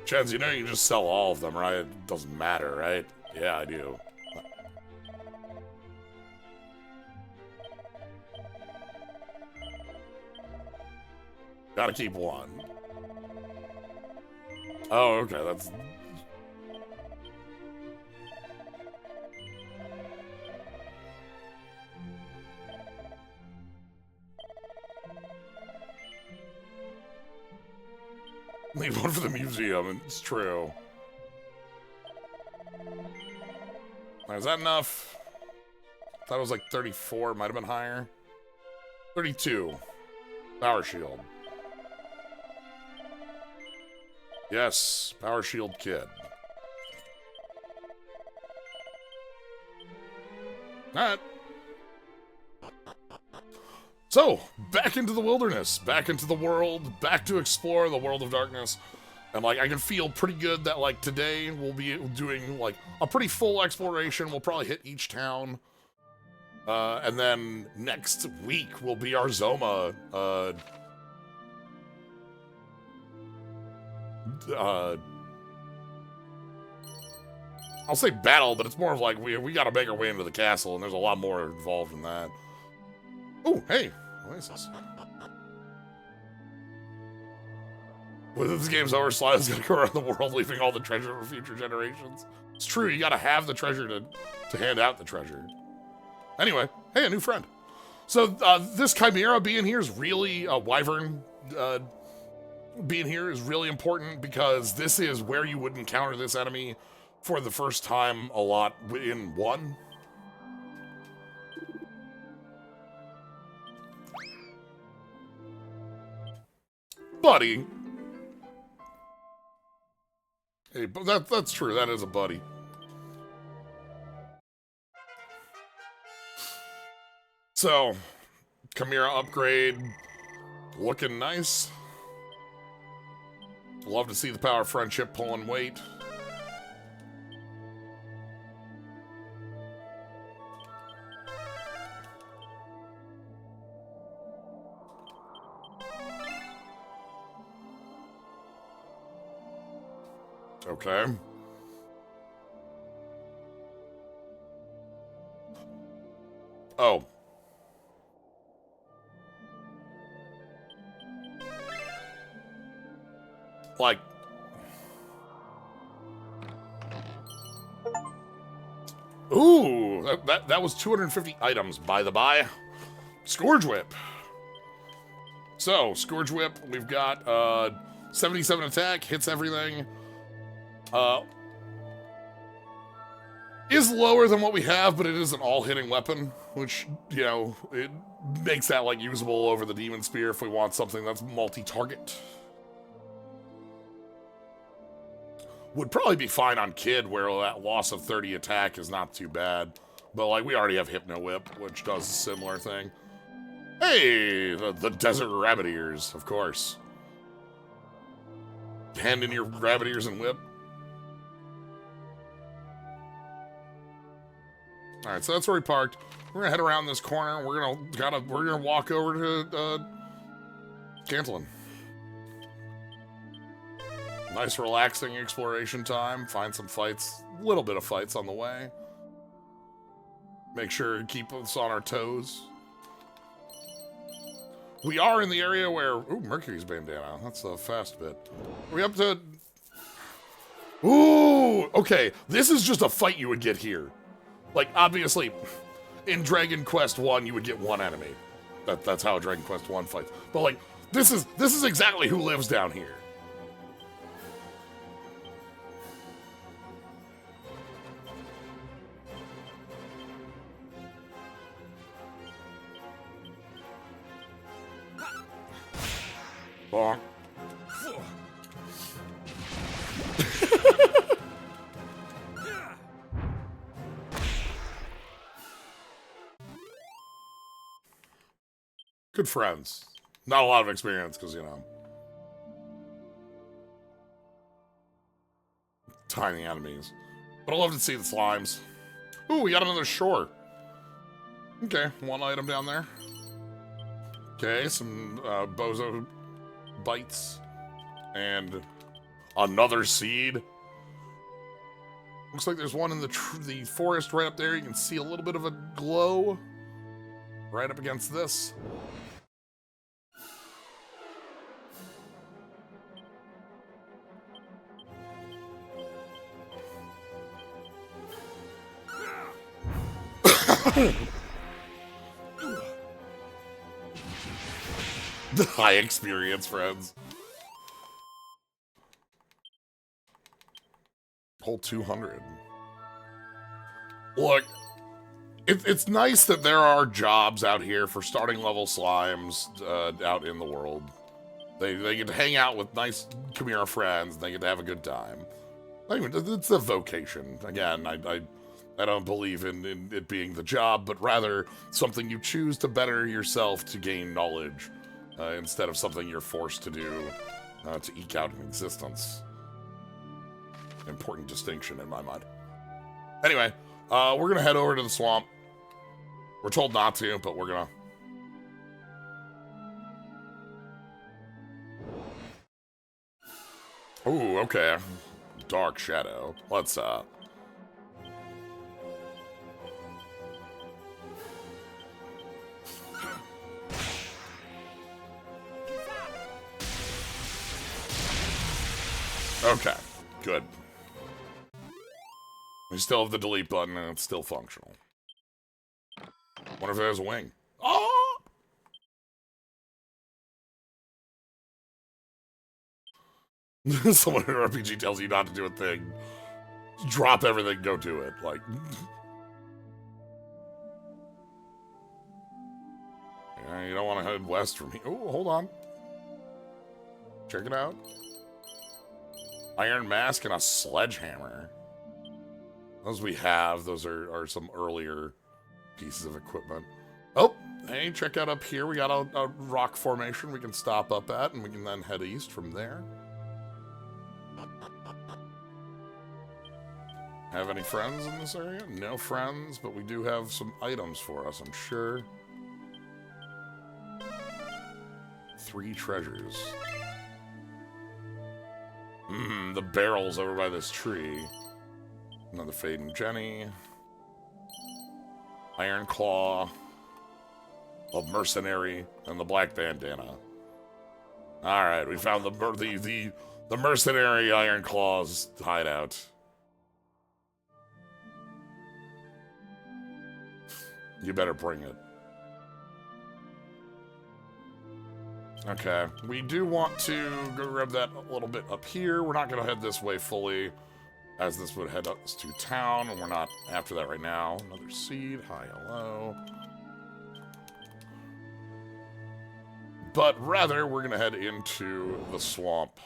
Chance, you know you can just sell all of them, right? It doesn't matter, right? Yeah, I do. Gotta keep one. Oh, okay, that's... Leave one for the museum, it's true. Is that enough? Thought it was like 34, might have been higher. 32. Power shield. Yes, power shield kid. Alright. So, back into the wilderness, back into the world, back to explore the world of darkness. And, like, I can feel pretty good that, like, today we'll be doing, like, a pretty full exploration. We'll probably hit each town. And then next week will be our Zoma, I'll say battle, but it's more of like we gotta make our way into the castle, and there's a lot more involved in that. Oh, hey, what is this? When this game's over, Slide's gonna go around the world leaving all the treasure for future generations. It's true, you gotta have the treasure to hand out the treasure. Anyway, hey, a new friend. So this Chimera being here is really, Wyvern being here is really important because this is where you would encounter this enemy for the first time a lot in 1. Buddy. Hey, but that's true. That is a buddy. So, Chimera upgrade. Looking nice. Love to see the power of friendship pulling weight. Okay. Oh. Like... Ooh! That was 250 items, by the by. Scourge Whip. So, Scourge Whip, we've got 77 attack, hits everything. Is lower than what we have, but it is an all-hitting weapon, which, you know, it makes that, like, usable over the Demon Spear if we want something that's multi-target. Would probably be fine on Kid, where that loss of 30 attack is not too bad. But, like, we already have Hypno Whip, which does a similar thing. Hey, the Desert Rabbit Ears, of course. Hand in your rabbit ears and whip. Alright, so that's where we parked. We're gonna head around this corner. We're gonna walk over to Scantlan. Nice relaxing exploration time. Find some fights, a little bit of fights on the way. Make sure to keep us on our toes. We are in the area where... Ooh, Mercury's bandana. That's the fast bit. Are we up to... Ooh! Oh, okay. This is just a fight you would get here. Like, obviously, in Dragon Quest 1, you would get one enemy. That's how Dragon Quest 1 fights. But, like, this is exactly who lives down here. Bonk. Good friends. Not a lot of experience, because, you know. Tiny enemies. But I love to see the slimes. Ooh, we got another shore. Okay, one item down there. Okay, some bozo bites. And another seed. Looks like there's one in the forest right up there. You can see a little bit of a glow right up against this. The high experience, friends. Whole 200. Look, it's nice that there are jobs out here for starting level slimes out in the world. They get to hang out with nice Chimera friends. And they get to have a good time. I mean, it's a vocation. Again, I don't believe in it being the job, but rather something you choose to better yourself to gain knowledge instead of something you're forced to do to eke out an existence. Important distinction in my mind. Anyway, we're going to head over to the swamp. We're told not to, but we're going to. Ooh, okay. Dark Shadow. Let's, Okay, good. We still have the delete button and it's still functional. Wonder if there's a wing. Oh! Someone in an RPG tells you not to do a thing. Drop everything, go do it. Like. Yeah, you don't want to head west from here. Oh, hold on. Check it out. Iron Mask and a Sledgehammer. Those we have. Those are some earlier pieces of equipment. Oh, hey, check out up here. We got a rock formation we can stop up at, and we can then head east from there. Have any friends in this area? No friends, but we do have some items for us, I'm sure. 3 treasures. The barrel's over by this tree. Another Fading Jenny. Iron Claw. A Mercenary. And the Black Bandana. Alright, we found the Mercenary Iron Claw's hideout. You better bring it. Okay, we do want to go grab that a little bit up here. We're not going to head this way fully, as this would head us to town, and we're not after that right now. Another seed. Hi, hello. But rather, we're going to head into the swamp.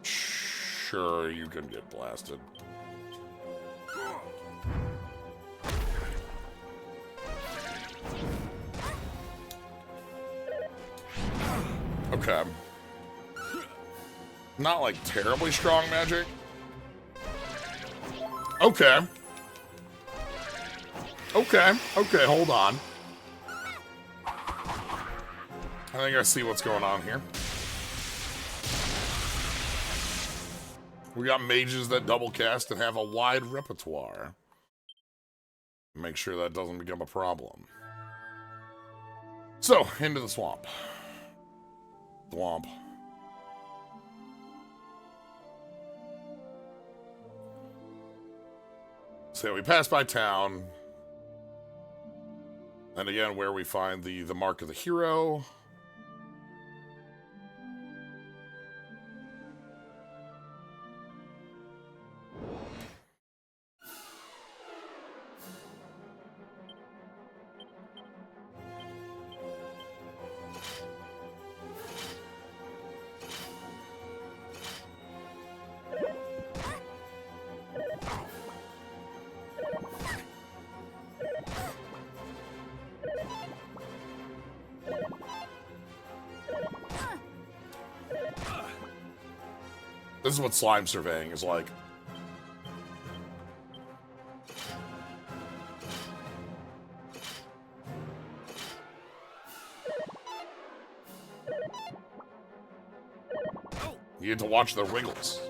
Sure, you can get blasted. Okay. Not like terribly strong magic. Okay. Okay, hold on. I think I see what's going on here. We got mages that double cast and have a wide repertoire. Make sure that doesn't become a problem. So, into the swamp. Swamp. So yeah, we pass by town. And again, where we find the mark of the hero. This is what slime surveying is like. You get to watch their wiggles.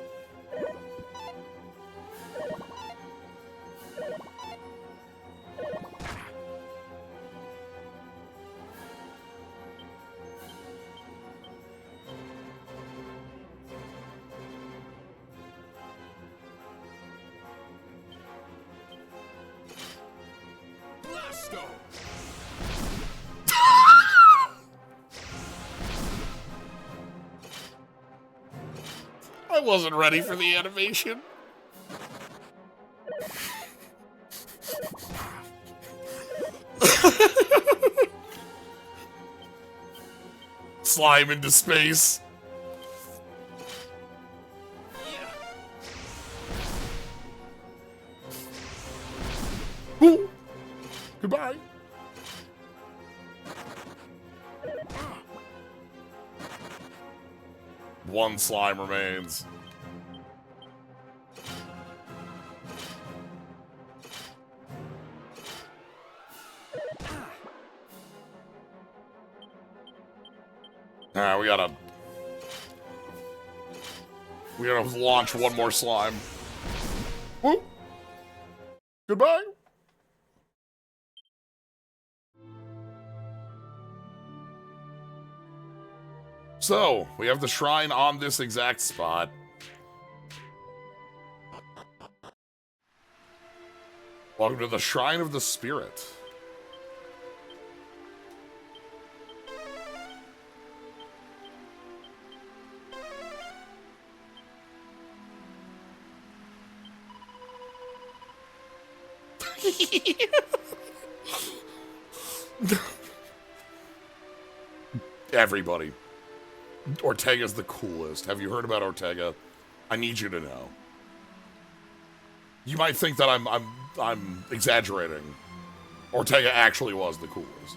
I wasn't ready for the animation. Slime into space. Ooh. Goodbye. One slime remains. Alright, we gotta launch one more slime. Woo! Goodbye. So, we have the shrine on this exact spot. Welcome to the Shrine of the Spirit. Everybody. Ortega's the coolest. Have you heard about Ortega? I need you to know. You might think that I'm exaggerating. Ortega actually was the coolest.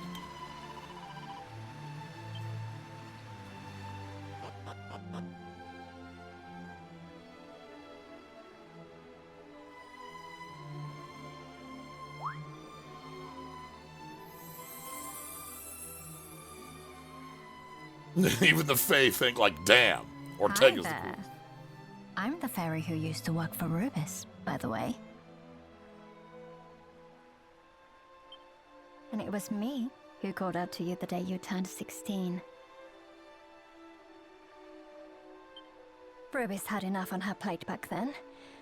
Even the Fae think like, damn, Ortega's the coolest. I'm the fairy who used to work for Rubis, by the way. And it was me who called out to you the day you turned 16. Rubis had enough on her plate back then,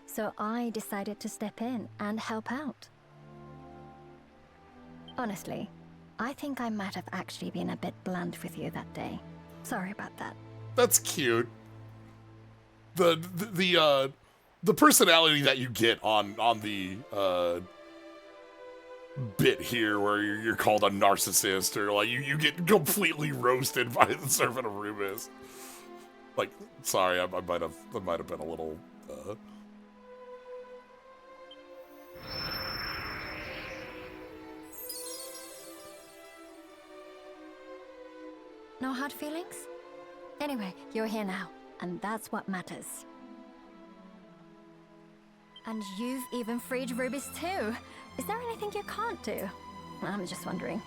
so I decided to step in and help out. Honestly, I think I might have actually been a bit blunt with you that day. Sorry about that. That's cute. The personality that you get on the bit here where you're called a narcissist or like you get completely roasted by the servant of Rubis. Like, sorry, I might have been a little No hard feelings? Anyway, you're here now, and that's what matters. And you've even freed Rubis too. Is there anything you can't do? I'm just wondering.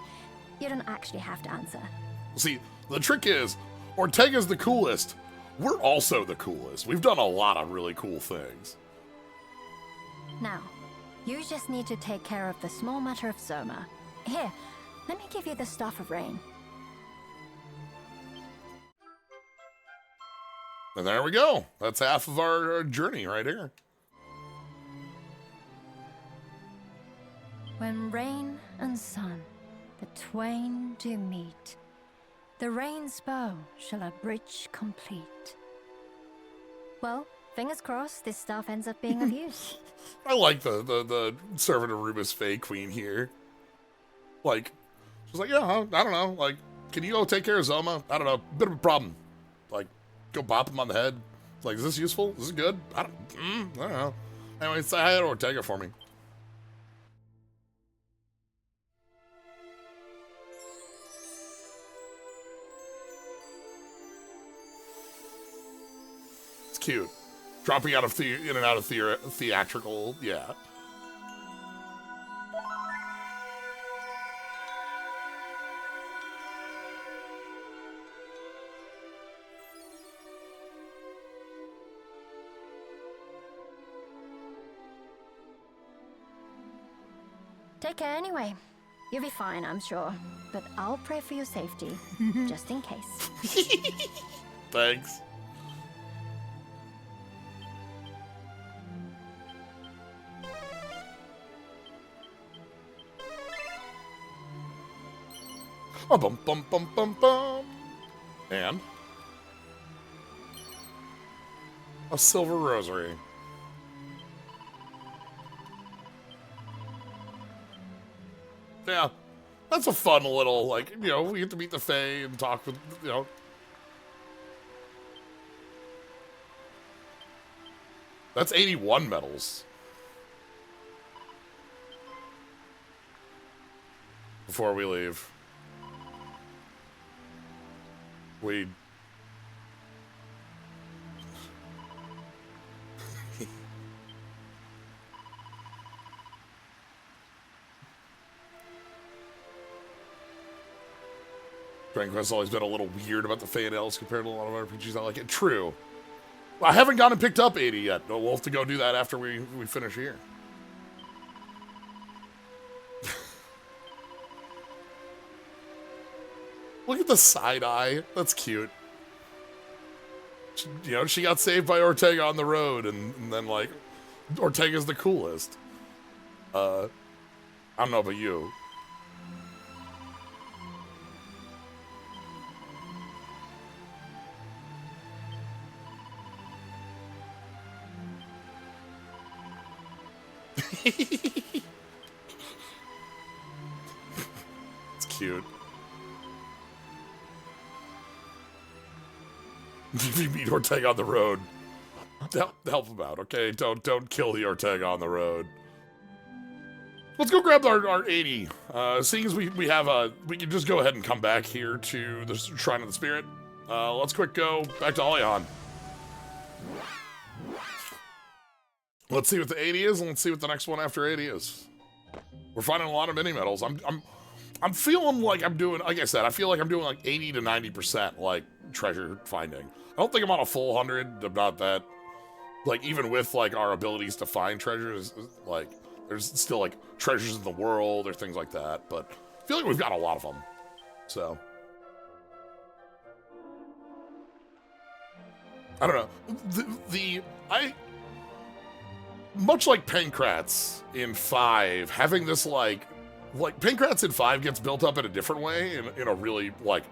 You don't actually have to answer. See, the trick is, Ortega's the coolest. We're also the coolest. We've done a lot of really cool things. Now, you just need to take care of the small matter of Zoma. Here, let me give you the Staff of Rain. And there we go. That's half of our journey right here. When rain and sun, the twain do meet, the rain's bow shall a bridge complete. Well, fingers crossed this stuff ends up being of use. I like the servant of Rubus Fae Queen here. Like, she's like, yeah, I don't know. Like, can you go take care of Zoma? I don't know. Bit of a problem. Like, go bop him on the head. Like, is this useful? Is this good? I don't know. Anyway, say hi to Ortega for me. It's cute. Dropping out of in and out of theatrical, yeah. Take care anyway. You'll be fine, I'm sure. But I'll pray for your safety, just in case. Thanks. Oh, bum bum bum bum bum. And a silver rosary. Yeah, that's a fun little, like, you know, we get to meet the Fae and talk with, you know. That's 81 medals. Before we leave. We... Dragon Quest has always been a little weird about the Fae and Elves compared to a lot of RPGs I like it. True. Well, I haven't gone and picked up 80 yet. We'll have to go do that after we finish here. Look at the side eye. That's cute. You know, she got saved by Ortega on the road, and then, like, Ortega's the coolest. I don't know about you. It's cute. If you meet Ortega on the road, help him out, okay? Don't kill the Ortega on the road. Let's go grab our 80. Seeing as we have we can just go ahead and come back here to the Shrine of the Spirit. Let's quick go back to Alion. Let's see what the 80 is, and let's see what the next one after 80 is. We're finding a lot of mini medals. I'm feeling like I'm doing, like I said, I feel like I'm doing like 80 to 90% like treasure finding. I don't think I'm on a full 100. I'm not that, like, even with like our abilities to find treasures, like there's still like treasures in the world or things like that. But I feel like we've got a lot of them. So I don't know. Much like Pancrats in 5, having this like Pancrats in 5 gets built up in a different way, in a really like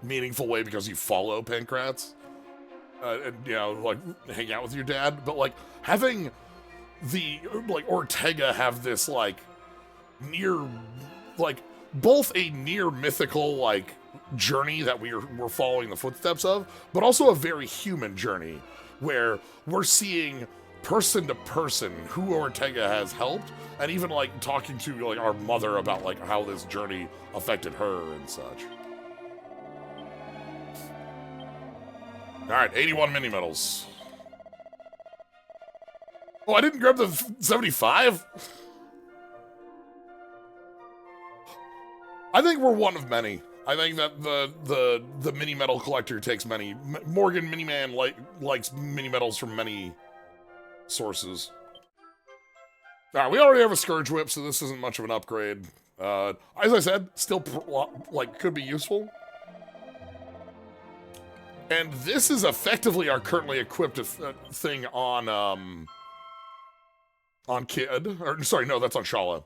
meaningful way, because you follow Pancrats and, you know, like hang out with your dad. But like having the like Ortega have this like both a near mythical like journey that we're following the footsteps of, but also a very human journey where we're seeing person to person who Ortega has helped, and even like talking to like our mother about like how this journey affected her and such. All right, 81 mini medals. Oh, I didn't grab the 75. I think we're one of many. I think that the mini medal collector takes many. Morgan Miniman likes mini medals from many sources. All right, we already have a Scourge Whip, so this isn't much of an upgrade. As I said, still like could be useful. And this is effectively our currently equipped thing on Kid. Or sorry, no, that's on Shala.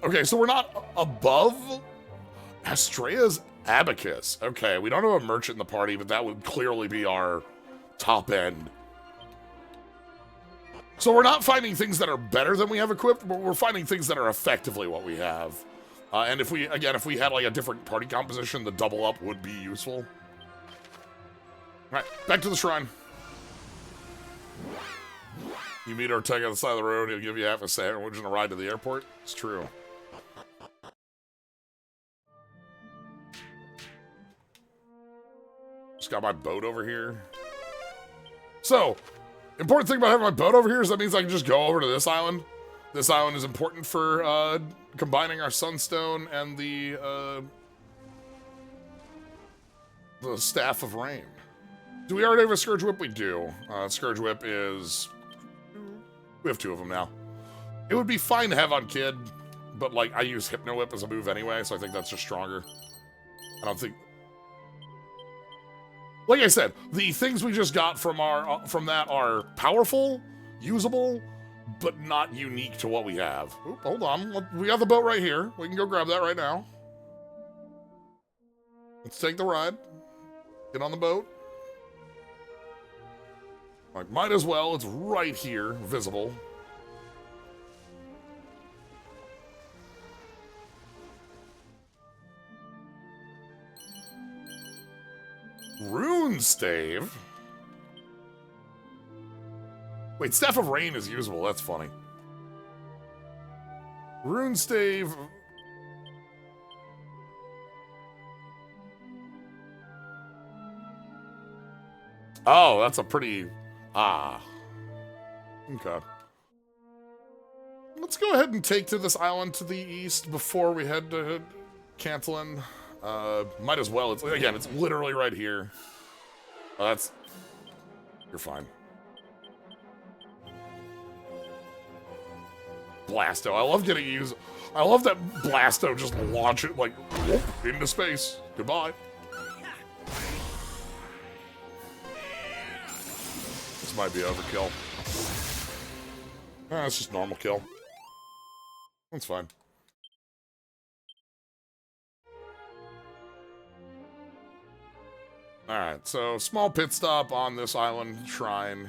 Okay, so we're not above Astrea's Abacus. Okay, we don't have a merchant in the party, but that would clearly be our top end. So we're not finding things that are better than we have equipped, but we're finding things that are effectively what we have. And if we had like a different party composition, the double up would be useful. All right, back to the shrine. You meet Ortega on the side of the road, he'll give you half a sandwich and a ride to the airport. It's true. Just got my boat over here. So, important thing about having my boat over here is that means I can just go over to this island. This island is important for combining our Sunstone and the Staff of Rain. Do we already have a Scourge Whip? We do. Scourge Whip is... We have 2 of them now. It would be fine to have on Kid, but like I use Hypno Whip as a move anyway, so I think that's just stronger. I don't think... Like I said, the things we just got from that are powerful, usable, but not unique to what we have. Oop, hold on. We got the boat right here. We can go grab that right now. Let's take the ride. Get on the boat. Like, might as well. It's right here, visible. Rune Stave? Wait, Staff of Rain is usable. That's funny. Rune Stave... Oh, that's a pretty... Ah. Okay. Let's go ahead and take to this island to the east before we head to Cantillon. Might as well. It's literally right here. That's... You're fine. Blasto. I love getting used. I love that Blasto just launch it like whoop, into space. Goodbye. This might be overkill. It's just normal kill. That's fine. Alright, so small pit stop on this island shrine.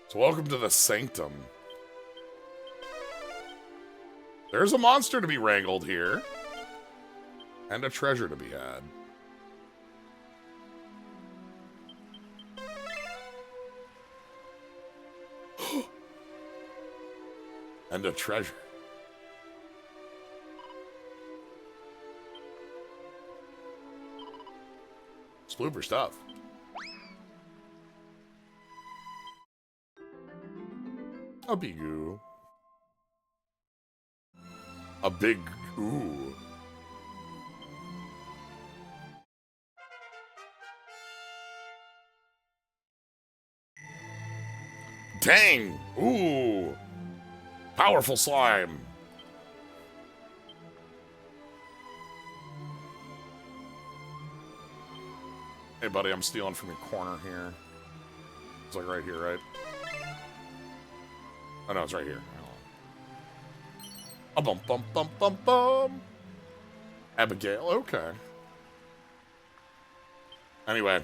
So welcome to the Sanctum. There's a monster to be wrangled here. And a treasure to be had. And a treasure. Splooper stuff. A big-oo. A big ooh. Dang! Ooh! Powerful slime! Hey buddy, I'm stealing from your corner here. It's like right here, right? Oh no, it's right here. A bum bum bum bum bum! Abigail, okay. Anyway.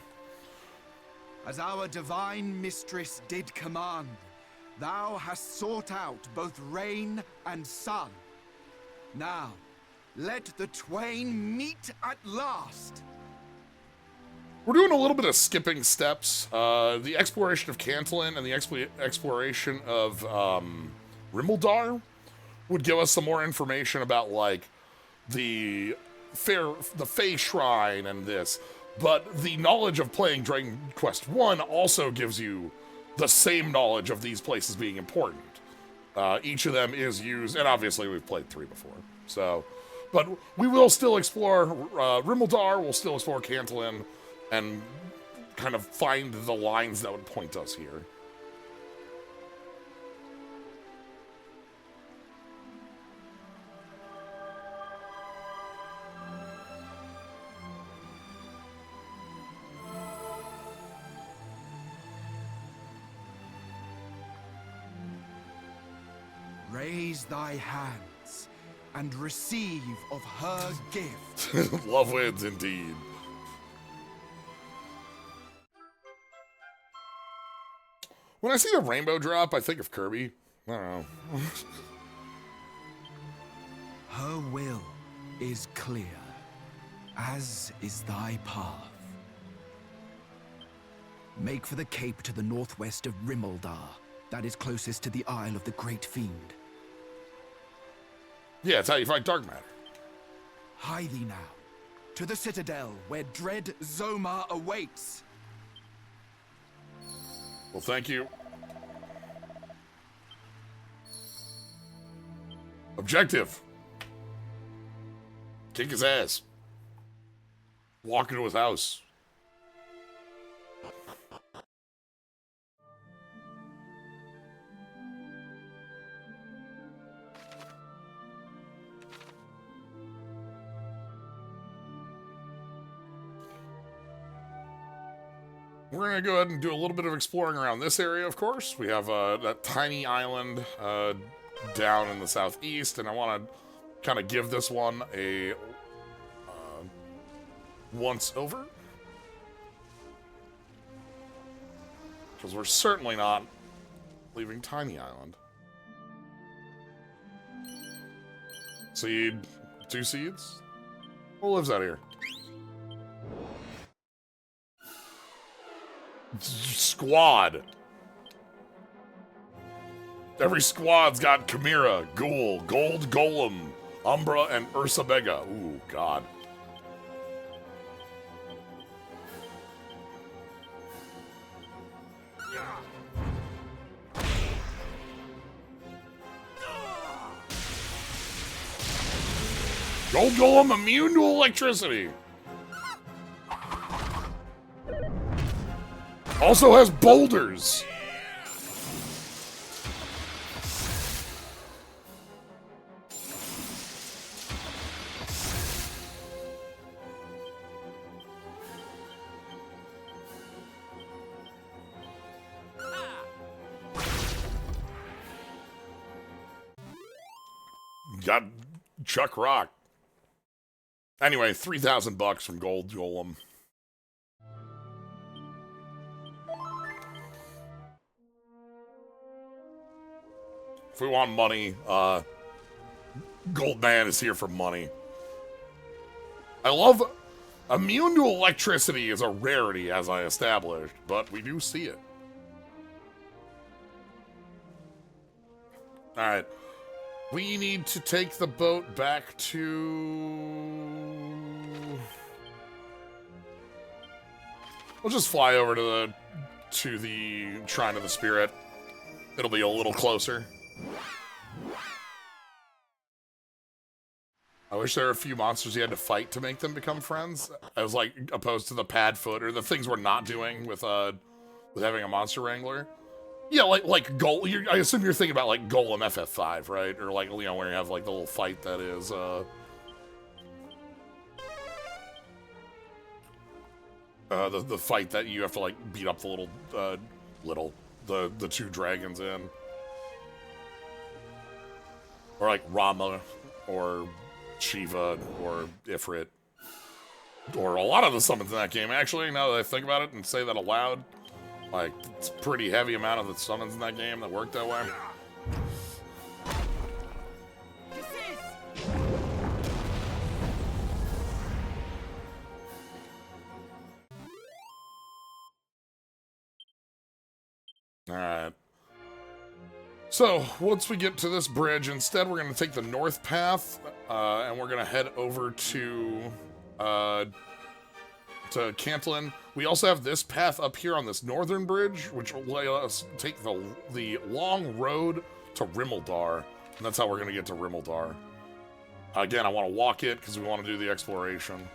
As our divine mistress did command, thou hast sought out both rain and sun. Now, let the twain meet at last. We're doing a little bit of skipping steps. The exploration of Cantillon and the exploration of Rimuldar would give us some more information about, like, the Fey Shrine and this. But the knowledge of playing Dragon Quest I also gives you the same knowledge of these places being important. Each of them is used, and obviously we've played 3 before. So, but we will still explore Rimuldar, we'll still explore Cantillon, and kind of find the lines that would point us here. Raise thy hands and receive of her gift. Love wins indeed. When I see the rainbow drop, I think of Kirby. I don't know. Her will is clear, as is thy path. Make for the cape to the northwest of Rimaldar, that is closest to the Isle of the Great Fiend. Yeah, it's how you fight dark matter. Hie thee now, to the citadel where dread Zoma awaits. Well, thank you. Objective. Kick his ass. Walk into his house. We're going to go ahead and do a little bit of exploring around this area, of course. We have that tiny island down in the southeast, and I want to kind of give this one a once over. Because we're certainly not leaving Tiny Island. Seed, 2 seeds. Who lives out here? Squad. Every squad's got Chimera, Ghoul, Gold Golem, Umbra, and Ursa Bega. Ooh, God. Gold Golem immune to electricity. Also has boulders. Got Chuck Rock. Anyway, $3,000 from Gold Golem. If we want money, Goldman is here for money. I love immune to electricity is a rarity, as I established, but we do see it. All right. We need to take the boat back to... We'll just fly over to the Shrine of the Spirit. It'll be a little closer. I wish there were a few monsters you had to fight to make them become friends. I was like opposed to the pad foot or the things we're not doing with having a monster wrangler. Yeah, like Golem. I assume you're thinking about like Golem FF5, right? Or like, you know, where you have like the little fight that is the fight that you have to like beat up the the 2 dragons in. Or like Rama, or Shiva, or Ifrit. Or a lot of the summons in that game, actually, now that I think about it and say that aloud. Like, it's a pretty heavy amount of the summons in that game that work that way. Alright. So, once we get to this bridge, instead we're going to take the north path, and we're going to head over to Cantlin. We also have this path up here on this northern bridge, which will let us take the long road to Rimaldar, and that's how we're going to get to Rimaldar. Again, I want to walk it, because we want to do the exploration.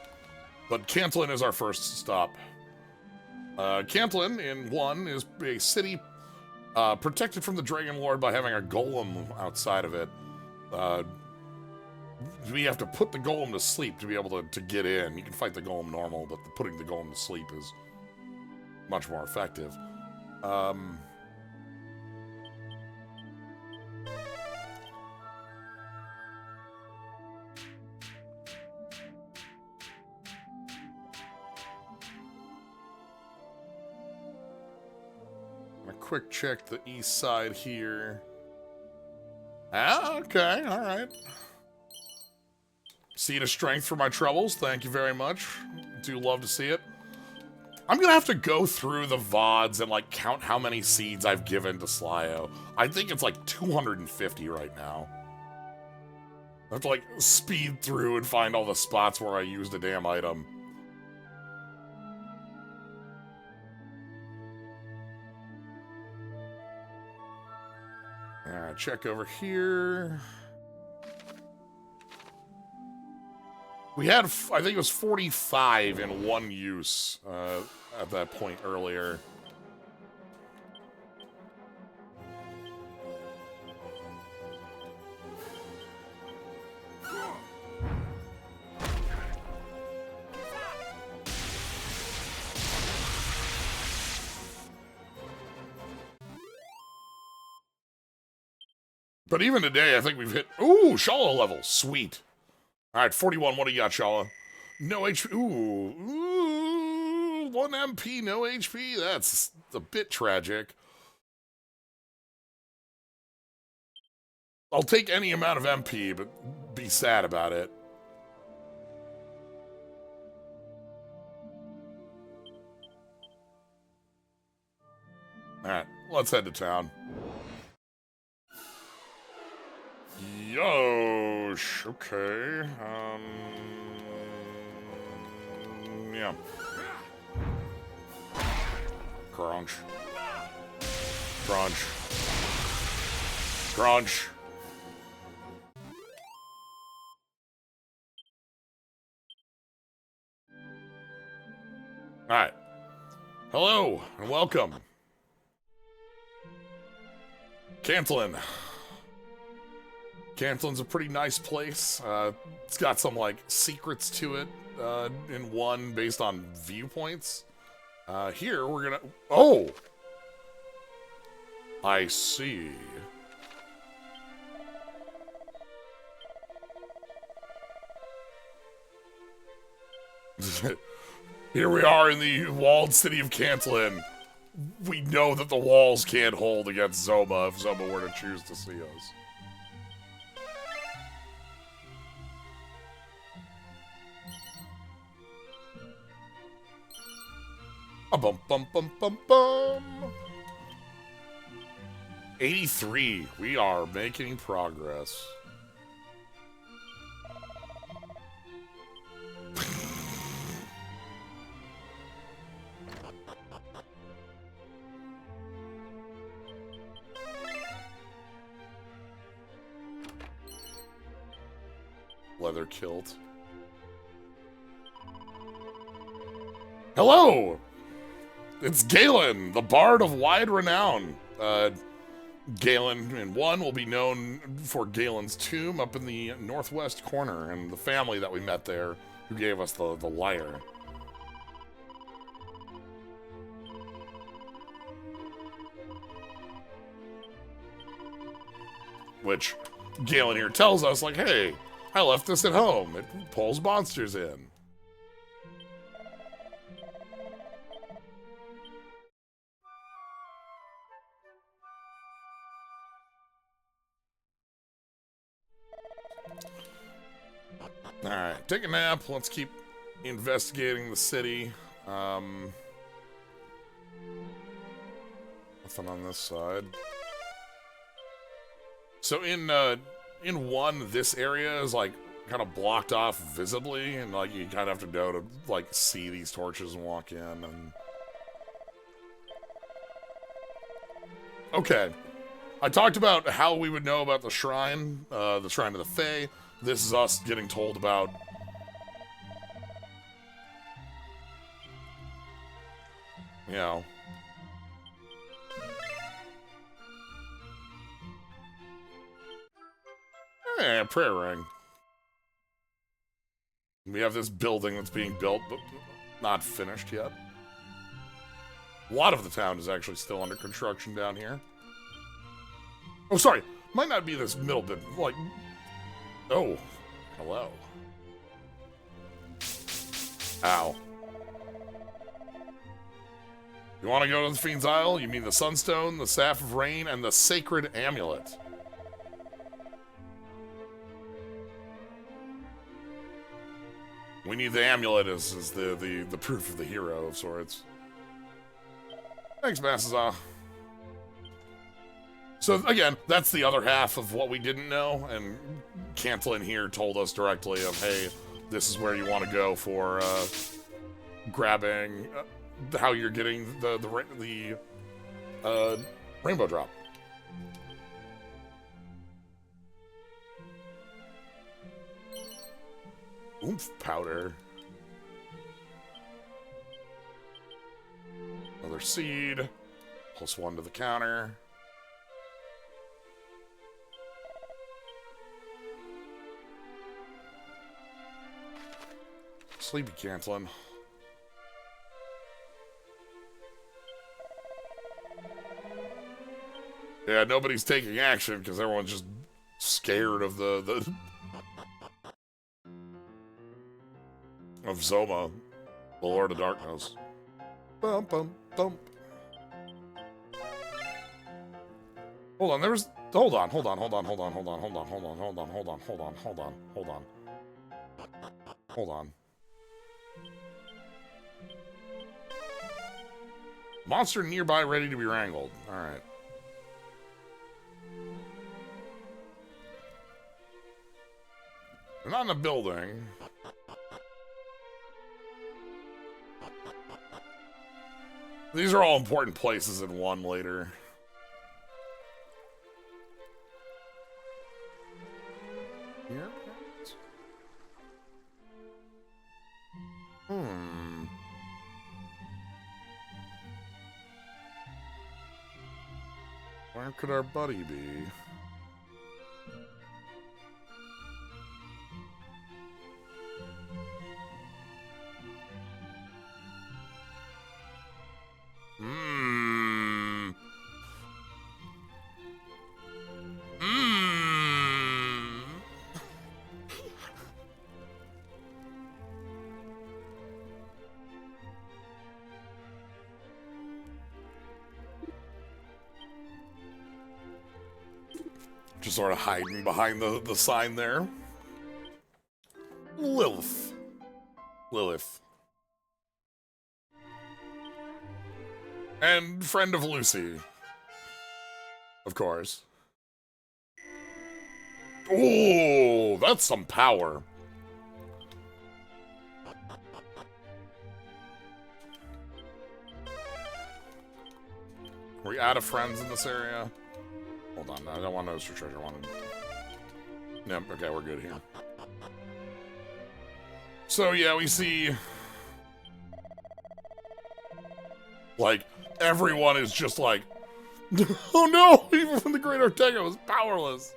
But Cantlin is our first stop. Cantlin, in 1, is a city protected from the Dragon Lord by having a golem outside of it. We have to put the golem to sleep to be able to get in. You can fight the golem normal, but putting the golem to sleep is much more effective. quick check the east side here. Ah, okay, alright. Seed of strength for my troubles, thank you very much. Do love to see it. I'm gonna have to go through the VODs and, like, count how many seeds I've given to Slyo. I think it's like 250 right now. I have to, like, speed through and find all the spots where I used a damn item. Alright, check over here. We had, I think it was 45 in one use at that point earlier. But even today, I think we've hit... Ooh, Shala level. Sweet. All right, 41. What do you got, Shala? No HP. Ooh, 1 MP, no HP. That's a bit tragic. I'll take any amount of MP, but be sad about it. All right, let's head to town. Yosh, okay, yeah. Crunch. Crunch. Crunch. Alright. Hello, and welcome. Cantlin. Cantlin's a pretty nice place. It's got some, like, secrets to it in one based on viewpoints. Here, we're gonna... Oh! I see. Here we are in the walled city of Cantlin. We know that the walls can't hold against Zoma if Zoma were to choose to see us. Bum bum bum bum bum. 83. We are making progress. Leather kilt. Hello! It's Galen, the Bard of wide renown. Galen in 1 will be known for Galen's tomb up in the northwest corner, and the family that we met there who gave us the lyre. Which Galen here tells us, like, hey, I left this at home. It pulls monsters in. Alright, take a nap. Let's keep investigating the city. Nothing on this side. So in 1, this area is, like, kind of blocked off visibly, and, like, you kind of have to know to, like, see these torches and walk in, and... Okay. I talked about how we would know about the Shrine of the Fae. This is us getting told about... You know... prayer ring. We have this building that's being built, but not finished yet. A lot of the town is actually still under construction down here. Oh, sorry. Might not be this middle bit, like... Oh, hello. Ow. You want to go to the Fiend's Isle? You mean the Sunstone, the Staff of Rain, and the Sacred Amulet. We need the amulet as the proof of the hero of sorts. Thanks, Massaza. So again, that's the other half of what we didn't know, and Cantillon here told us directly of, hey, this is where you want to go for grabbing how you're getting the rainbow drop. Oomph powder. Another seed. +1 to the counter. Sleepy Cantillon. Yeah, nobody's taking action because everyone's just scared of the of Zoma, the Lord of Darkness. Bum bum bum. Hold on, hold on. Monster nearby ready to be wrangled. Alright. They're not in a building. These are all important places in one later. Here? Where could our buddy be? Just sort of hiding behind the sign there. Lilith. And friend of Lucy. Of course. Oh, that's some power. Are we out of friends in this area? Hold on, I don't want those for treasure. I wanted... Yep, okay, we're good here. So, yeah, we see... Like, everyone is just like... Oh no! Even the Great Ortega was powerless!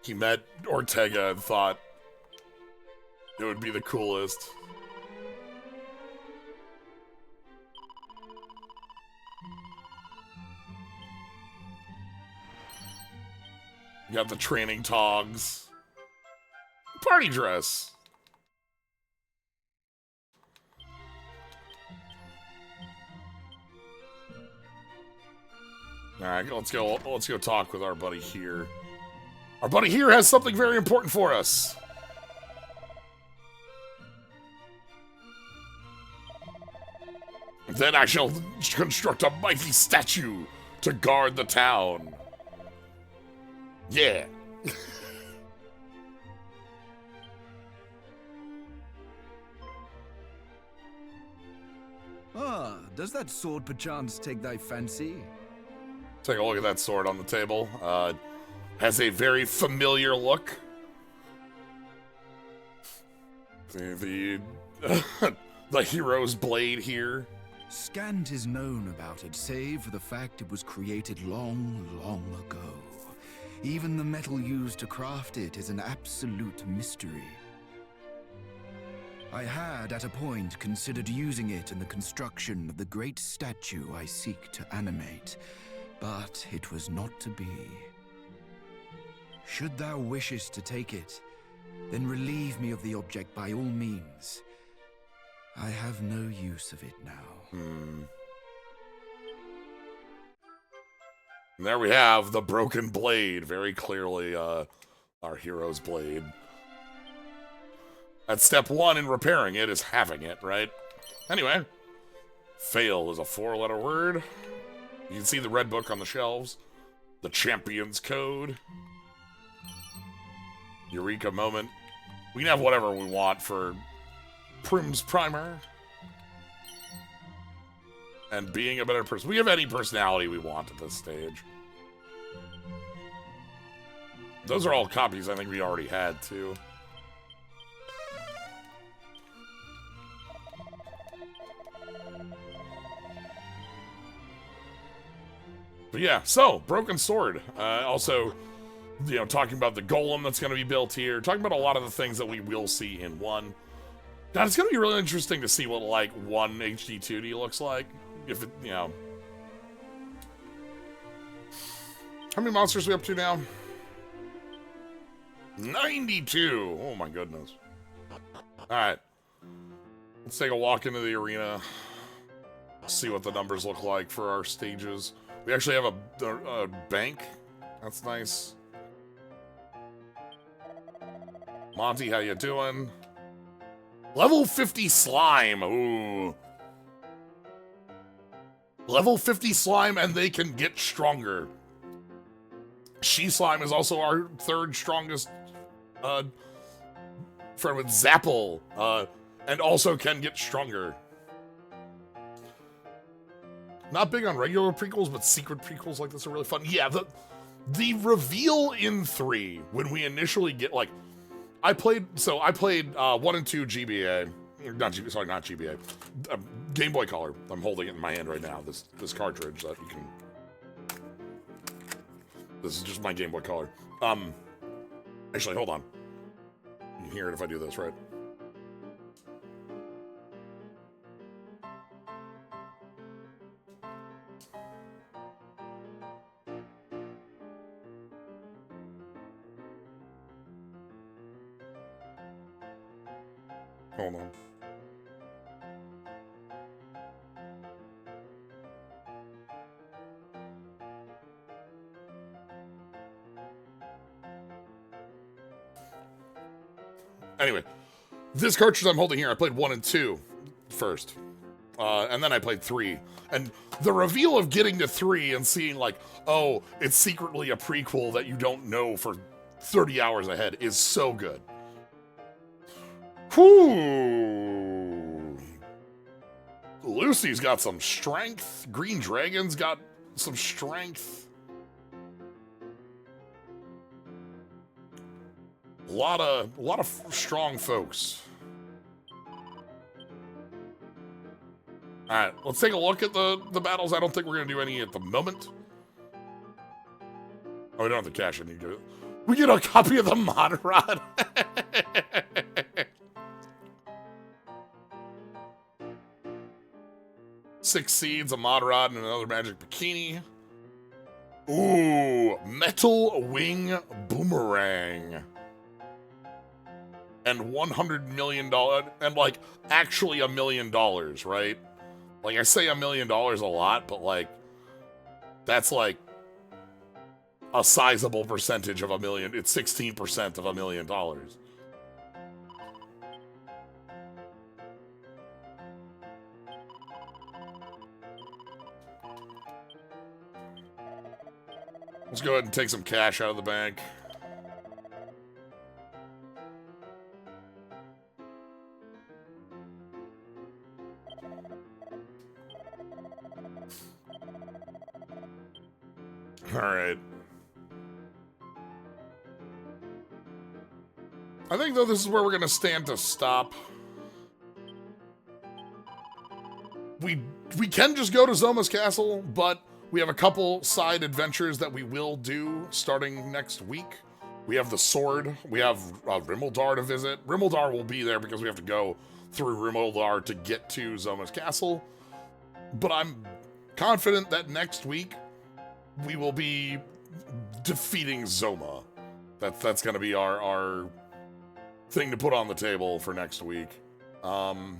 He met Ortega and thought it would be the coolest. You got the training togs. Party dress. Alright, let's go talk with our buddy here. Our buddy here has something very important for us. Then I shall construct a mighty statue to guard the town. Yeah. Does that sword perchance take thy fancy? Take a look at that sword on the table. Has a very familiar look. The hero's blade here. Scant is known about it, save for the fact it was created long, long ago. Even the metal used to craft it is an absolute mystery. I had, at a point, considered using it in the construction of the great statue I seek to animate, But it was not to be. Should thou wishest to take it, then relieve me of the object by all means. I have no use of it now. And there we have the broken blade. Very clearly, our hero's blade. That's step one in repairing it, is having it, right? Anyway, fail is a 4-letter word. You can see the red book on the shelves. The champion's code. Eureka moment. We can have whatever we want for Prim's primer. And being a better person. We have any personality we want at this stage. Those are all copies I think we already had, too. But yeah, so, Broken Sword. Also, you know, talking about the golem that's going to be built here. Talking about a lot of the things that we will see in 1. God, it's going to be really interesting to see what, like, 1 HD 2D looks like. If it, you know. How many monsters are we up to now? 92! Oh my goodness. Alright. Let's take a walk into the arena. See what the numbers look like for our stages. We actually have a bank. That's nice. Monty, how you doing? Level 50 slime. Ooh. Level 50 slime, and they can get stronger. She slime is also our 3rd strongest friend with Zapple, and also can get stronger. Not big on regular prequels, but secret prequels like this are really fun. Yeah, the reveal in 3, when we initially get, like, I played 1 and 2 GBA. Not GBA. Game Boy Color. I'm holding it in my hand right now, this cartridge that you can... This is just my Game Boy Color. Actually, hold on. You can hear it if I do this, right? Hold on. Anyway, this cartridge I'm holding here, I played 1 and 2 first. And then I played 3. And the reveal of getting to 3 and seeing, like, oh, it's secretly a prequel that you don't know for 30 hours ahead is so good. Whew. Lucy's got some strength. Green Dragon's got some strength. A lot of strong folks. Alright, let's take a look at the battles. I don't think we're going to do any at the moment. Oh, we don't have the cash. I need to... We get a copy of the Mod Rod. 6 seeds, a Mod Rod, and another magic bikini. Ooh, Metal Wing Boomerang. And $100 million, and like, actually $1 million, right? Like, I say $1 million a lot, but like, that's like a sizable percentage of $1 million. It's 16% of $1 million. Let's go ahead and take some cash out of the bank. All right. I think, though, this is where we're going to stand to stop. We can just go to Zoma's Castle, but we have a couple side adventures that we will do starting next week. We have the sword. We have Rimuldar to visit. Rimuldar will be there because we have to go through Rimuldar to get to Zoma's Castle. But I'm confident that next week we will be defeating Zoma. That's going to be our thing to put on the table for next week. And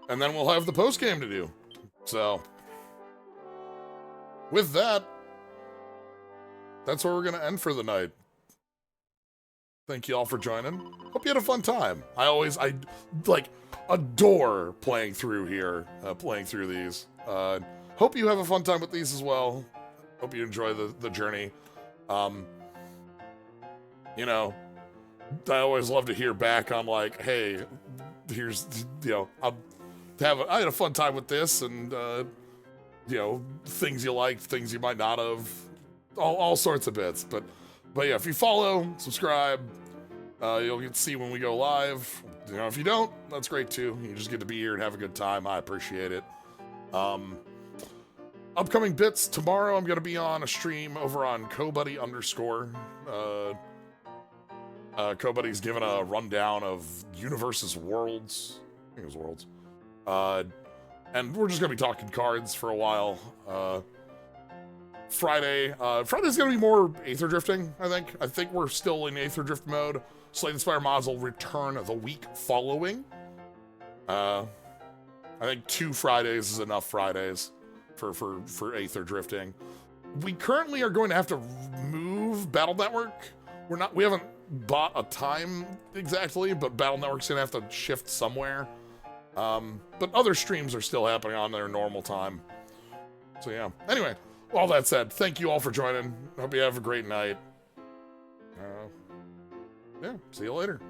then we'll have the post game to do. So, with that, that's where we're going to end for the night. Thank you all for joining. Hope you had a fun time. I like adore playing through here, playing through these. Hope you have a fun time with these as well. Hope you enjoy the journey. You know, I always love to hear back on like, hey, here's, you know, I had a fun time with this, and you know, things you liked, things you might not have, all sorts of bits. But yeah, if you follow, subscribe, you'll get to see when we go live. You know, if you don't, that's great too. You just get to be here and have a good time. I appreciate it. Upcoming bits, tomorrow I'm going to be on a stream over on CoBuddy_. CoBuddy's given a rundown of Universe's Worlds. I think it was Worlds. And we're just going to be talking cards for a while. Friday's going to be more Aether Drifting, I think. I think we're still in Aether Drift mode. Slay the Spire mods will return the week following. I think 2 Fridays is enough Fridays for Aether Drifting. We currently are going to have to move Battle Network. We haven't bought a time exactly, but Battle Network's going to have to shift somewhere. But other streams are still happening on their normal time. So yeah. Anyway, all that said, thank you all for joining. Hope you have a great night. Yeah, see you later.